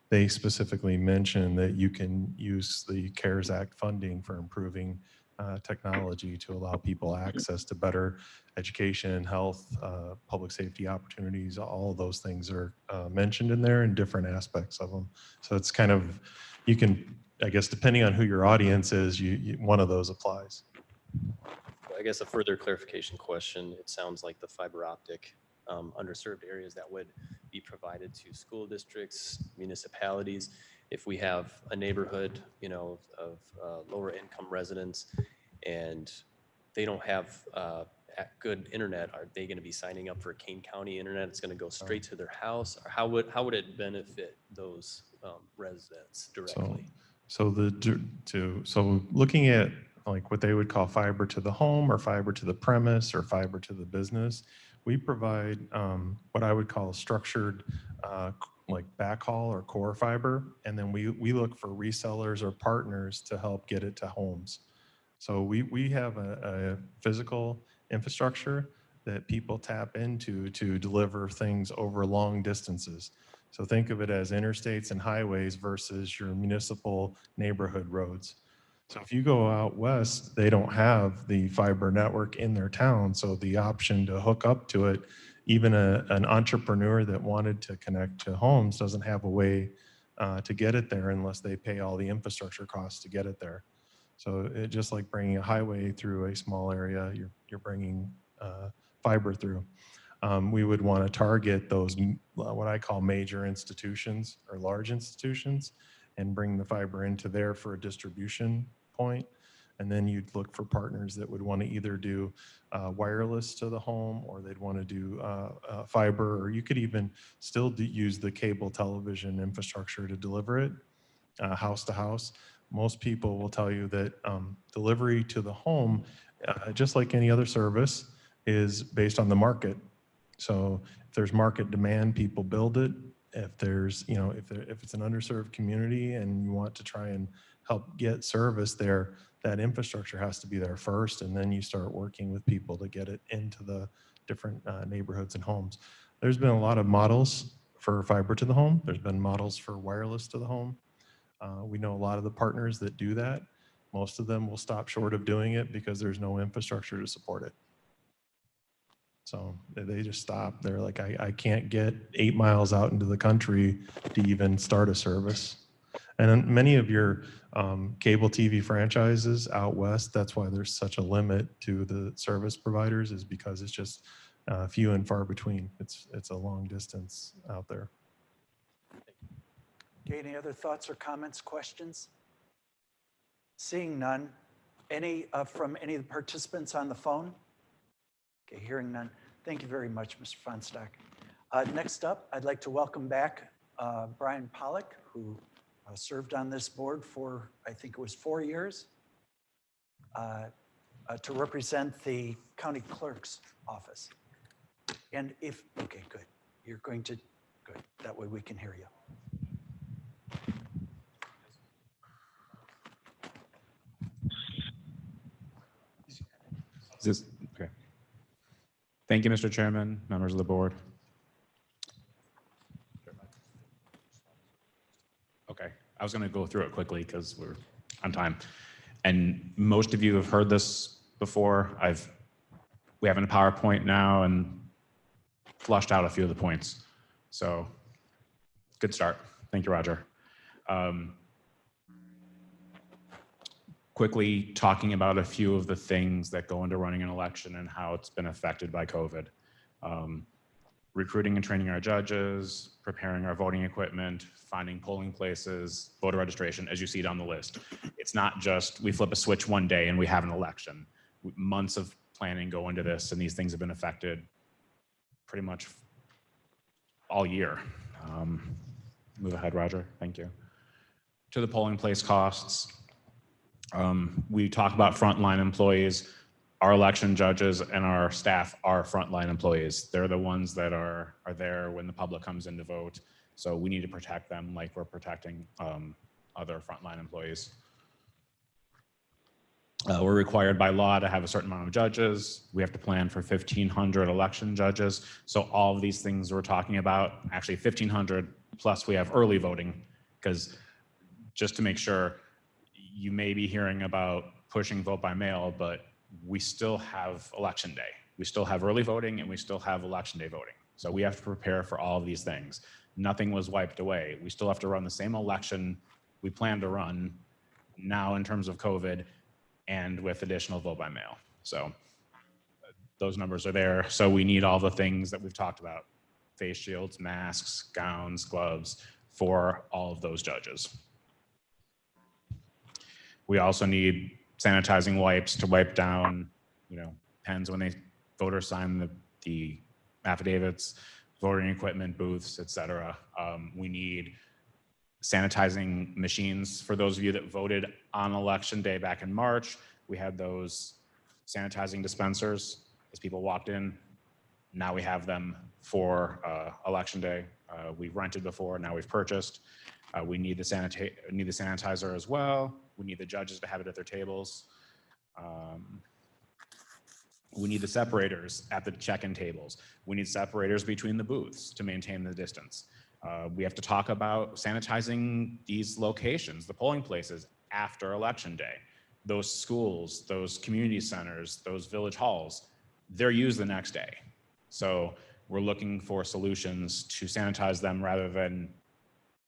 they specifically mention that you can use the CARES Act funding for improving technology to allow people access to better education, health, public safety opportunities. All of those things are mentioned in there in different aspects of them. So it's kind of, you can, I guess, depending on who your audience is, one of those applies. I guess a further clarification question, it sounds like the fiber optic underserved areas that would be provided to school districts, municipalities. If we have a neighborhood, you know, of lower income residents and they don't have good internet, are they going to be signing up for Kane County internet? It's going to go straight to their house, or how would it benefit those residents directly? So looking at like what they would call fiber to the home or fiber to the premise or fiber to the business, we provide what I would call structured like backhaul or core fiber. And then we look for resellers or partners to help get it to homes. So we have a physical infrastructure that people tap into to deliver things over long distances. So think of it as interstates and highways versus your municipal neighborhood roads. So if you go out west, they don't have the fiber network in their town. So the option to hook up to it, even an entrepreneur that wanted to connect to homes doesn't have a way to get it there unless they pay all the infrastructure costs to get it there. So it just like bringing a highway through a small area, you're bringing fiber through. We would want to target those, what I call major institutions or large institutions, and bring the fiber into there for a distribution point. And then you'd look for partners that would want to either do wireless to the home, or they'd want to do fiber, or you could even still use the cable television infrastructure to deliver it house to house. Most people will tell you that delivery to the home, just like any other service, is based on the market. So if there's market demand, people build it. If there's, if it's an underserved community and you want to try and help get service there, that infrastructure has to be there first, and then you start working with people to get it into the different neighborhoods and homes. There's been a lot of models for fiber to the home. There's been models for wireless to the home. We know a lot of the partners that do that. Most of them will stop short of doing it because there's no infrastructure to support it. So they just stop. They're like, I can't get 8 miles out into the country to even start a service. And many of your cable TV franchises out west, that's why there's such a limit to the service providers, is because it's just few and far between. It's a long distance out there. Okay, any other thoughts or comments, questions? Seeing none. Any from any of the participants on the phone? Okay, hearing none. Thank you very much, Mr. Fonstock. Next up, I'd like to welcome back Brian Pollock, who served on this board for, I think it was 4 years, to represent the county clerk's office. And if, okay, good. You're going to, good. That way we can hear you. Okay. Thank you, Mr. Chairman, members of the board. Okay, I was going to go through it quickly because we're on time. And most of you have heard this before. We have a PowerPoint now and flushed out a few of the points. So good start. Thank you, Roger. Quickly talking about a few of the things that go into running an election and how it's been affected by COVID. Recruiting and training our judges, preparing our voting equipment, finding polling places, voter registration, as you see down the list. It's not just we flip a switch one day and we have an election. Months of planning go into this, and these things have been affected pretty much all year. Move ahead, Roger. Thank you. To the polling place costs. We talk about frontline employees. Our election judges and our staff are frontline employees. They're the ones that are there when the public comes in to vote. So we need to protect them like we're protecting other frontline employees. We're required by law to have a certain amount of judges. We have to plan for 1,500 election judges. So all of these things we're talking about, actually 1,500 plus we have early voting, because just to make sure, you may be hearing about pushing vote by mail, but we still have election day. We still have early voting and we still have election day voting. So we have to prepare for all of these things. Nothing was wiped away. We still have to run the same election we plan to run now in terms of COVID and with additional vote by mail. So those numbers are there. So we need all the things that we've talked about: face shields, masks, gowns, gloves for all of those judges. We also need sanitizing wipes to wipe down, pens when voters sign the affidavits, voting equipment, booths, etc. We need sanitizing machines. For those of you that voted on election day back in March, we had those sanitizing dispensers as people walked in. Now we have them for election day. We've rented before, now we've purchased. We need the sanitizer as well. We need the judges to have it at their tables. We need the separators at the check-in tables. We need separators between the booths to maintain the distance. We have to talk about sanitizing these locations, the polling places after Election Day. Those schools, those community centers, those village halls, they're used the next day. So we're looking for solutions to sanitize them rather than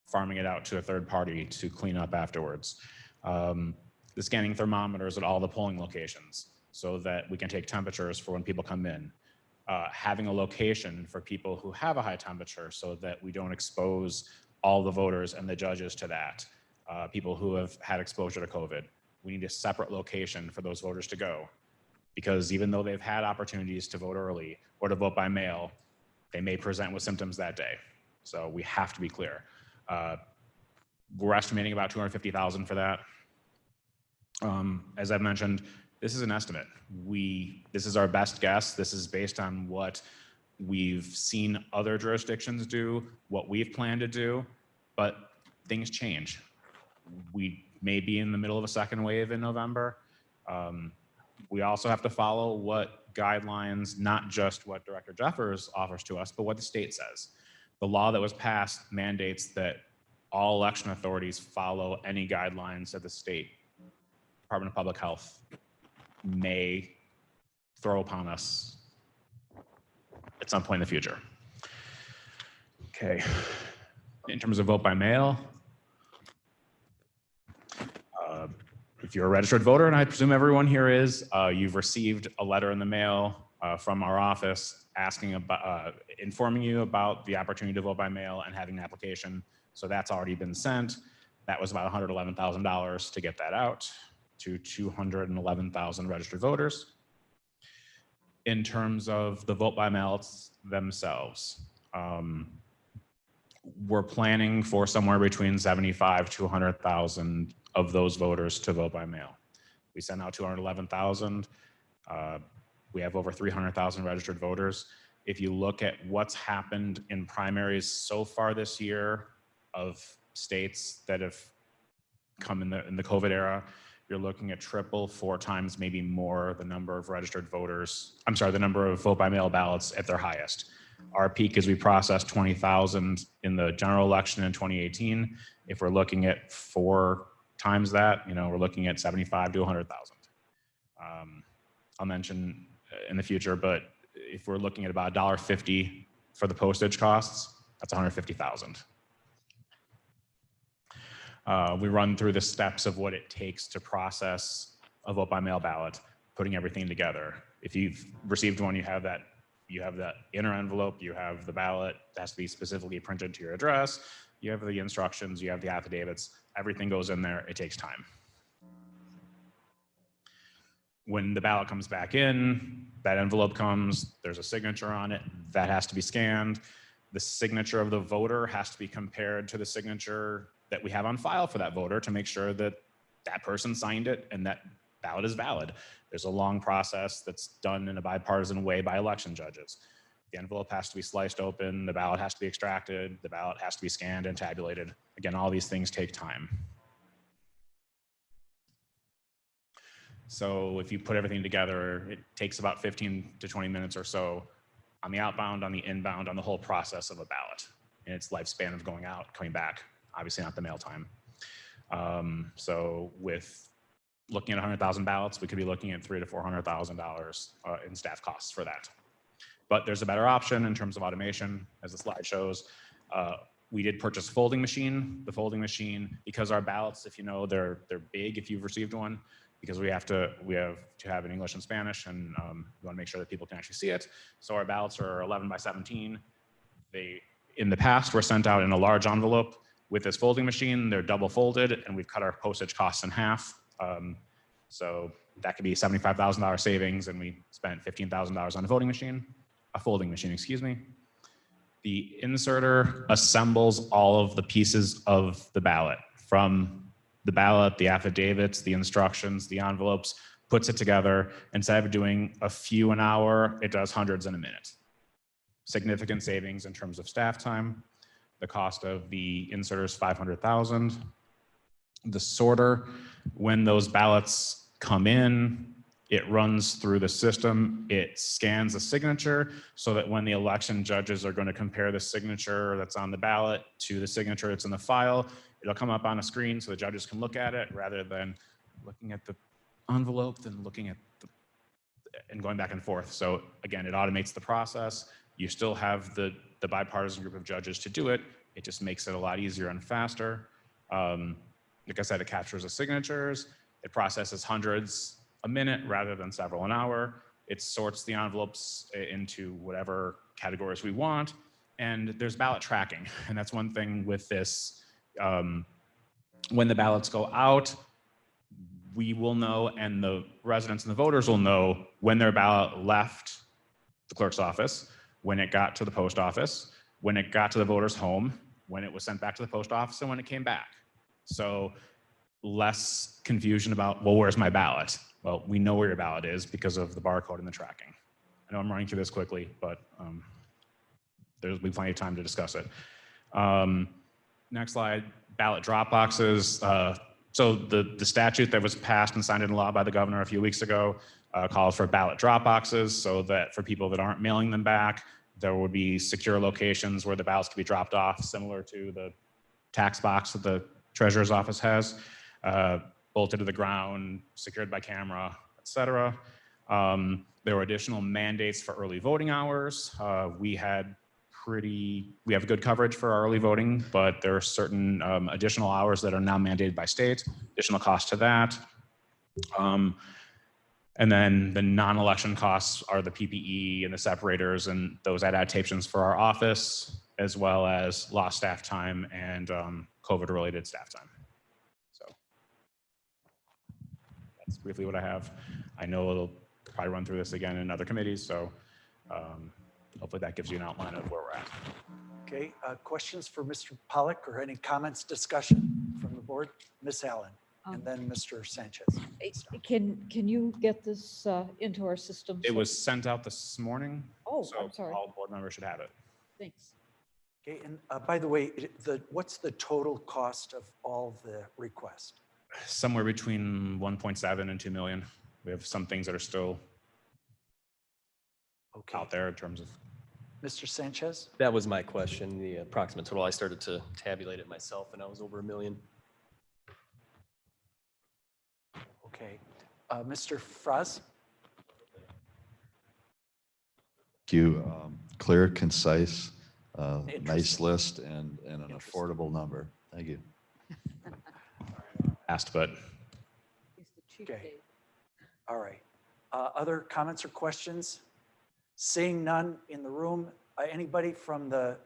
farming it out to a third party to clean up afterwards. The scanning thermometers at all the polling locations so that we can take temperatures for when people come in. Having a location for people who have a high temperature so that we don't expose all the voters and the judges to that. People who have had exposure to COVID. We need a separate location for those voters to go, because even though they've had opportunities to vote early or to vote by mail, they may present with symptoms that day. So we have to be clear. We're estimating about 250,000 for that. As I've mentioned, this is an estimate. This is our best guess. This is based on what we've seen other jurisdictions do, what we've planned to do, but things change. We may be in the middle of a second wave in November. We also have to follow what guidelines, not just what Director Jeffers offers to us, but what the state says. The law that was passed mandates that all election authorities follow any guidelines that the state Department of Public Health may throw upon us at some point in the future. Okay. In terms of vote by mail, if you're a registered voter, and I presume everyone here is, you've received a letter in the mail from our office asking about, informing you about the opportunity to vote by mail and having an application. So that's already been sent. That was about $111,000 to get that out to 211,000 registered voters. In terms of the vote by mails themselves, we're planning for somewhere between 75 to 100,000 of those voters to vote by mail. We sent out 211,000. We have over 300,000 registered voters. If you look at what's happened in primaries so far this year of states that have come in the COVID era, you're looking at triple, 4 times, maybe more the number of registered voters. I'm sorry, the number of vote by mail ballots at their highest. Our peak is we processed 20,000 in the general election in 2018. If we're looking at 4 times that, we're looking at 75 to 100,000. I'll mention in the future, but if we're looking at about $1.50 for the postage costs, that's 150,000. We run through the steps of what it takes to process a vote by mail ballot, putting everything together. If you've received one, you have that inner envelope, you have the ballot that has to be specifically printed to your address, you have the instructions, you have the affidavits, everything goes in there, it takes time. When the ballot comes back in, that envelope comes, there's a signature on it, that has to be scanned. The signature of the voter has to be compared to the signature that we have on file for that voter to make sure that that person signed it and that ballot is valid. There's a long process that's done in a bipartisan way by election judges. The envelope has to be sliced open, the ballot has to be extracted, the ballot has to be scanned and tabulated. Again, all these things take time. So if you put everything together, it takes about 15 to 20 minutes or so on the outbound, on the inbound, on the whole process of a ballot and its lifespan of going out, coming back, obviously not the mail time. So with looking at 100,000 ballots, we could be looking at $300,000 to $400,000 in staff costs for that. But there's a better option in terms of automation, as the slide shows. We did purchase a folding machine. The folding machine, because our ballots, if you know, they're big if you've received one, because we have to have in English and Spanish, and we want to make sure that people can actually see it. So our ballots are 11 by 17. They, in the past, were sent out in a large envelope. With this folding machine, they're double folded, and we've cut our postage costs in half. So that could be $75,000 savings, and we spent $15,000 on a folding machine, excuse me. The inserter assembles all of the pieces of the ballot, from the ballot, the affidavits, the instructions, the envelopes, puts it together. Instead of doing a few an hour, it does hundreds in a minute. Significant savings in terms of staff time. The cost of the inserter is $500,000. The sorter, when those ballots come in, It runs through the system. It scans a signature so that when the election judges are going to compare the signature that's on the ballot to the signature that's in the file, it'll come up on a screen so the judges can look at it rather than looking at the envelope and looking at and going back and forth. So again, it automates the process. You still have the bipartisan group of judges to do it. It just makes it a lot easier and faster. Like I said, it captures the signatures. It processes hundreds a minute rather than several an hour. It sorts the envelopes into whatever categories we want. And there's ballot tracking. And that's one thing with this. When the ballots go out, we will know, and the residents and the voters will know when their ballot left the clerk's office, when it got to the post office, when it got to the voter's home, when it was sent back to the post office, and when it came back. So less confusion about, well, where's my ballot? Well, we know where your ballot is because of the barcode and the tracking. I know I'm running through this quickly, but there'll be plenty of time to discuss it. Next slide, ballot drop boxes. So the statute that was passed and signed into law by the governor a few weeks ago calls for ballot drop boxes so that for people that aren't mailing them back, there would be secure locations where the ballots could be dropped off, similar to the tax box that the treasurer's office has, bolted to the ground, secured by camera, et cetera. There were additional mandates for early voting hours. We have good coverage for our early voting, but there are certain additional hours that are now mandated by state, additional cost to that. And then the non-election costs are the PPE and the separators and those adaptations for our office, as well as lost staff time and COVID-related staff time. So that's briefly what I have. I know it'll probably run through this again in other committees, so hopefully that gives you an outline of where we're at. Okay, questions for Mr. Pollock or any comments, discussion from the board? Ms. Allen, and then Mr. Sanchez. Can you get this into our system? It was sent out this morning. Oh, so I'm sorry. all board members should have it. Thanks. Okay, and by the way, what's the total cost of all the requests? Somewhere between 1.7 and 2 million. We have some things that are still out there in terms of. Mr. Sanchez? That was my question, the approximate total. I started to tabulate it myself and I was over $1 million. Okay. Mr. Fraz? Thank you. Clear, concise, nice list, and an affordable number. Thank you. Asked, but. Okay. All right. Other comments or questions? Seeing none in the room, anybody from the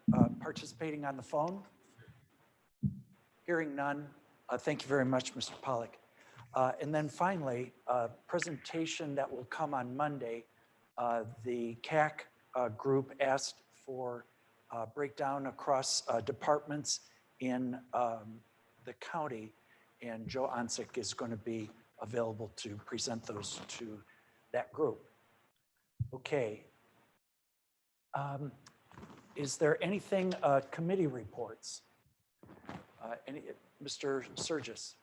participating on the phone? Hearing none, thank you very much, Mr. Pollock. And then finally, a presentation that will come on Monday. The CAC group asked for breakdown across departments in the county, and Joe Onsick is going to be available to present those to that group. Okay. Is there anything, committee reports? Mr. Surgis?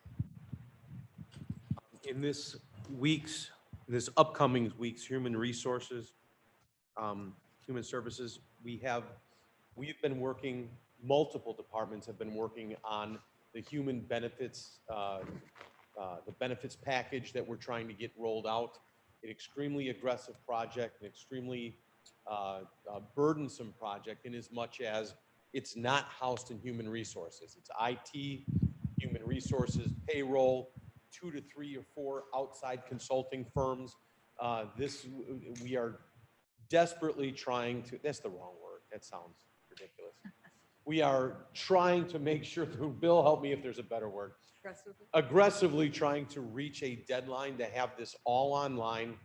In this upcoming week's human resources, human services, we've been working, multiple departments have been working on the human benefits, the benefits package that we're trying to get rolled out. An extremely aggressive project, an extremely burdensome project in as much as it's not housed in human resources. It's IT, human resources, payroll, 2 to 3 or 4 outside consulting firms. We are desperately trying to, that's the wrong word. That sounds ridiculous. We are trying to make sure, Bill, help me if there's a better word. Aggressively trying to reach a deadline to have this all online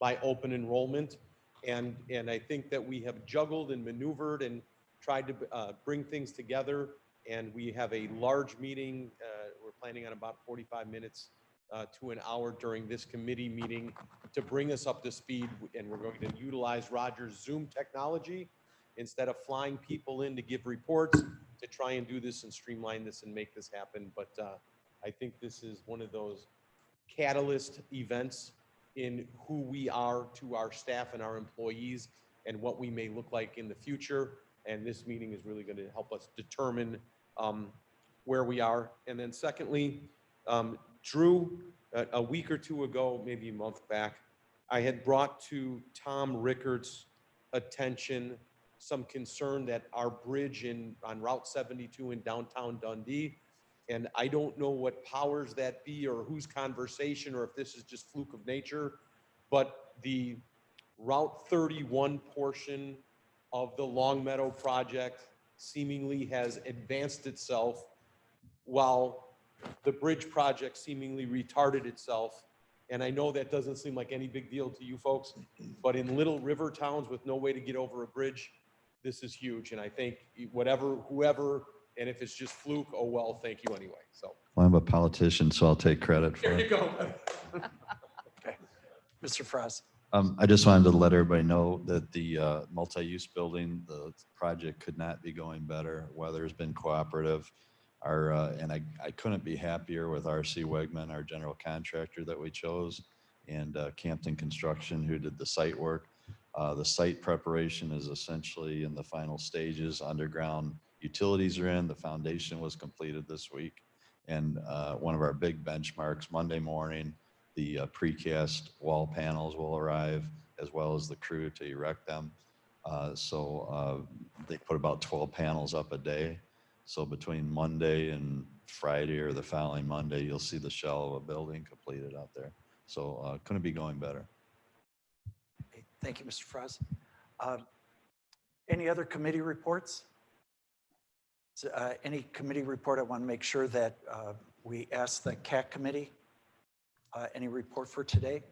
by open enrollment. And I think that we have juggled and maneuvered and tried to bring things together. And we have a large meeting. We're planning on about 45 minutes to an hour during this committee meeting to bring us up to speed. And we're going to utilize Roger's Zoom technology instead of flying people in to give reports, to try and do this and streamline this and make this happen. But I think this is one of those catalyst events in who we are to our staff and our employees and what we may look like in the future. And this meeting is really going to help us determine where we are. And then secondly, Drew, a week or two ago, maybe a month back, I had brought to Tom Rickard's attention some concern that our bridge on Route 72 in downtown Dundee, and I don't know what powers that be or whose conversation or if this is just fluke of nature, but the Route 31 portion of the Long Meadow project seemingly has advanced itself while the bridge project seemingly retarded itself. And I know that doesn't seem like any big deal to you folks, but in little river towns with no way to get over a bridge, this is huge. And I think whoever, and if it's just fluke, oh well, thank you anyway. So. Well, I'm a politician, so I'll take credit for There you it. go. Okay. Mr. Frost. I just wanted to let everybody know that the multi-use building, the project could not be going better. Weather's been cooperative. And I couldn't be happier with RC Wegman, our general contractor that we chose, and Campton Construction, who did the site work. The site preparation is essentially in the final stages. Underground utilities are in. The foundation was completed this week. And one of our big benchmarks, Monday morning, the precast wall panels will arrive, as well as the crew to erect them. So they put about 12 panels up a day. So between Monday and Friday or the following Monday, you'll see the shell of a building completed out there. So couldn't be going better. Thank you, Mr. Frost. Any other committee reports? Any committee report? I want to make sure that we ask the CAC committee. Any report for today?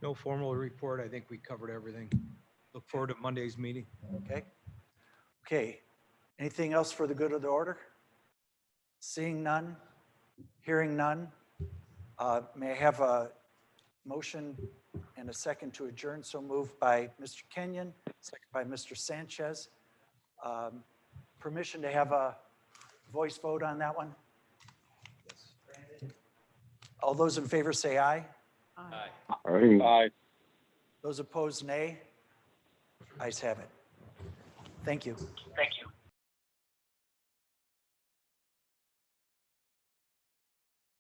No formal report. I think we covered everything. Look forward to Monday's meeting. Okay. Okay. Anything else for the good of the order? Seeing none, hearing none. May I have a motion and a second to adjourn? So moved by Mr. Kenyon, second by Mr. Sanchez. Permission to have a voice vote on that one? All those in favor say aye. Aye. Aye. Those opposed, nay. Ayes have it. Thank you. Thank you.